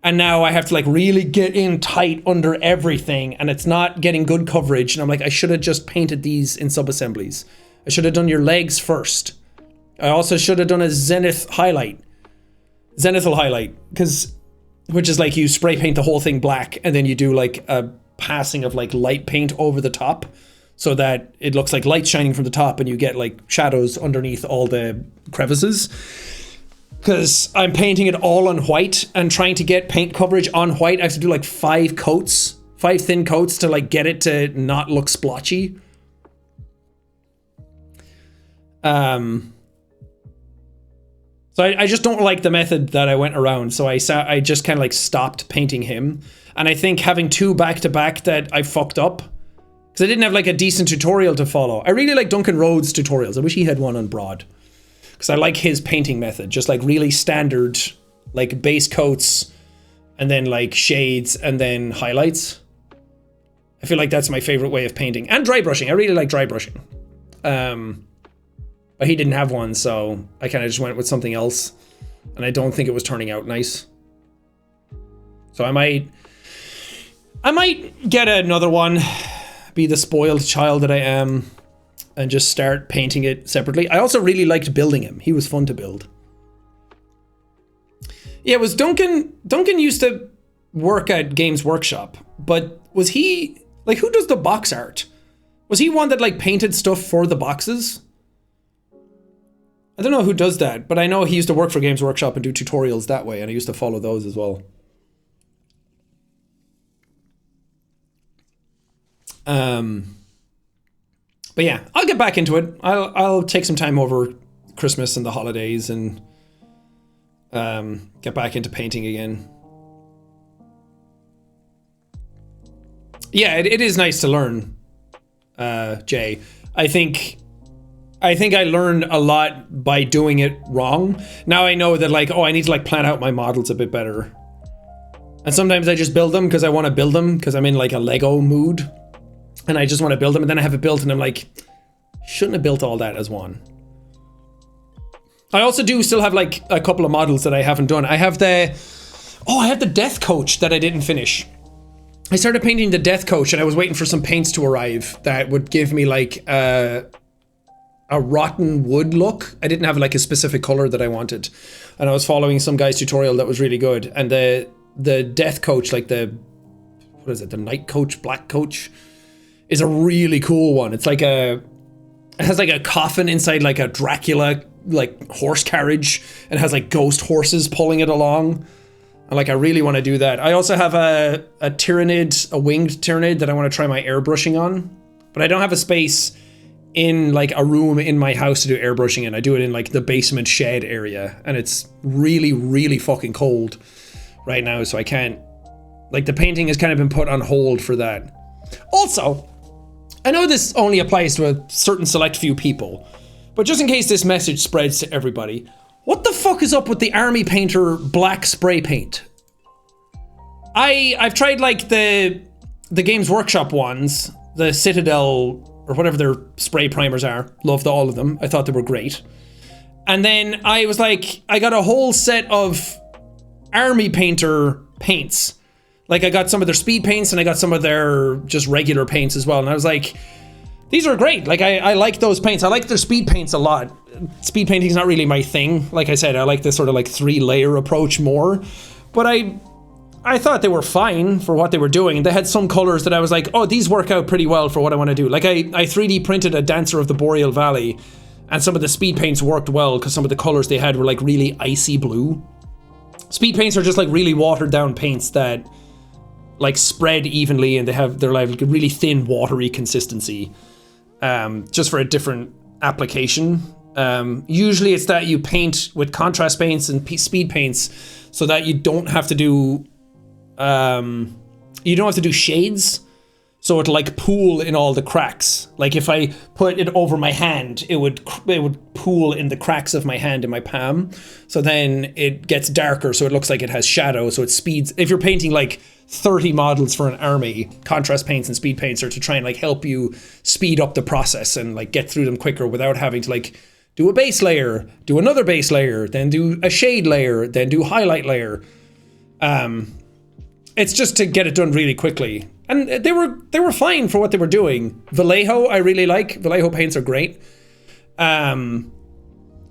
and now I have to like really get in tight under everything, and it's not getting good coverage. And I'm like, I should have just painted these in sub-assemblies. I should have done your legs first. I also should have done a zenithal highlight, which is like you spray paint the whole thing black, and then you do like a passing of like light paint over the top so that it looks like light shining from the top, and you get like shadows underneath all the crevices. Because I'm painting it all on white and trying to get paint coverage on white. I have to do like 5 thin coats to like get it to not look splotchy. So I just don't like the method that I went around. So I just kind of like stopped painting him. And I think having 2 back-to-back that I fucked up, because I didn't have like a decent tutorial to follow. I really like Duncan Rhodes' tutorials. I wish he had one on Broad, because I like his painting method. Just like really standard, like base coats and then like shades and then highlights. I feel like that's my favorite way of painting. And dry brushing. I really like dry brushing. But he didn't have one, so I kind of just went with something else. And I don't think it was turning out nice. So I might get another one, be the spoiled child that I am, and just start painting it separately. I also really liked building him. He was fun to build. Yeah, it was Duncan. Duncan used to work at Games Workshop, but was he, like, who does the box art? Was he one that, like, painted stuff for the boxes? I don't know who does that, but I know he used to work for Games Workshop and do tutorials that way, and I used to follow those as well. But yeah, I'll get back into it. I'll take some time over Christmas and the holidays and get back into painting again. Yeah, it is nice to learn, Jay. I think I learned a lot by doing it wrong. Now I know that, like, oh, I need to, like, plan out my models a bit better. And sometimes I just build them because I want to build them because I'm in, like, a Lego mood. And I just want to build them, and then I have it built and I'm like, shouldn't have built all that as one. I also do still have, like, a couple of models that I haven't done. I have the Death Coach that I didn't finish. I started painting the Death Coach and I was waiting for some paints to arrive that would give me, like, a rotten wood look. I didn't have, like, a specific color that I wanted. And I was following some guy's tutorial that was really good. And the Death Coach, like the Night Coach, Black Coach, is a really cool one. It's like it has like a coffin inside, like a Dracula, like, horse carriage, and has, like, ghost horses pulling it along. And, like, I really want to do that. I also have a Tyrannid, a winged Tyrannid that I want to try my airbrushing on, but I don't have a space in, like, a room in my house to do airbrushing in. I do it in, like, the basement shed area, and it's really, really fucking cold right now, so I can't, like, the painting has kind of been put on hold for that. Also, I know this only applies to a certain select few people, but just in case this message spreads to everybody, what the fuck is up with the Army Painter black spray paint? I've tried, like, the Games Workshop ones, the Citadel or whatever their spray primers are. Loved all of them. I thought they were great. And then I was like, I got a whole set of Army Painter paints. Like, I got some of their speed paints and I got some of their just regular paints as well. And I was like, these are great. Like, I like those paints. I like their speed paints a lot. Speed painting is not really my thing. Like I said, I like this sort of, like, 3-layer approach more. But I thought they were fine for what they were doing. They had some colors that I was like, oh, these work out pretty well for what I want to do. Like, I 3D printed a Dancer of the Boreal Valley, and some of the speed paints worked well because some of the colors they had were, like, really icy blue. Speed paints are just, like, really watered down paints that, like, spread evenly, and they're like really thin, watery consistency, just for a different application. Usually it's that you paint with contrast paints and speed paints so that you don't have to do shades, so it'll, like, pool in all the cracks. Like, if I put it over my hand, it would pool in the cracks of my hand in my palm, so then it gets darker, so it looks like it has shadow, so it speeds. If you're painting, like, 30 models for an army, contrast paints and speed paints are to try and, like, help you speed up the process and, like, get through them quicker without having to, like, do a base layer, do another base layer, then do a shade layer, then do highlight layer. It's just to get it done really quickly. And they were fine for what they were doing. Vallejo, I really like. Vallejo paints are great.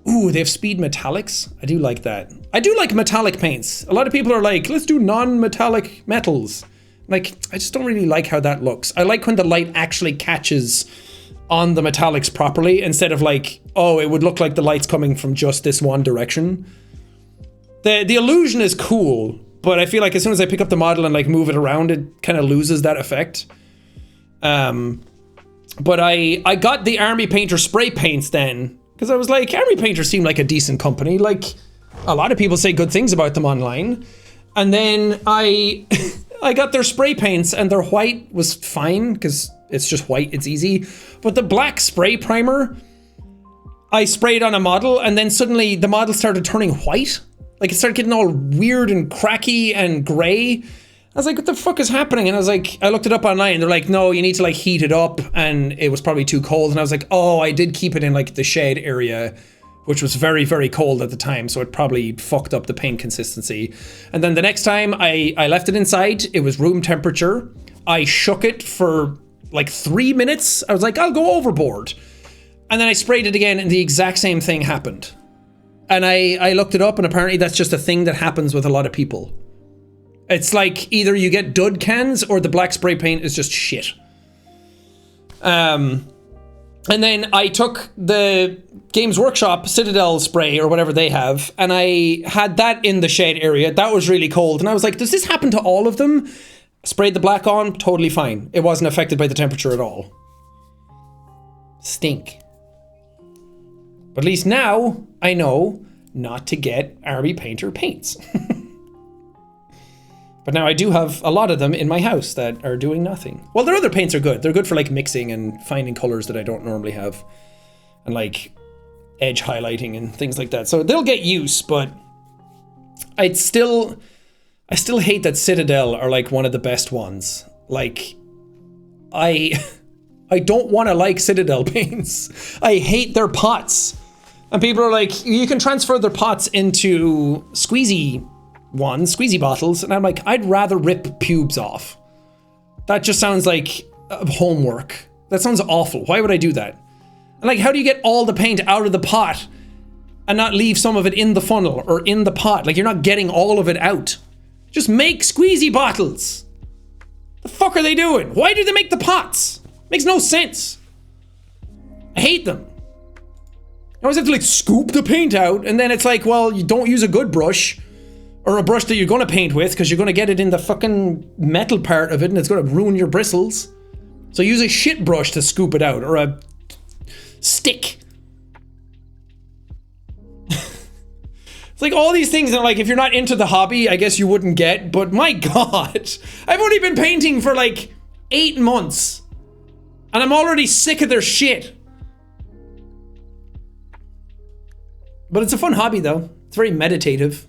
Ooh, they have speed metallics. I do like that. I do like metallic paints. A lot of people are like, let's do non-metallic metals. Like, I just don't really like how that looks. I like when the light actually catches on the metallics properly, instead of, like, oh, it would look like the light's coming from just this one direction. The illusion is cool, but I feel like as soon as I pick up the model and, like, move it around, it kind of loses that effect. But I got the Army Painter spray paints then, because I was like, Army Painter seemed like a decent company. Like, a lot of people say good things about them online. And then I got their spray paints, and their white was fine, because it's just white, it's easy. But the black spray primer, I sprayed on a model, and then suddenly the model started turning white. Like, it started getting all weird and cracky and gray. I was like, what the fuck is happening? And I was like, I looked it up online, and they're like, no, you need to, like, heat it up, and it was probably too cold. And I was like, oh, I did keep it in, like, the shade area, which was very, very cold at the time, so it probably fucked up the paint consistency. And then the next time I left it inside, it was room temperature. I shook it for, like, 3 minutes. I was like, I'll go overboard. And then I sprayed it again, and the exact same thing happened. And I looked it up, and apparently that's just a thing that happens with a lot of people. It's like either you get dud cans or the black spray paint is just shit. And then I took the Games Workshop Citadel spray or whatever they have, and I had that in the shade area. That was really cold. And I was like, does this happen to all of them? Sprayed the black on, totally fine. It wasn't affected by the temperature at all. Stink. But at least now I know not to get Army Painter paints. But now I do have a lot of them in my house that are doing nothing. Well, their other paints are good. They're good for like mixing and finding colors that I don't normally have. And like edge highlighting and things like that. So they'll get use, but I still hate that Citadel are like one of the best ones. Like, I don't want to like Citadel paints. I hate their pots. And people are like, you can transfer their pots into squeezy bottles. And I'm like, I'd rather rip pubes off. That just sounds like homework. That sounds awful. Why would I do that? And like, how do you get all the paint out of the pot and not leave some of it in the funnel or in the pot? Like, you're not getting all of it out. Just make squeezy bottles. The fuck are they doing? Why do they make the pots? Makes no sense. I hate them. I always have to like scoop the paint out, and then it's like, well, you don't use a good brush or a brush that you're gonna paint with because you're gonna get it in the fucking metal part of it and it's gonna ruin your bristles. So use a shit brush to scoop it out, or a stick. It's like all these things that, like, if you're not into the hobby, I guess you wouldn't get, but my God, I've only been painting for like 8 months and I'm already sick of their shit. But it's a fun hobby though. It's very meditative.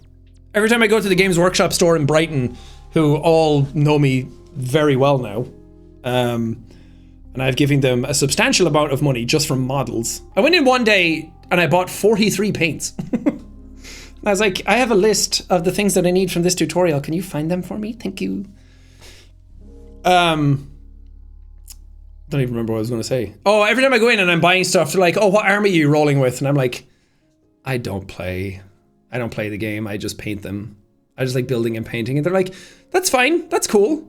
Every time I go to the Games Workshop store in Brighton, who all know me very well now, and I've given them a substantial amount of money just from models. I went in one day and I bought 43 paints. I was like, I have a list of the things that I need from this tutorial. Can you find them for me? Thank you. Don't even remember what I was going to say. Oh, every time I go in and I'm buying stuff, they're like, oh, what army are you rolling with? And I'm like, I don't play the game. I just paint them. I just like building and painting. And they're like, that's fine. That's cool.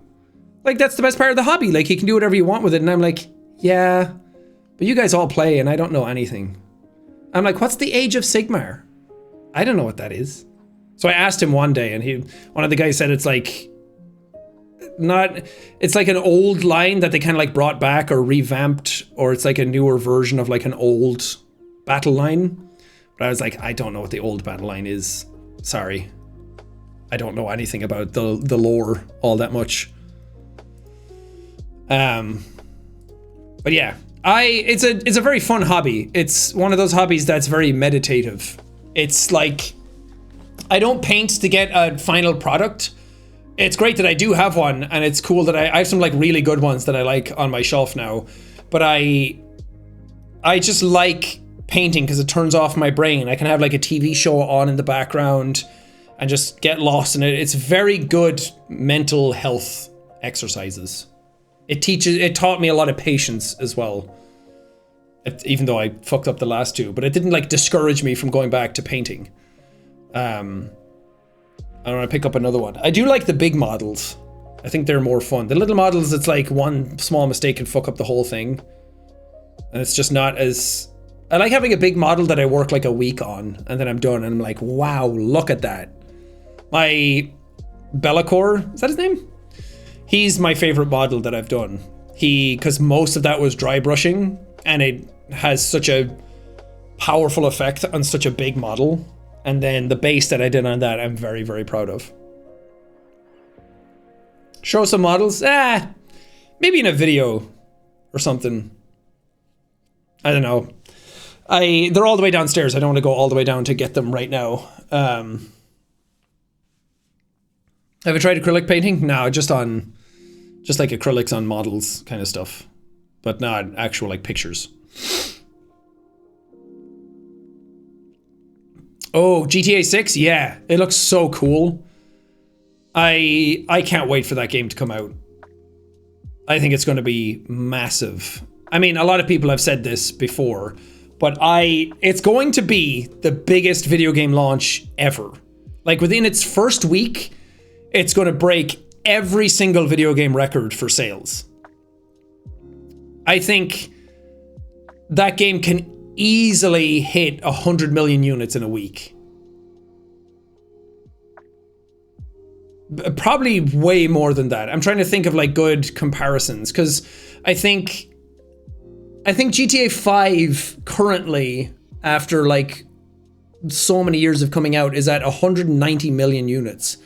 Like, that's the best part of the hobby. Like, you can do whatever you want with it. And I'm like, yeah, but you guys all play and I don't know anything. I'm like, what's the Age of Sigmar? I don't know what that is. So I asked him one day, and one of the guys said it's like an old line that they kind of like brought back or revamped, or it's like a newer version of like an old battle line. But I was like, I don't know what the old battle line is. Sorry. I don't know anything about the lore all that much. But yeah, it's a very fun hobby. It's one of those hobbies that's very meditative. It's like, I don't paint to get a final product. It's great that I do have one, and it's cool that I have some like really good ones that I like on my shelf now. But I just like painting because it turns off my brain. I can have like a TV show on in the background and just get lost in it. It's very good mental health exercises. It taught me a lot of patience as well. Even though I fucked up the last two, but it didn't like discourage me from going back to painting. I want to pick up another one. I do like the big models. I think they're more fun. The little models, it's like one small mistake can fuck up the whole thing. And it's just not as... I like having a big model that I work like a week on, and then I'm done, and I'm like, wow, look at that. My Bellacore, is that his name? He's my favorite model that I've done. Because most of that was dry brushing, and it has such a powerful effect on such a big model. And then the base that I did on that, I'm very, very proud of. Show some models? Maybe in a video or something. I don't know. They're all the way downstairs. I don't want to go all the way down to get them right now. Have you tried acrylic painting? No, just like acrylics on models kind of stuff. But not actual like pictures. Oh, GTA 6? Yeah, it looks so cool. I can't wait for that game to come out. I think it's going to be massive. I mean, a lot of people have said this before, But it's going to be the biggest video game launch ever. Like within its first week, it's going to break every single video game record for sales. I think that game can easily hit 100 million units in a week. Probably way more than that. I'm trying to think of like good comparisons, because I think GTA 5 currently, after like so many years of coming out, is at 190 million units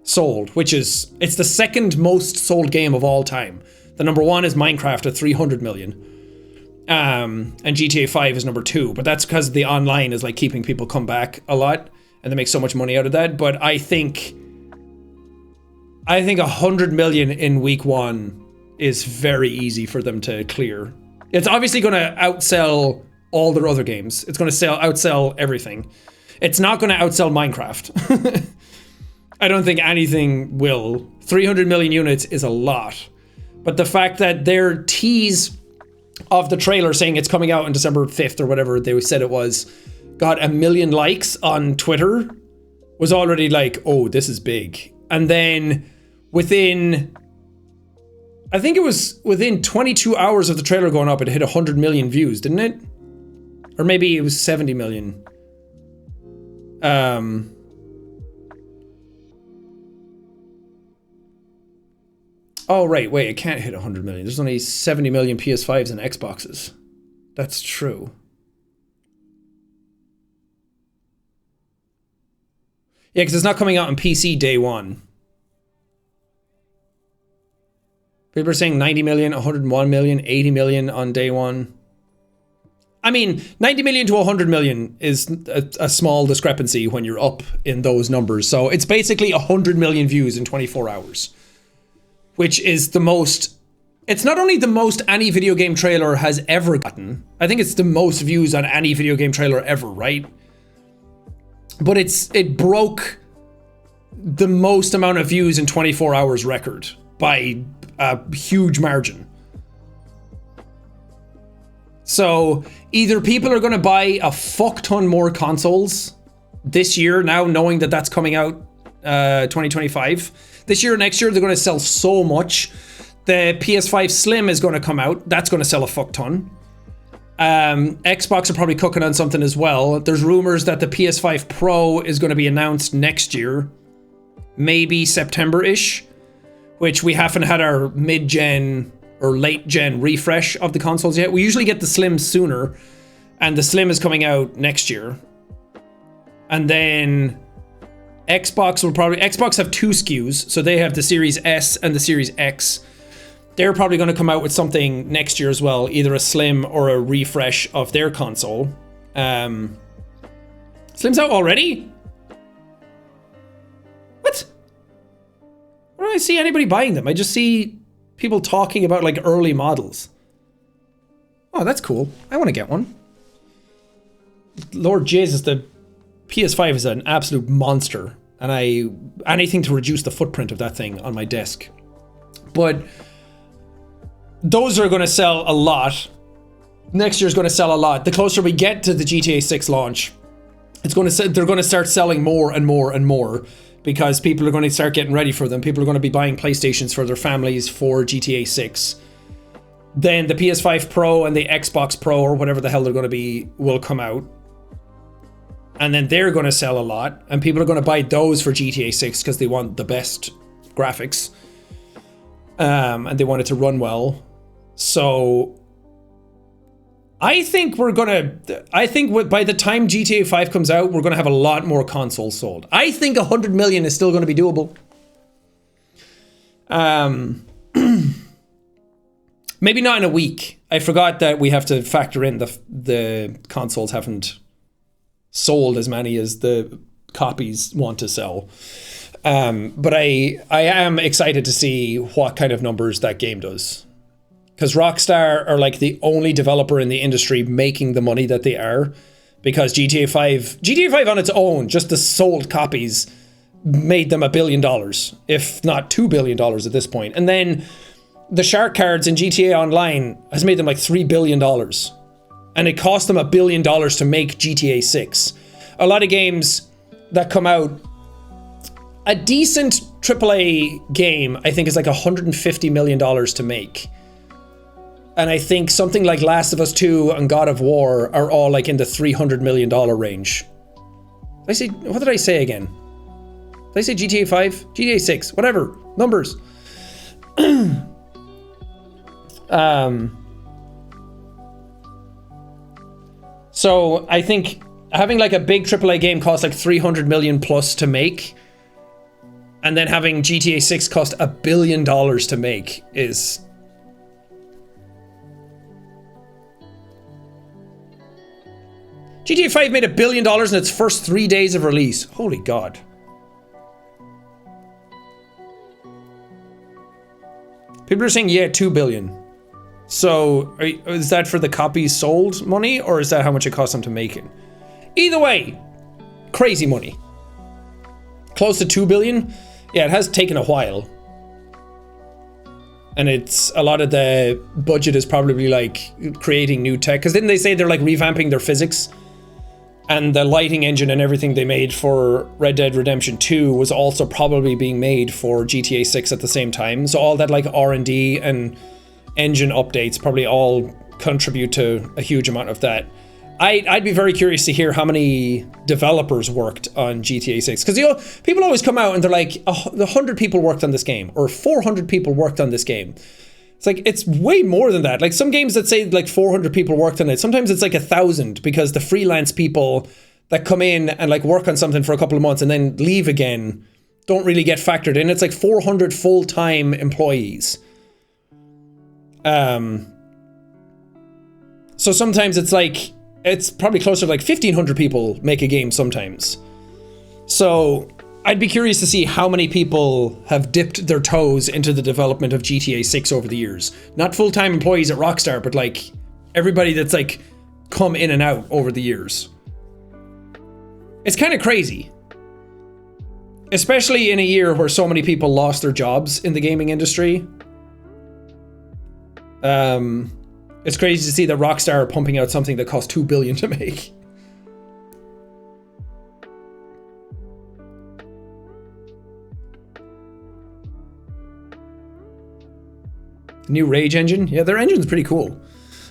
sold, which is, it's the second most sold game of all time. The number one is Minecraft at 300 million. And GTA 5 is number 2, but that's because the online is like keeping people come back a lot, and they make so much money out of that. But I think 100 million in week 1 is very easy for them to clear. It's obviously going to outsell all their other games. It's going to outsell everything. It's not going to outsell Minecraft. I don't think anything will. 300 million units is a lot. But the fact that their tease of the trailer saying it's coming out on December 5th or whatever they said it was, got 1 million likes on Twitter, was already like, oh, this is big. And then within 22 hours of the trailer going up, it hit 100 million views, didn't it? Or maybe it was 70 million. Oh, right, wait, it can't hit 100 million. There's only 70 million PS5s and Xboxes. That's true. Yeah, because it's not coming out on PC day one. People are saying 90 million, 101 million, 80 million on day one. I mean, 90 million to 100 million is a small discrepancy when you're up in those numbers. So it's basically 100 million views in 24 hours. Which is the most... It's not only the most any video game trailer has ever gotten. I think it's the most views on any video game trailer ever, right? But it broke the most amount of views in 24 hours record by a huge margin. So either people are going to buy a fuck ton more consoles this year, now knowing that that's coming out 2025. This year or next year, they're going to sell so much. The PS5 Slim is going to come out. That's going to sell a fuck ton. Xbox are probably cooking on something as well. There's rumors that the PS5 Pro is going to be announced next year. Maybe September-ish. Which we haven't had our mid-gen or late-gen refresh of the consoles yet. We usually get the Slim sooner. And the Slim is coming out next year. And then... Xbox have 2 SKUs, so they have the Series S and the Series X. They're probably going to come out with something next year as well, either a Slim or a refresh of their console. Slim's out already? What? Where do I see anybody buying them? I just see people talking about like early models. Oh, that's cool. I want to get one. Lord Jesus, the PS5 is an absolute monster, and anything to reduce the footprint of that thing on my desk. But those are going to sell a lot. Next year's going to sell a lot. The closer we get to the GTA 6 launch, they're going to start selling more and more and more, because people are going to start getting ready for them. People are going to be buying PlayStations for their families for GTA 6. Then the PS5 Pro and the Xbox Pro, or whatever the hell they're going to be, will come out. And then they're going to sell a lot, and people are going to buy those for GTA 6 because they want the best graphics, and they want it to run well. So I think by the time GTA 5 comes out, we're going to have a lot more consoles sold. I think 100 million is still going to be doable. Maybe not in a week. I forgot that we have to factor in the consoles haven't sold as many as the copies want to sell. But I am excited to see what kind of numbers that game does. Because Rockstar are like the only developer in the industry making the money that they are. Because GTA 5 on its own, just the sold copies, made them $1 billion, if not $2 billion at this point. And then the shark cards in GTA Online has made them like $3 billion. And it cost them $1 billion to make GTA 6. A lot of games that come out, a decent AAA game, I think, is like $150 million to make. And I think something like Last of Us 2 and God of War are all like in the $300 million range. What did I say again? Did I say GTA 5? GTA 6, whatever, numbers. So I think having like a big AAA game cost like 300 million plus to make, and then having GTA 6 cost $1 billion to make is... GTA 5 made $1 billion in its first 3 days of release. Holy God. People are saying, yeah, 2 billion. So, is that for the copies sold money, or is that how much it cost them to make it? Either way, crazy money. Close to 2 billion? Yeah, it has taken a while. And it's, a lot of the budget is probably like creating new tech. Because didn't they say they're like revamping their physics? And the lighting engine and everything they made for Red Dead Redemption 2 was also probably being made for GTA 6 at the same time. So all that like R&D and engine updates probably all contribute to a huge amount of that. I'd be very curious to hear how many developers worked on GTA 6. Because, you know, people always come out and they're like, 100 people worked on this game, or 400 people worked on this game. It's like, it's way more than that. Like some games that say like 400 people worked on it, sometimes it's like 1,000, because the freelance people that come in and like work on something for a couple of months and then leave again don't really get factored in. It's like 400 full-time employees. So sometimes it's like, it's probably closer to like 1,500 people make a game sometimes. So I'd be curious to see how many people have dipped their toes into the development of GTA 6 over the years. Not full-time employees at Rockstar, but like everybody that's like come in and out over the years. It's kind of crazy. Especially in a year where so many people lost their jobs in the gaming industry. It's crazy to see that Rockstar are pumping out something that cost $2 billion to make. New Rage engine? Yeah, their engine's pretty cool.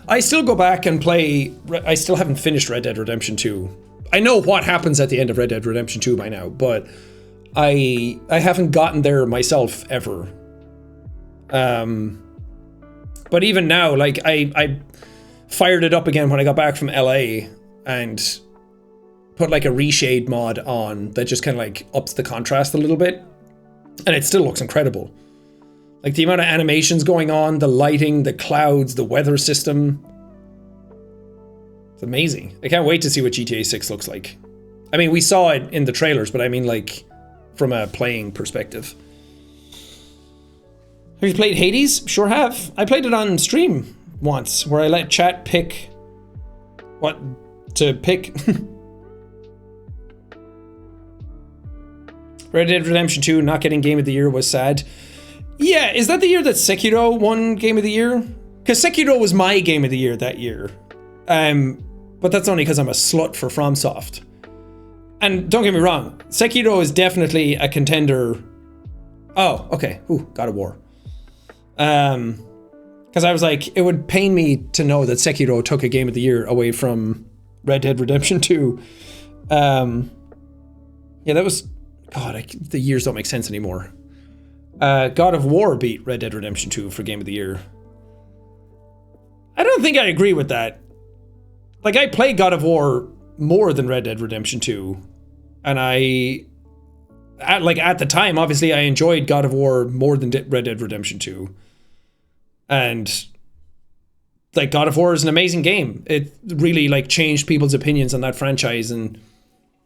I still go back and play... I still haven't finished Red Dead Redemption 2. I know what happens at the end of Red Dead Redemption 2 by now, but I haven't gotten there myself ever. But even now, like, I fired it up again when I got back from LA and put like a reshade mod on that just kind of like ups the contrast a little bit. And it still looks incredible. Like the amount of animations going on, the lighting, the clouds, the weather system. It's amazing. I can't wait to see what GTA 6 looks like. I mean, we saw it in the trailers, but I mean like from a playing perspective. Have you played Hades? Sure have. I played it on stream once, where I let chat pick what to pick. Red Dead Redemption 2 not getting Game of the Year was sad. Yeah, is that the year that Sekiro won Game of the Year? Because Sekiro was my Game of the Year that year. But that's only because I'm a slut for FromSoft. And don't get me wrong, Sekiro is definitely a contender. Oh, okay. Ooh, God of War. Because I was like, it would pain me to know that Sekiro took a Game of the Year away from Red Dead Redemption 2. Yeah, that was... God, the years don't make sense anymore. God of War beat Red Dead Redemption 2 for Game of the Year. I don't think I agree with that. Like, I played God of War more than Red Dead Redemption 2. And at the time, obviously, I enjoyed God of War more than Red Dead Redemption 2. And like God of War is an amazing game. It really like changed people's opinions on that franchise, and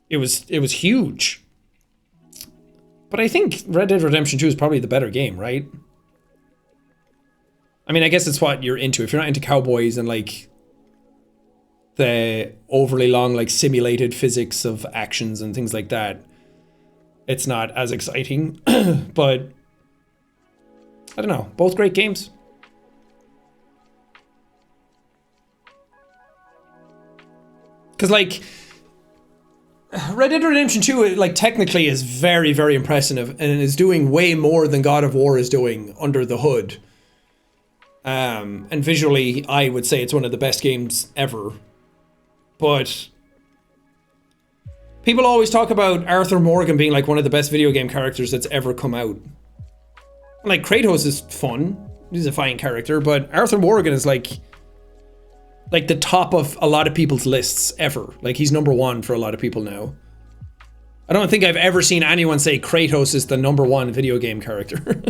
it was huge. But I think Red Dead Redemption 2 is probably the better game, right? I mean, I guess it's what you're into. If you're not into cowboys and like the overly long like simulated physics of actions and things like that, it's not as exciting. But I don't know. Both great games. Because, like, Red Dead Redemption 2, like, technically is very, very impressive and is doing way more than God of War is doing under the hood. And visually, I would say it's one of the best games ever. But people always talk about Arthur Morgan being, like, one of the best video game characters that's ever come out. Like, Kratos is fun. He's a fine character, but Arthur Morgan is, like the top of a lot of people's lists ever. Like, he's number one for a lot of people now. I don't think I've ever seen anyone say Kratos is the number one video game character.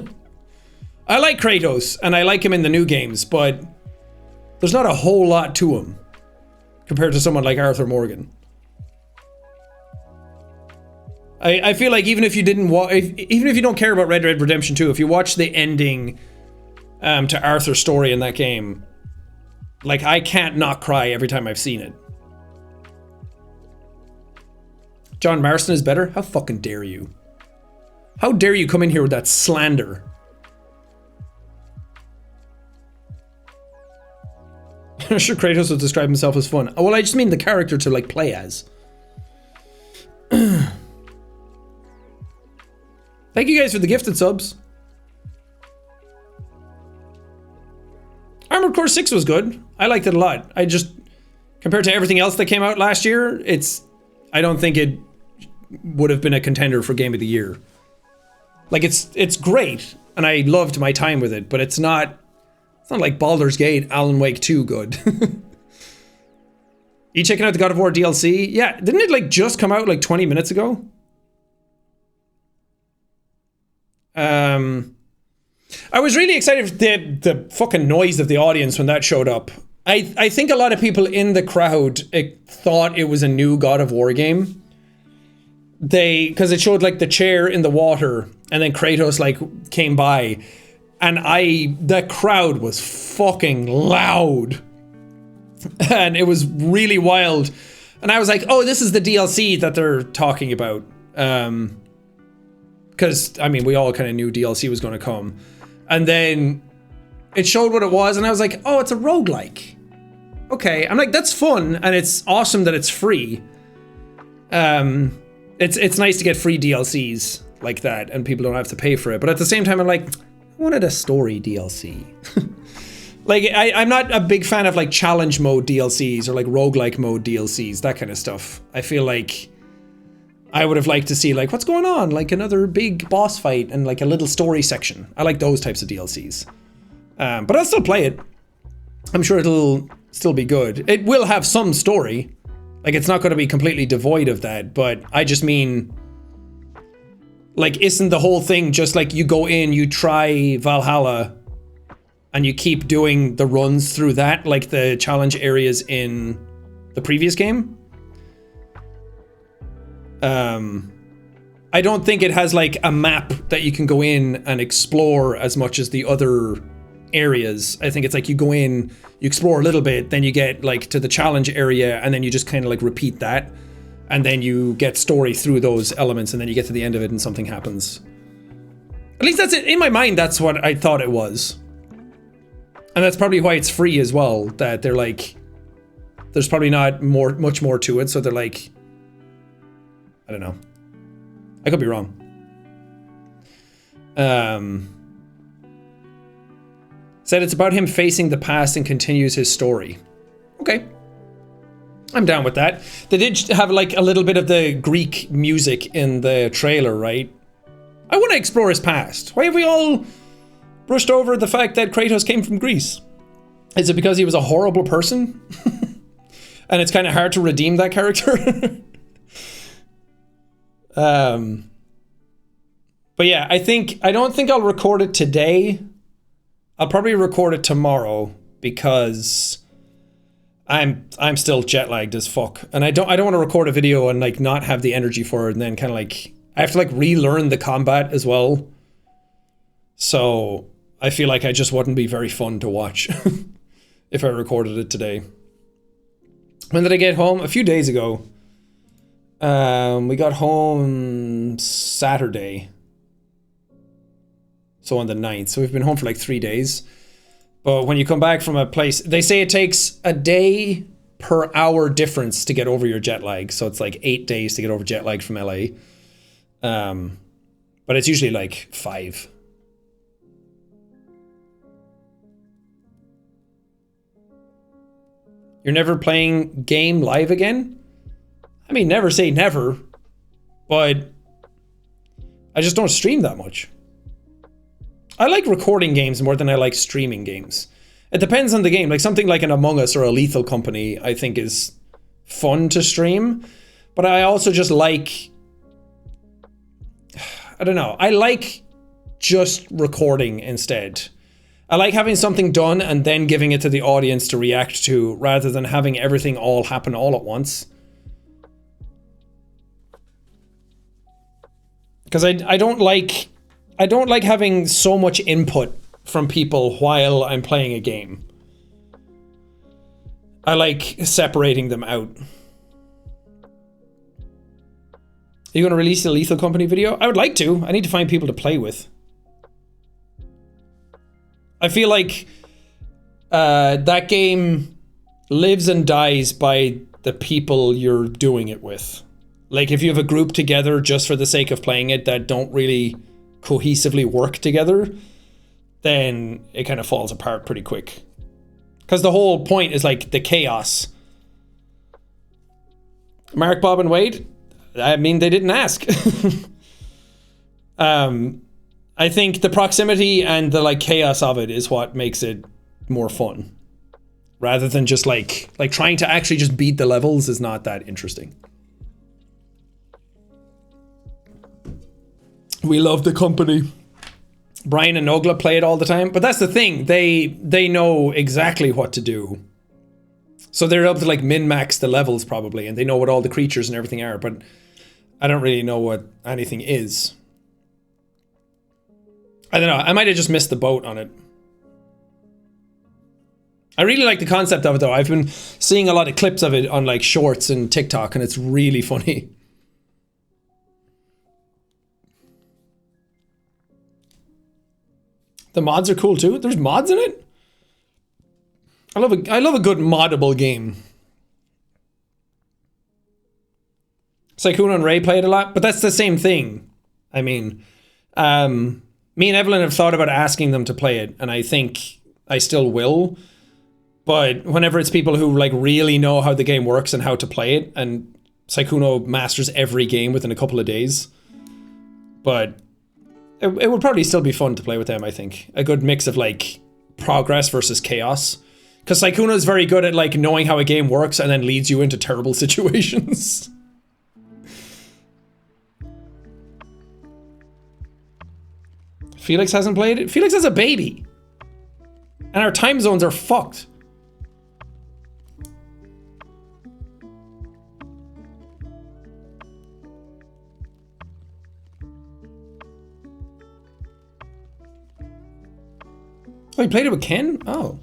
I like Kratos, and I like him in the new games, but there's not a whole lot to him compared to someone like Arthur Morgan. I feel like even if you didn't even if you don't care about Red Dead Redemption 2, if you watch the ending to Arthur's story in that game, like, I can't not cry every time I've seen it. John Marston is better? How fucking dare you? How dare you come in here with that slander? I'm sure Kratos would describe himself as fun. Oh, well, I just mean the character to, like, play as. Thank you guys for the gifted subs. Armored Core 6 was good. I liked it a lot. I just, compared to everything else that came out last year, I don't think it would have been a contender for Game of the Year. Like, it's great, and I loved my time with it, but it's not like Baldur's Gate, Alan Wake 2 good. You checking out the God of War DLC? Yeah, didn't it, like, just come out like 20 minutes ago? I was really excited for the fucking noise of the audience when that showed up. I think a lot of people in the crowd thought it was a new God of War game. Because it showed, like, the chair in the water, and then Kratos, like, came by, and the crowd was fucking loud. And it was really wild. And I was like, oh, this is the DLC that they're talking about. Because, I mean, we all kind of knew DLC was going to come. And then it showed what it was, and I was like, oh, it's a roguelike. Okay, I'm like, that's fun, and it's awesome that it's free. It's nice to get free DLCs like that, and people don't have to pay for it. But at the same time, I'm like, I wanted a story DLC. Like, I'm not a big fan of, like, challenge mode DLCs or, like, roguelike mode DLCs, that kind of stuff. I feel like I would have liked to see, like, what's going on? Like, another big boss fight and, like, a little story section. I like those types of DLCs. But I'll still play it. I'm sure it'll still be good. It will have some story. Like, it's not going to be completely devoid of that, but I just mean, like, isn't the whole thing just, like, you go in, you try Valhalla, and you keep doing the runs through that, like the challenge areas in the previous game? I don't think it has, like, a map that you can go in and explore as much as the other areas. I think it's like you go in, you explore a little bit, then you get, like, to the challenge area, and then you just kind of, like, repeat that, and then you get story through those elements, and then you get to the end of it and something happens. At least that's it. In my mind, that's what I thought it was. And that's probably why it's free as well, that they're like, there's probably not much more to it, so they're like, I don't know. I could be wrong. Said it's about him facing the past and continues his story. Okay. I'm down with that. They did have, like, a little bit of the Greek music in the trailer, right? I want to explore his past. Why have we all brushed over the fact that Kratos came from Greece? Is it because he was a horrible person? And it's kind of hard to redeem that character? But yeah, I don't think I'll record it today. I'll probably record it tomorrow because I'm still jet lagged as fuck, and I don't want to record a video and, like, not have the energy for it, and then kind of, like, I have to, like, relearn the combat as well. So I feel like I just wouldn't be very fun to watch if I recorded it today. When did I get home? A few days ago. We got home Saturday. So on the 9th. So we've been home for like 3 days. But when you come back from a place, they say it takes a day per hour difference to get over your jet lag. So it's like 8 days to get over jet lag from LA. But it's usually like 5. You're never playing game live again? I mean, never say never, but I just don't stream that much. I like recording games more than I like streaming games. It depends on the game. Like something like an Among Us or a Lethal Company, I think is fun to stream. But I also just like, I don't know. I like just recording instead. I like having something done and then giving it to the audience to react to, rather than having everything all happen all at once. Because I don't like having so much input from people while I'm playing a game. I like separating them out. Are you going to release a Lethal Company video? I would like to. I need to find people to play with. I feel like that game lives and dies by the people you're doing it with. Like if you have a group together just for the sake of playing it that don't really cohesively work together, then it kind of falls apart pretty quick. Because the whole point is like the chaos. Mark, Bob, and Wade? I mean, they didn't ask. I think the proximity and the like chaos of it is what makes it more fun. Rather than just like trying to actually just beat the levels is not that interesting. We love the company. Brian and Nogla play it all the time, but that's the thing. They know exactly what to do. So they're able to like min-max the levels probably, and they know what all the creatures and everything are, but I don't really know what anything is. I don't know, I might have just missed the boat on it. I really like the concept of it though. I've been seeing a lot of clips of it on like shorts and TikTok, and it's really funny. The mods are cool too. There's mods in it. I love a good moddable game. Sykkuno and Ray play it a lot, but that's the same thing. I mean, me and Evelyn have thought about asking them to play it, and I think I still will. But whenever it's people who like really know how the game works and how to play it, and Sykkuno masters every game within a couple of days. But it would probably still be fun to play with them, I think. A good mix of like progress versus chaos. Because Sykkuno is very good at like knowing how a game works and then leads you into terrible situations. Felix hasn't played it? Felix has a baby. And our time zones are fucked. Oh, you played it with Ken? Oh.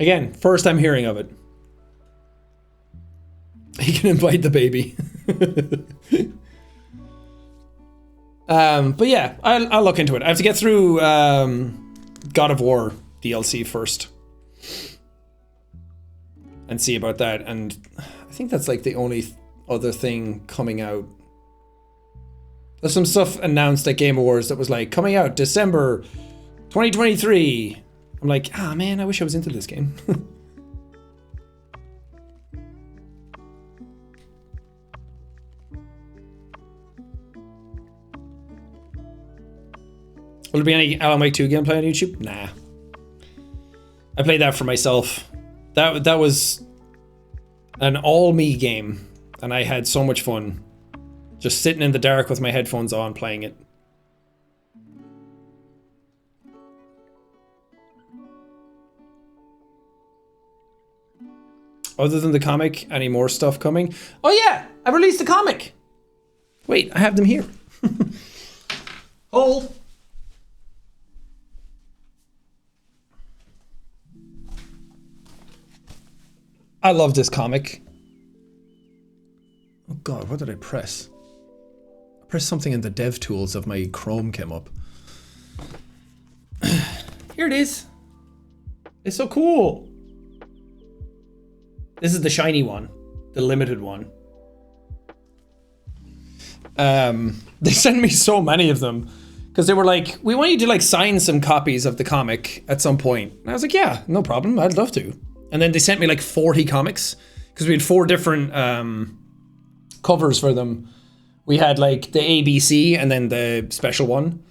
Again, first I'm hearing of it. He can invite the baby. But yeah, I'll look into it. I have to get through God of War DLC first. And see about that. And I think that's like the only other thing coming out. There's some stuff announced at Game Awards that was like, coming out December 2023. I'm like, ah man, I wish I was into this game. Will there be any Alan Wake 2 gameplay on YouTube? Nah. I played that for myself. That was an all-me game, and I had so much fun. Just sitting in the dark with my headphones on playing it. Other than the comic, any more stuff coming? Oh yeah, I released a comic. Wait, I have them here. Hold. I love this comic. Oh god, what did I press? I pressed something and the dev tools of my Chrome came up. Here it is. It's so cool. This is the shiny one, the limited one. They sent me so many of them because they were like, we want you to like sign some copies of the comic at some point. And I was like, yeah, no problem. I'd love to. And then they sent me like 40 comics because we had 4 different covers for them. We had like the ABC and then the special one.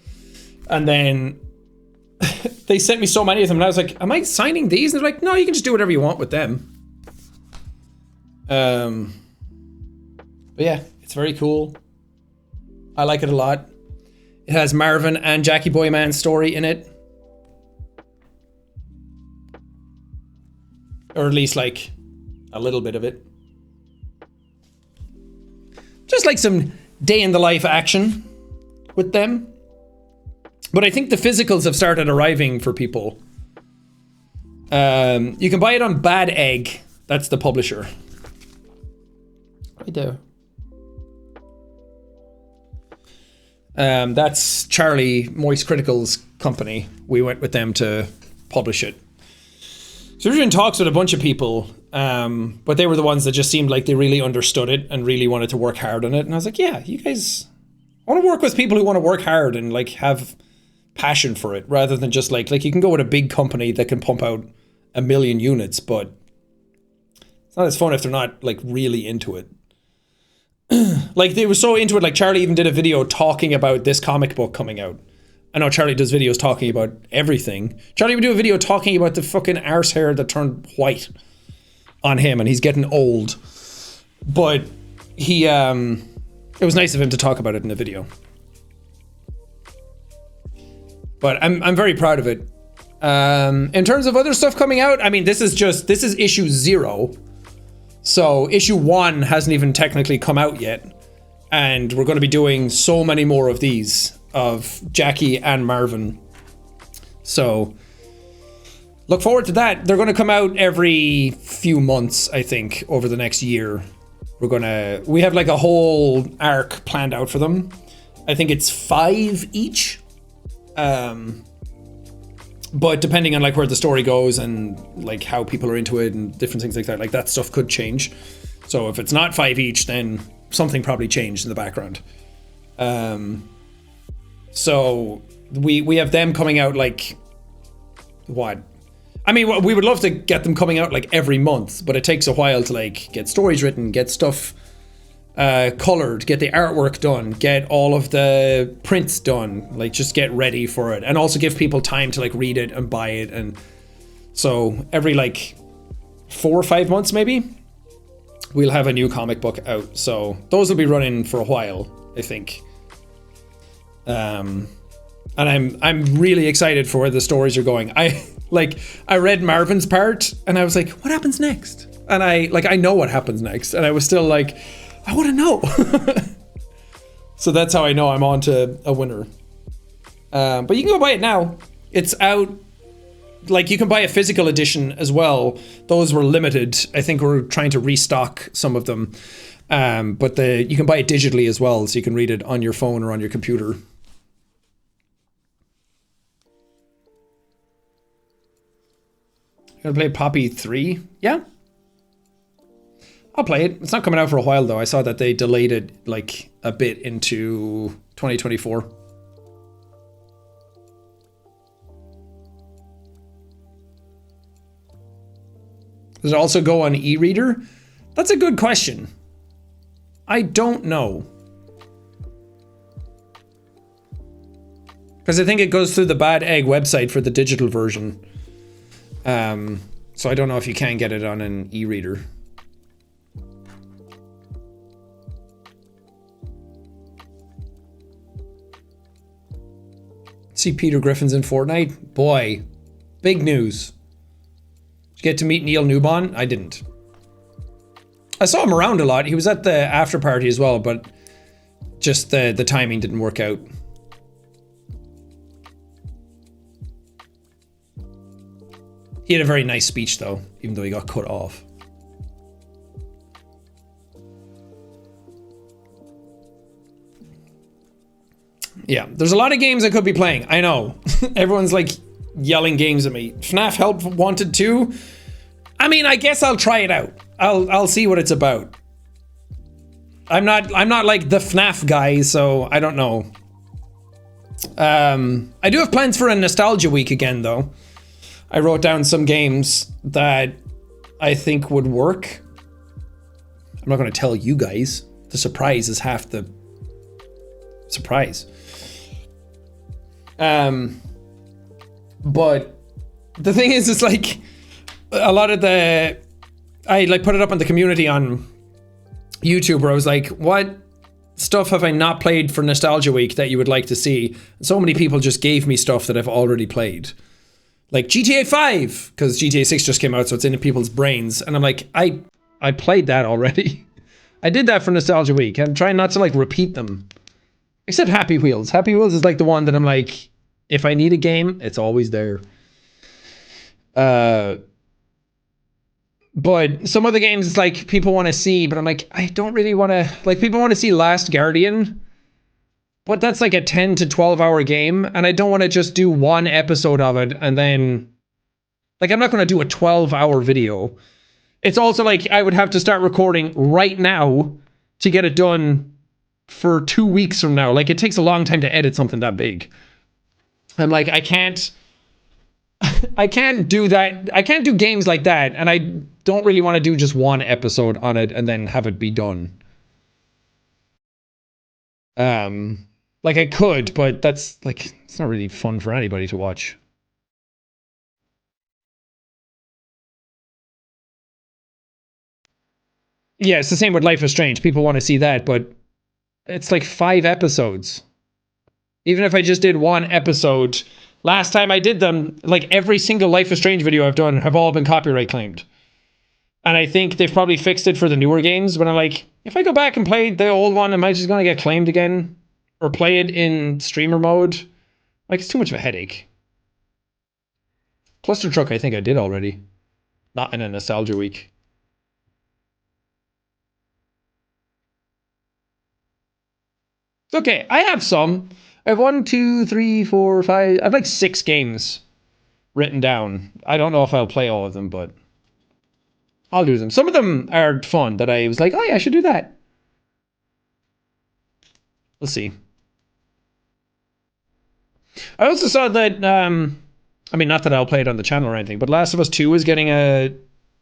And then they sent me so many of them and I was like, am I signing these? And they're like, no, you can just do whatever you want with them. But yeah, it's very cool. I like it a lot. It has Marvin and Jackie Boyman's story in it. Or at least like a little bit of it. Just like some day in the life action with them. But I think the physicals have started arriving for people. You can buy it on Bad Egg. That's the publisher. Right there. That's Charlie Moist Critical's company. We went with them to publish it. So we were in talks with a bunch of people, but they were the ones that just seemed like they really understood it and really wanted to work hard on it. And I was like, yeah, you guys, I want to work with people who want to work hard and like have passion for it rather than just like you can go with a big company that can pump out 1 million units, but it's not as fun if they're not like really into it. Like they were so into it, like Charlie even did a video talking about this comic book coming out. I know Charlie does videos talking about everything. Charlie would do a video talking about the fucking arse hair that turned white on him and he's getting old. But he, it was nice of him to talk about it in the video. But I'm very proud of it. In terms of other stuff coming out, I mean, this is issue 0. So issue 1 hasn't even technically come out yet. And we're going to be doing so many more of these, of Jackie and Marvin. So look forward to that. They're going to come out every few months, I think, over the next year. We have like a whole arc planned out for them. I think it's 5 each. But depending on like where the story goes and like how people are into it and different things like that stuff could change. So if it's not 5 each, then something probably changed in the background. So we have them coming out like what? I mean, we would love to get them coming out like every month, but it takes a while to like get stories written, get stuff colored, get the artwork done, get all of the prints done, like just get ready for it, and also give people time to like read it and buy it. And so every like 4 or 5 months maybe we'll have a new comic book out, so those will be running for a while, I think. And I'm really excited for where the stories are going. I read Marvin's part and I was like, what happens next? And I know what happens next, and I was still like, I want to know. So that's how I know I'm on to a winner. But you can go buy it now. It's out. Like, you can buy a physical edition as well. Those were limited. I think we're trying to restock some of them. But you can buy it digitally as well, so you can read it on your phone or on your computer. Gonna play Poppy 3? Yeah. I'll play it. It's not coming out for a while though. I saw that they delayed it like a bit into 2024. Does it also go on e-reader? That's a good question. I don't know. Because I think it goes through the Bad Egg website for the digital version. So I don't know if you can get it on an e-reader. See Peter Griffin's in Fortnite? Boy, big news. Did you get to meet Neil Newbon? I didn't. I saw him around a lot. He was at the after party as well, but just the timing didn't work out. He had a very nice speech though, even though he got cut off. Yeah, there's a lot of games I could be playing. I know. Everyone's like yelling games at me. FNAF Help Wanted 2. I mean, I guess I'll try it out. I'll see what it's about. I'm not like the FNAF guy, so I don't know. I do have plans for a nostalgia week again, though. I wrote down some games that I think would work. I'm not going to tell you guys. The surprise is half the surprise. But the thing is, it's like a lot of I like put it up on the community on YouTube where I was like, what stuff have I not played for Nostalgia Week that you would like to see? And so many people just gave me stuff that I've already played. Like GTA 5, because GTA 6 just came out, so it's in people's brains. And I'm like, I played that already. I did that for Nostalgia Week. I'm trying not to like repeat them. Except Happy Wheels. Happy Wheels is like the one that I'm like, if I need a game, it's always there. But some other games, it's like people want to see, but I'm like, I don't really want to. Like, people want to see Last Guardian, but that's like a 10 to 12 hour game, and I don't want to just do one episode of it and then. Like, I'm not going to do a 12-hour video. It's also like I would have to start recording right now to get it done for 2 weeks from now. Like, it takes a long time to edit something that big. I'm like, I can't do that. I can't do games like that, and I don't really want to do just one episode on it and then have it be done. Like I could, but that's like, it's not really fun for anybody to watch. Yeah, it's the same with Life is Strange. People want to see that, but it's like 5 episodes. Even if I just did one episode, last time I did them, like every single Life is Strange video I've done have all been copyright claimed. And I think they've probably fixed it for the newer games, but I'm like, if I go back and play the old one, am I just going to get claimed again? Or play it in streamer mode? Like, it's too much of a headache. Cluster Truck I think I did already. Not in a Nostalgia Week. Okay, I have some. I have 1, 2, 3, 4, 5. I have like 6 games written down. I don't know if I'll play all of them, but I'll do them. Some of them are fun that I was like, oh yeah, I should do that. We'll see. I also saw that, I mean, not that I'll play it on the channel or anything, but Last of Us 2 is getting a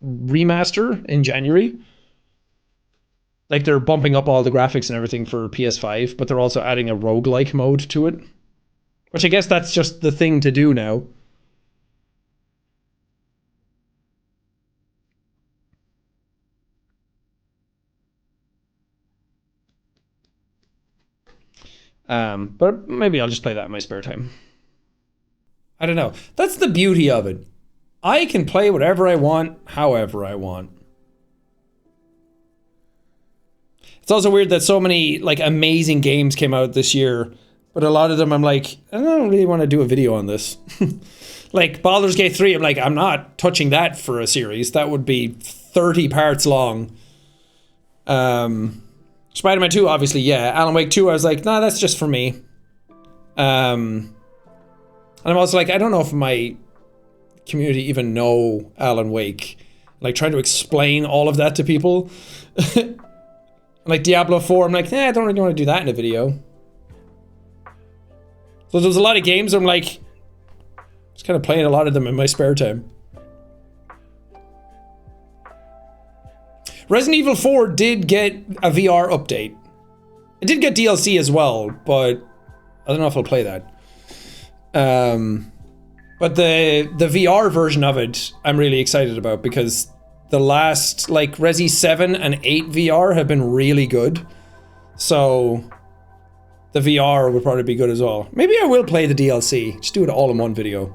remaster in January. Like, they're bumping up all the graphics and everything for PS5, but they're also adding a roguelike mode to it. Which I guess that's just the thing to do now. But maybe I'll just play that in my spare time. I don't know. That's the beauty of it. I can play whatever I want, however I want. It's also weird that so many like amazing games came out this year, but a lot of them I'm like, I don't really want to do a video on this. Like Baldur's Gate 3, I'm like, I'm not touching that for a series. That would be 30 parts long. Spider-Man 2, obviously, yeah. Alan Wake 2, I was like, nah, that's just for me. And I'm also like, I don't know if my community even know Alan Wake. Like, trying to explain all of that to people. Like Diablo 4, I'm like, I don't really want to do that in a video. So there's a lot of games I'm like, just kind of playing a lot of them in my spare time. Resident Evil 4 did get a VR update. It did get DLC as well, but I don't know if I'll play that. But the VR version of it, I'm really excited about because the last, like, Resi 7 and 8 VR have been really good. So the VR would probably be good as well. Maybe I will play the DLC. Just do it all in one video.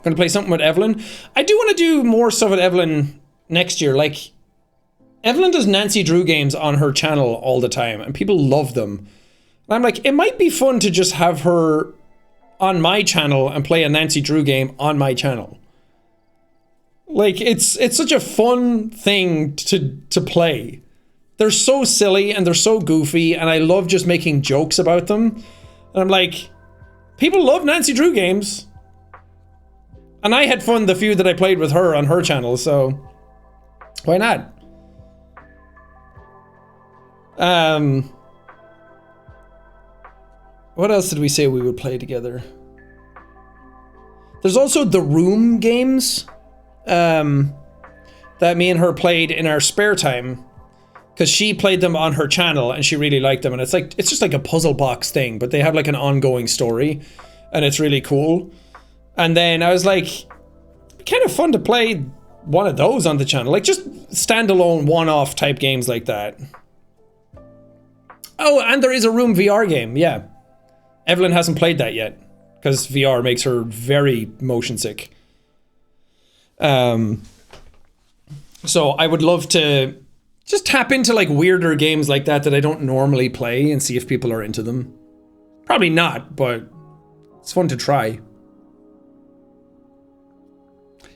Gonna play something with Evelyn. I do want to do more stuff with Evelyn next year. Like, Evelyn does Nancy Drew games on her channel all the time, and people love them. And I'm like, it might be fun to just have her on my channel and play a Nancy Drew game on my channel. Like, it's such a fun thing to play. They're so silly and they're so goofy, and I love just making jokes about them. And I'm like, people love Nancy Drew games. And I had fun the few that I played with her on her channel, so why not? What else did we say we would play together? There's also the Room games that me and her played in our spare time, because she played them on her channel and she really liked them, and it's just like a puzzle box thing, but they have like an ongoing story and it's really cool. And then I was like, kind of fun to play one of those on the channel, like just standalone one-off type games like that. Oh, and there is a Room VR game, yeah. Evelyn hasn't played that yet because VR makes her very motion sick. So I would love to just tap into like weirder games like that I don't normally play and see if people are into them. Probably not, but it's fun to try.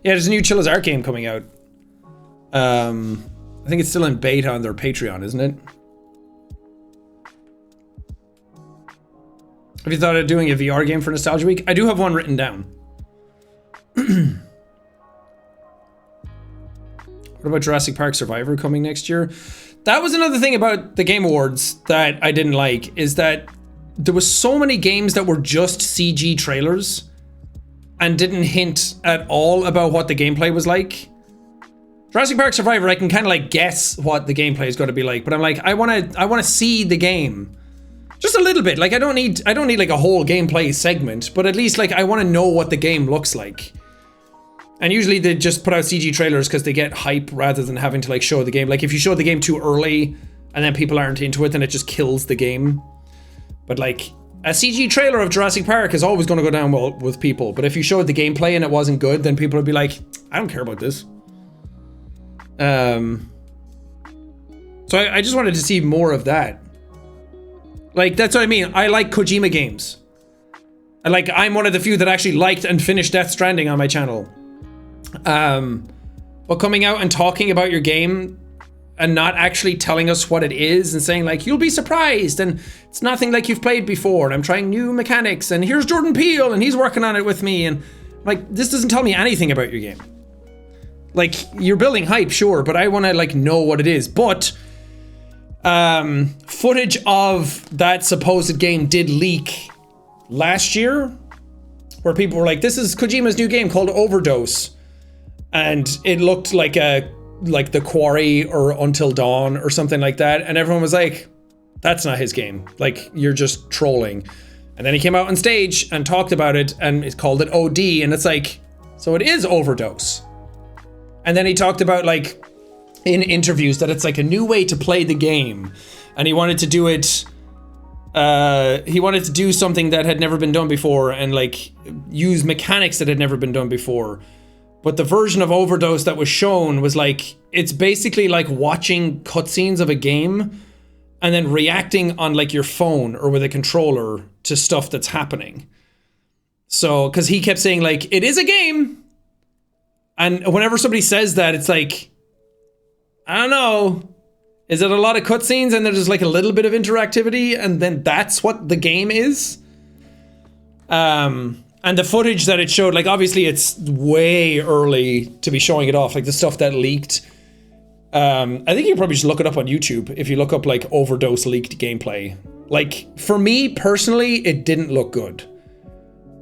Yeah, there's a new Chilla's Art game coming out. I think it's still in beta on their Patreon, isn't it? Have you thought of doing a VR game for Nostalgia Week? I do have one written down. What about Jurassic Park Survivor coming next year? That was another thing about the Game Awards that I didn't like, is that there was so many games that were just CG trailers and didn't hint at all about what the gameplay was like. Jurassic Park Survivor, I can kind of like guess what the gameplay is going to be like, but I'm like, I want to see the game. Just a little bit. Like I don't need like a whole gameplay segment, but at least like I want to know what the game looks like. And usually they just put out CG trailers because they get hype rather than having to like show the game. Like if you show the game too early and then people aren't into it, then it just kills the game. But like a CG trailer of Jurassic Park is always going to go down well with people. But if you showed the gameplay and it wasn't good, then people would be like, I don't care about this. So I just wanted to see more of that. Like, that's what I mean. I like Kojima games. I'm one of the few that actually liked and finished Death Stranding on my channel. But coming out and talking about your game and not actually telling us what it is and saying like, you'll be surprised and it's nothing like you've played before and I'm trying new mechanics and here's Jordan Peele and he's working on it with me, and like, this doesn't tell me anything about your game. Like, you're building hype, sure, but I want to like know what it is. But footage of that supposed game did leak last year, where people were like, this is Kojima's new game called Overdose, and it looked like The Quarry or Until Dawn or something like that, and everyone was like, that's not his game, like, you're just trolling. And then he came out on stage and talked about it and it called it OD, and it's like, so it is Overdose. And then he talked about like in interviews that it's like a new way to play the game, and he wanted to do it, he wanted to do something that had never been done before and like use mechanics that had never been done before. But the version of Overdose that was shown was like, it's basically like watching cutscenes of a game and then reacting on like your phone or with a controller to stuff that's happening. So, because he kept saying like, it is a game. And whenever somebody says that, it's like, I don't know, is it a lot of cutscenes and there's like a little bit of interactivity and then that's what the game is? And the footage that it showed, like obviously it's way early to be showing it off, like the stuff that leaked. I think you can probably just look it up on YouTube if you look up like Overdose leaked gameplay. Like for me personally, it didn't look good,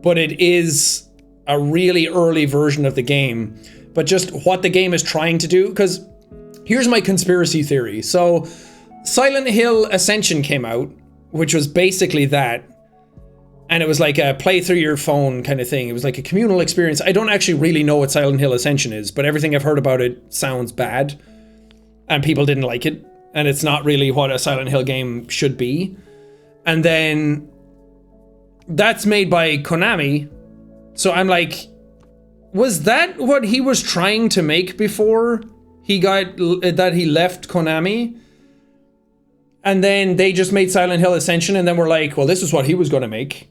but it is a really early version of the game. But just what the game is trying to do, because here's my conspiracy theory. So Silent Hill Ascension came out, which was basically that. And it was like a play through your phone kind of thing. It was like a communal experience. I don't actually really know what Silent Hill Ascension is, but everything I've heard about it sounds bad. And people didn't like it. And it's not really what a Silent Hill game should be. And then that's made by Konami. So I'm like, was that what he was trying to make before he left Konami? And then they just made Silent Hill Ascension, and then we're like, well, this is what he was going to make.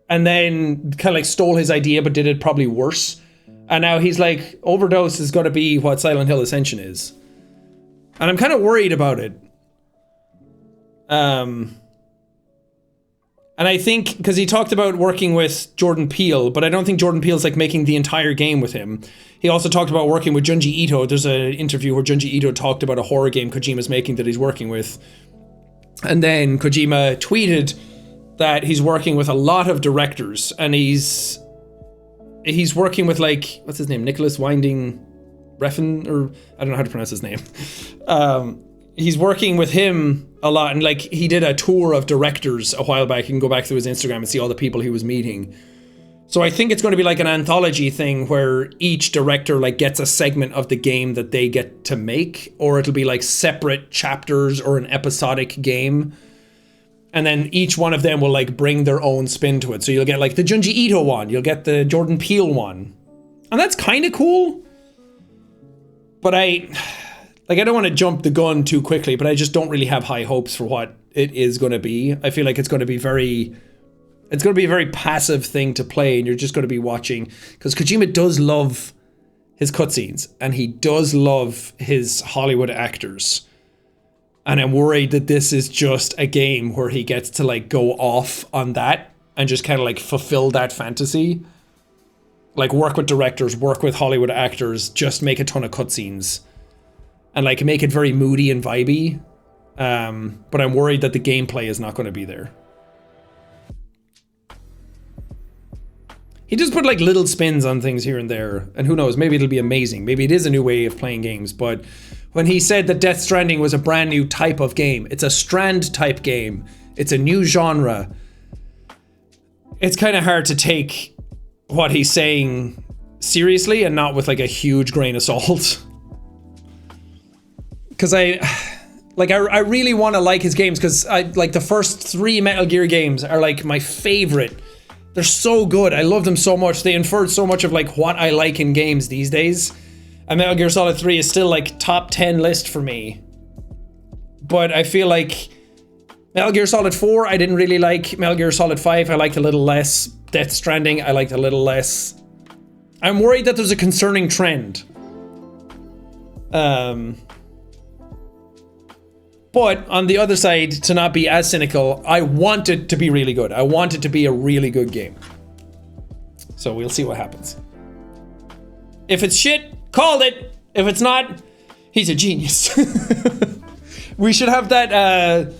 And then kind of like stole his idea, but did it probably worse. And now he's like, Overdose is going to be what Silent Hill Ascension is. And I'm kind of worried about it. And And I think, because he talked about working with Jordan Peele, but I don't think Jordan Peele's like making the entire game with him. He also talked about working with Junji Ito. There's an interview where Junji Ito talked about a horror game Kojima's making that he's working with. And then Kojima tweeted that he's working with a lot of directors, and he's working with, like, what's his name? Nicholas Winding Refn, or I don't know how to pronounce his name. He's working with him a lot, and like he did a tour of directors a while back. You can go back through his Instagram and see all the people he was meeting. So I think it's going to be like an anthology thing where each director like gets a segment of the game that they get to make, or it'll be like separate chapters or an episodic game. And then each one of them will like bring their own spin to it. So you'll get like the Junji Ito one, you'll get the Jordan Peele one. And that's kind of cool. But I don't want to jump the gun too quickly, but I just don't really have high hopes for what it is going to be. I feel like it's going to be a very passive thing to play, and you're just going to be watching, because Kojima does love his cutscenes and he does love his Hollywood actors. And I'm worried that this is just a game where he gets to like go off on that and just kind of like fulfill that fantasy. Like work with directors, work with Hollywood actors, just make a ton of cutscenes. And like make it very moody and vibey. But I'm worried that the gameplay is not going to be there. He just put like little spins on things here and there. And who knows, maybe it'll be amazing. Maybe it is a new way of playing games. But when he said that Death Stranding was a brand new type of game, it's a Strand type game. It's a new genre. It's kind of hard to take what he's saying seriously and not with like a huge grain of salt. Because I really want to like his games, because I like the first 3 Metal Gear games are like my favorite. They're so good. I love them so much. They inferred so much of like what I like in games these days. And Metal Gear Solid 3 is still like top 10 list for me. But I feel like Metal Gear Solid 4 I didn't really like. Metal Gear Solid 5 I liked a little less. Death Stranding I liked a little less. I'm worried that there's a concerning trend. But on the other side, to not be as cynical, I want it to be really good. I want it to be a really good game. So we'll see what happens. If it's shit, called it. If it's not, he's a genius. We should have that,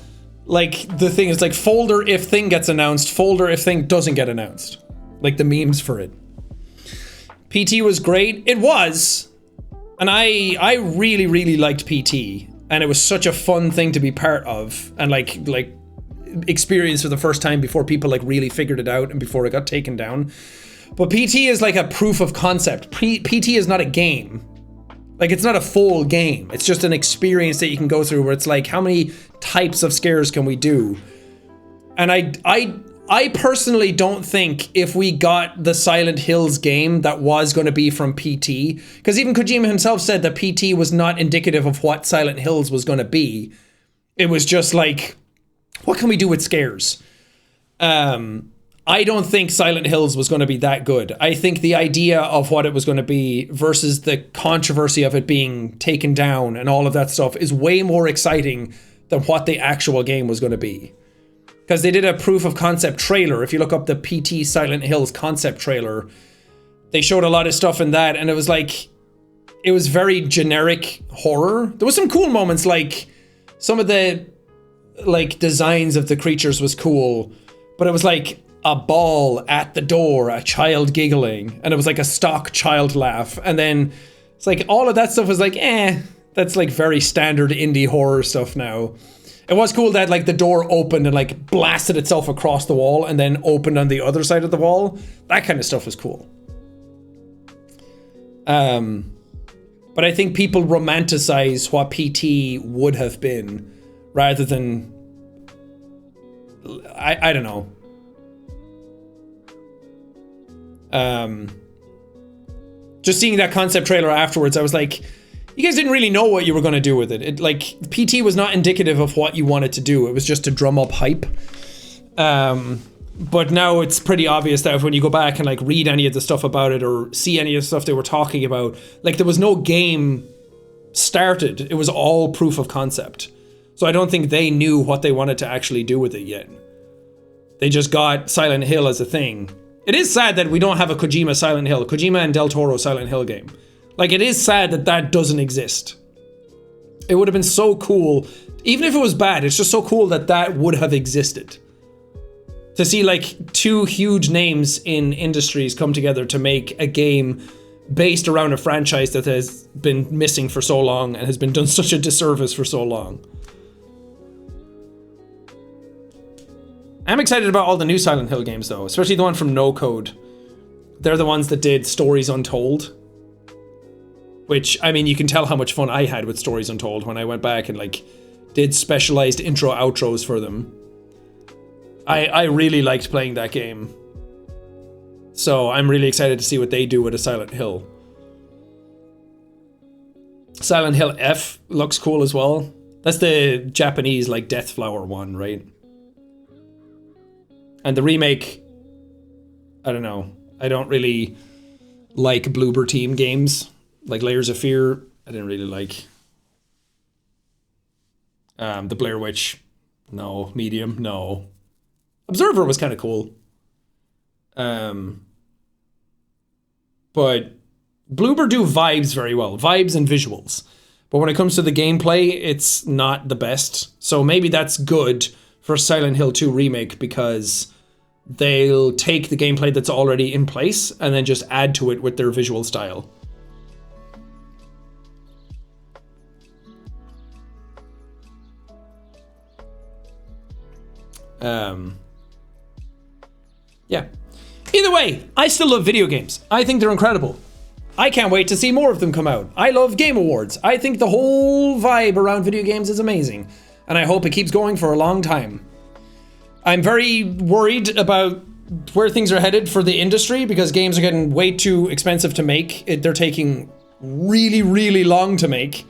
like, the thing is like folder if thing gets announced, folder if thing doesn't get announced. Like the memes for it. PT was great. It was. And I really, really liked PT. And it was such a fun thing to be part of and like experience for the first time before people like really figured it out and before it got taken down. But PT is like a proof of concept. PT is not a game. Like it's not a full game. It's just an experience that you can go through where it's like, how many types of scares can we do? And I personally don't think if we got the Silent Hills game that was going to be from PT, because even Kojima himself said that PT was not indicative of what Silent Hills was going to be. It was just like, what can we do with scares? I don't think Silent Hills was going to be that good. I think the idea of what it was going to be versus the controversy of it being taken down and all of that stuff is way more exciting than what the actual game was going to be. Because they did a proof of concept trailer. If you look up the PT Silent Hills concept trailer, they showed a lot of stuff in that, and it was like, it was very generic horror. There was some cool moments, like some of the like designs of the creatures was cool, but it was like a ball at the door, a child giggling, and it was like a stock child laugh. And then it's like all of that stuff was like, that's like very standard indie horror stuff now. It was cool that like the door opened and like blasted itself across the wall and then opened on the other side of the wall. That kind of stuff was cool. But I think people romanticize what PT would have been rather than, I don't know. Just seeing that concept trailer afterwards, I was like, you guys didn't really know what you were going to do with it. It like PT was not indicative of what you wanted to do. It was just to drum up hype. But now it's pretty obvious that when you go back and like read any of the stuff about it or see any of the stuff they were talking about, like there was no game started. It was all proof of concept. So I don't think they knew what they wanted to actually do with it yet. they just got Silent Hill as a thing. It is sad that we don't have a Kojima Silent Hill, Kojima and Del Toro Silent Hill game. Like, it is sad that that doesn't exist. It would have been so cool, even if it was bad, it's just so cool that that would have existed. To see like two huge names in industries come together to make a game based around a franchise that has been missing for so long and has been done such a disservice for so long. I'm excited about all the new Silent Hill games though, especially the one from No Code. They're the ones that did Stories Untold. Which, I mean, you can tell how much fun I had with Stories Untold when I went back and like did specialized intro outros for them. I really liked playing that game. So I'm really excited to see what they do with a Silent Hill. Silent Hill F looks cool as well. That's the Japanese like Death Flower one, right? And the remake, I don't know. I don't really like Bloober Team games. Like Layers of Fear, I didn't really like. The Blair Witch, no. Medium, no. Observer was kind of cool. But Bloober do vibes very well. Vibes and visuals. But when it comes to the gameplay, it's not the best. So maybe that's good for Silent Hill 2 Remake because they'll take the gameplay that's already in place and then just add to it with their visual style. Yeah. Either way, I still love video games. I think they're incredible. I can't wait to see more of them come out. I love Game Awards. I think the whole vibe around video games is amazing. And I hope it keeps going for a long time. I'm very worried about where things are headed for the industry because games are getting way too expensive to make. They're taking really, really long to make.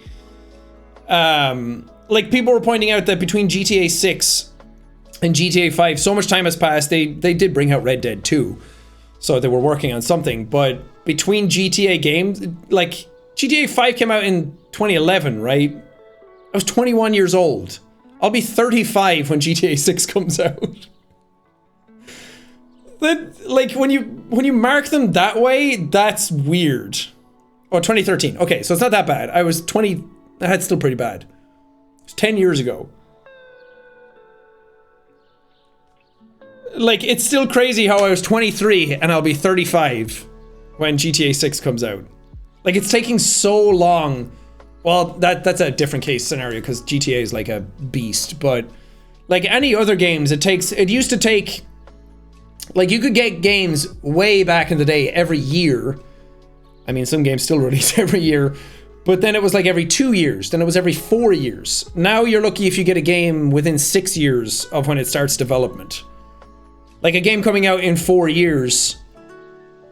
Like people were pointing out that between GTA 6 and GTA 5, so much time has passed. They did bring out Red Dead 2. So they were working on something. But between GTA games, like GTA 5 came out in 2011, right? I was 21 years old. I'll be 35 when GTA 6 comes out. That, like, when you mark them that way, that's weird. Oh, 2013. Okay, so it's not that bad. I was 20, that's still pretty bad. It was 10 years ago. Like, it's still crazy how I was 23 and I'll be 35 when GTA 6 comes out. Like, it's taking so long. Well, that's a different case scenario because GTA is like a beast, but like any other games, it used to take, like you could get games way back in the day every year. I mean, some games still release every year, but then it was like every 2 years, then it was every 4 years. Now you're lucky if you get a game within 6 years of when it starts development. Like a game coming out in 4 years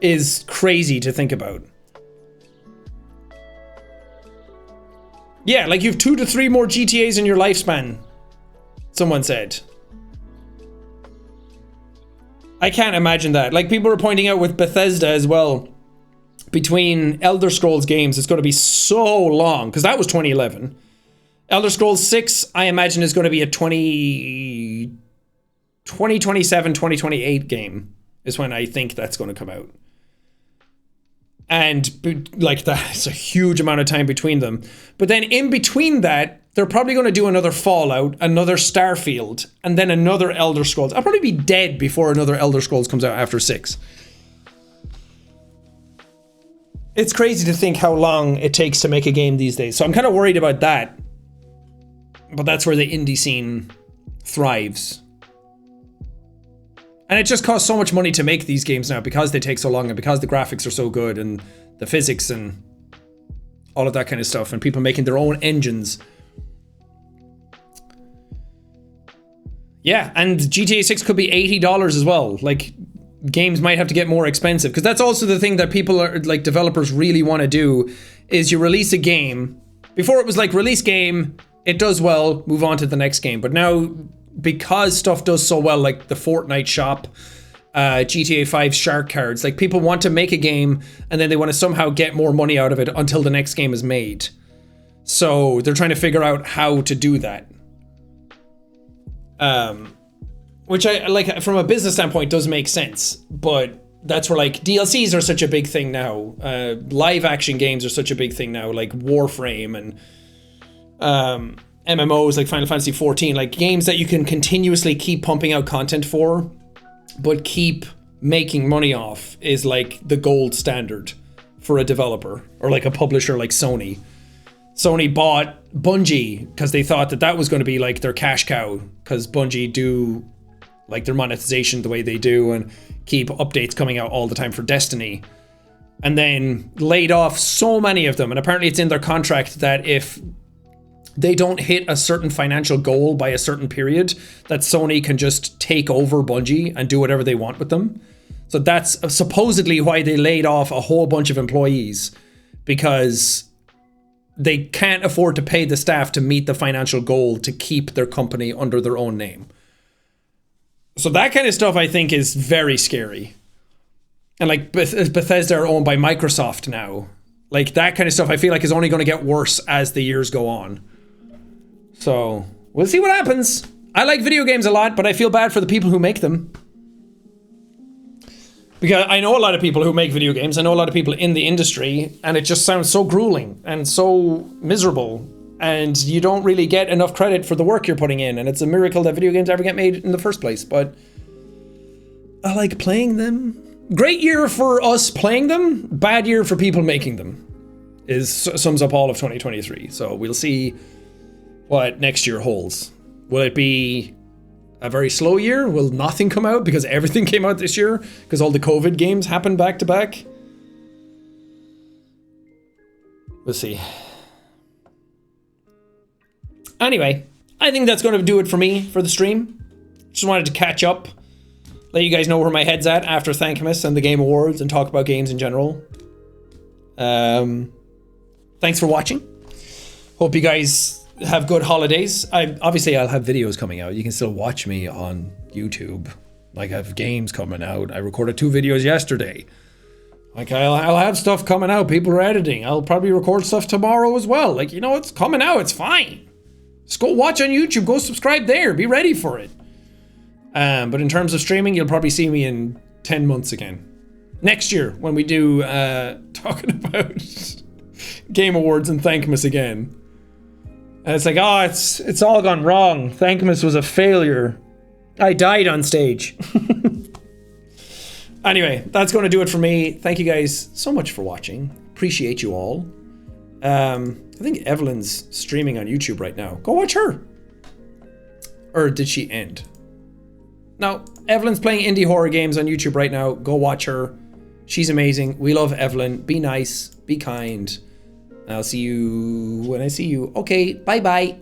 is crazy to think about. Yeah, like you have 2 to 3 more GTAs in your lifespan, someone said. I can't imagine that. Like people were pointing out with Bethesda as well, between Elder Scrolls games, it's going to be so long, because that was 2011. Elder Scrolls 6, I imagine, is going to be a 2027, 2028 game, is when I think that's going to come out. And like that's a huge amount of time between them. But then in between that, they're probably going to do another Fallout, another Starfield, and then another Elder Scrolls. I'll probably be dead before another Elder Scrolls comes out after 6. It's crazy to think how long it takes to make a game these days. So I'm kind of worried about that. But that's where the indie scene thrives. And it just costs so much money to make these games now because they take so long and because the graphics are so good and the physics and all of that kind of stuff and people making their own engines. Yeah, and GTA 6 could be $80 as well. Like, games might have to get more expensive because that's also the thing that people are, like, developers really want to do is you release a game. Before it was like, release game, it does well, move on to the next game. But now, because stuff does so well, like the Fortnite shop, GTA 5 shark cards, like people want to make a game and then they want to somehow get more money out of it until the next game is made. So they're trying to figure out how to do that. which I like from a business standpoint does make sense, but that's where like DLCs are such a big thing now. Live action games are such a big thing now, like Warframe and MMOs like Final Fantasy 14, like games that you can continuously keep pumping out content for, but keep making money off is like the gold standard for a developer or like a publisher like Sony. Sony bought Bungie because they thought that was going to be like their cash cow, because Bungie do like their monetization the way they do and keep updates coming out all the time for Destiny, and then laid off so many of them. And apparently it's in their contract that if they don't hit a certain financial goal by a certain period, that Sony can just take over Bungie and do whatever they want with them. So that's supposedly why they laid off a whole bunch of employees, because they can't afford to pay the staff to meet the financial goal to keep their company under their own name. So that kind of stuff I think is very scary. And like Bethesda are owned by Microsoft now. Like that kind of stuff I feel like is only going to get worse as the years go on. So we'll see what happens. I like video games a lot, but I feel bad for the people who make them. Because I know a lot of people who make video games. I know a lot of people in the industry, and it just sounds so grueling and so miserable. And you don't really get enough credit for the work you're putting in. And it's a miracle that video games ever get made in the first place. But I like playing them. Great year for us playing them. Bad year for people making them. Sums up all of 2023. So we'll see what next year holds. Will it be a very slow year? Will nothing come out because everything came out this year? Because all the COVID games happened back to back? We'll see. Anyway, I think that's going to do it for me for the stream. Just wanted to catch up, let you guys know where my head's at after Thankmas and the Game Awards, and talk about games in general. Thanks for watching. Hope you guys have good holidays. Obviously I'll have videos coming out. You can still watch me on YouTube. Like I have games coming out. I recorded 2 videos yesterday. Like I'll have stuff coming out. People are editing. I'll probably record stuff tomorrow as well. Like, you know, it's coming out. It's fine. Just go watch on YouTube. Go subscribe there. Be ready for it. But in terms of streaming, you'll probably see me in 10 months again. Next year when we do talking about Game Awards and Thankmas again. And it's like, oh, it's all gone wrong. Thankmas was a failure. I died on stage. Anyway, that's going to do it for me. Thank you guys so much for watching. Appreciate you all. I think Evelyn's streaming on YouTube right now. Go watch her. Or did she end? No, Evelyn's playing indie horror games on YouTube right now. Go watch her. She's amazing. We love Evelyn. Be nice. Be kind. I'll see you when I see you. Okay, bye-bye.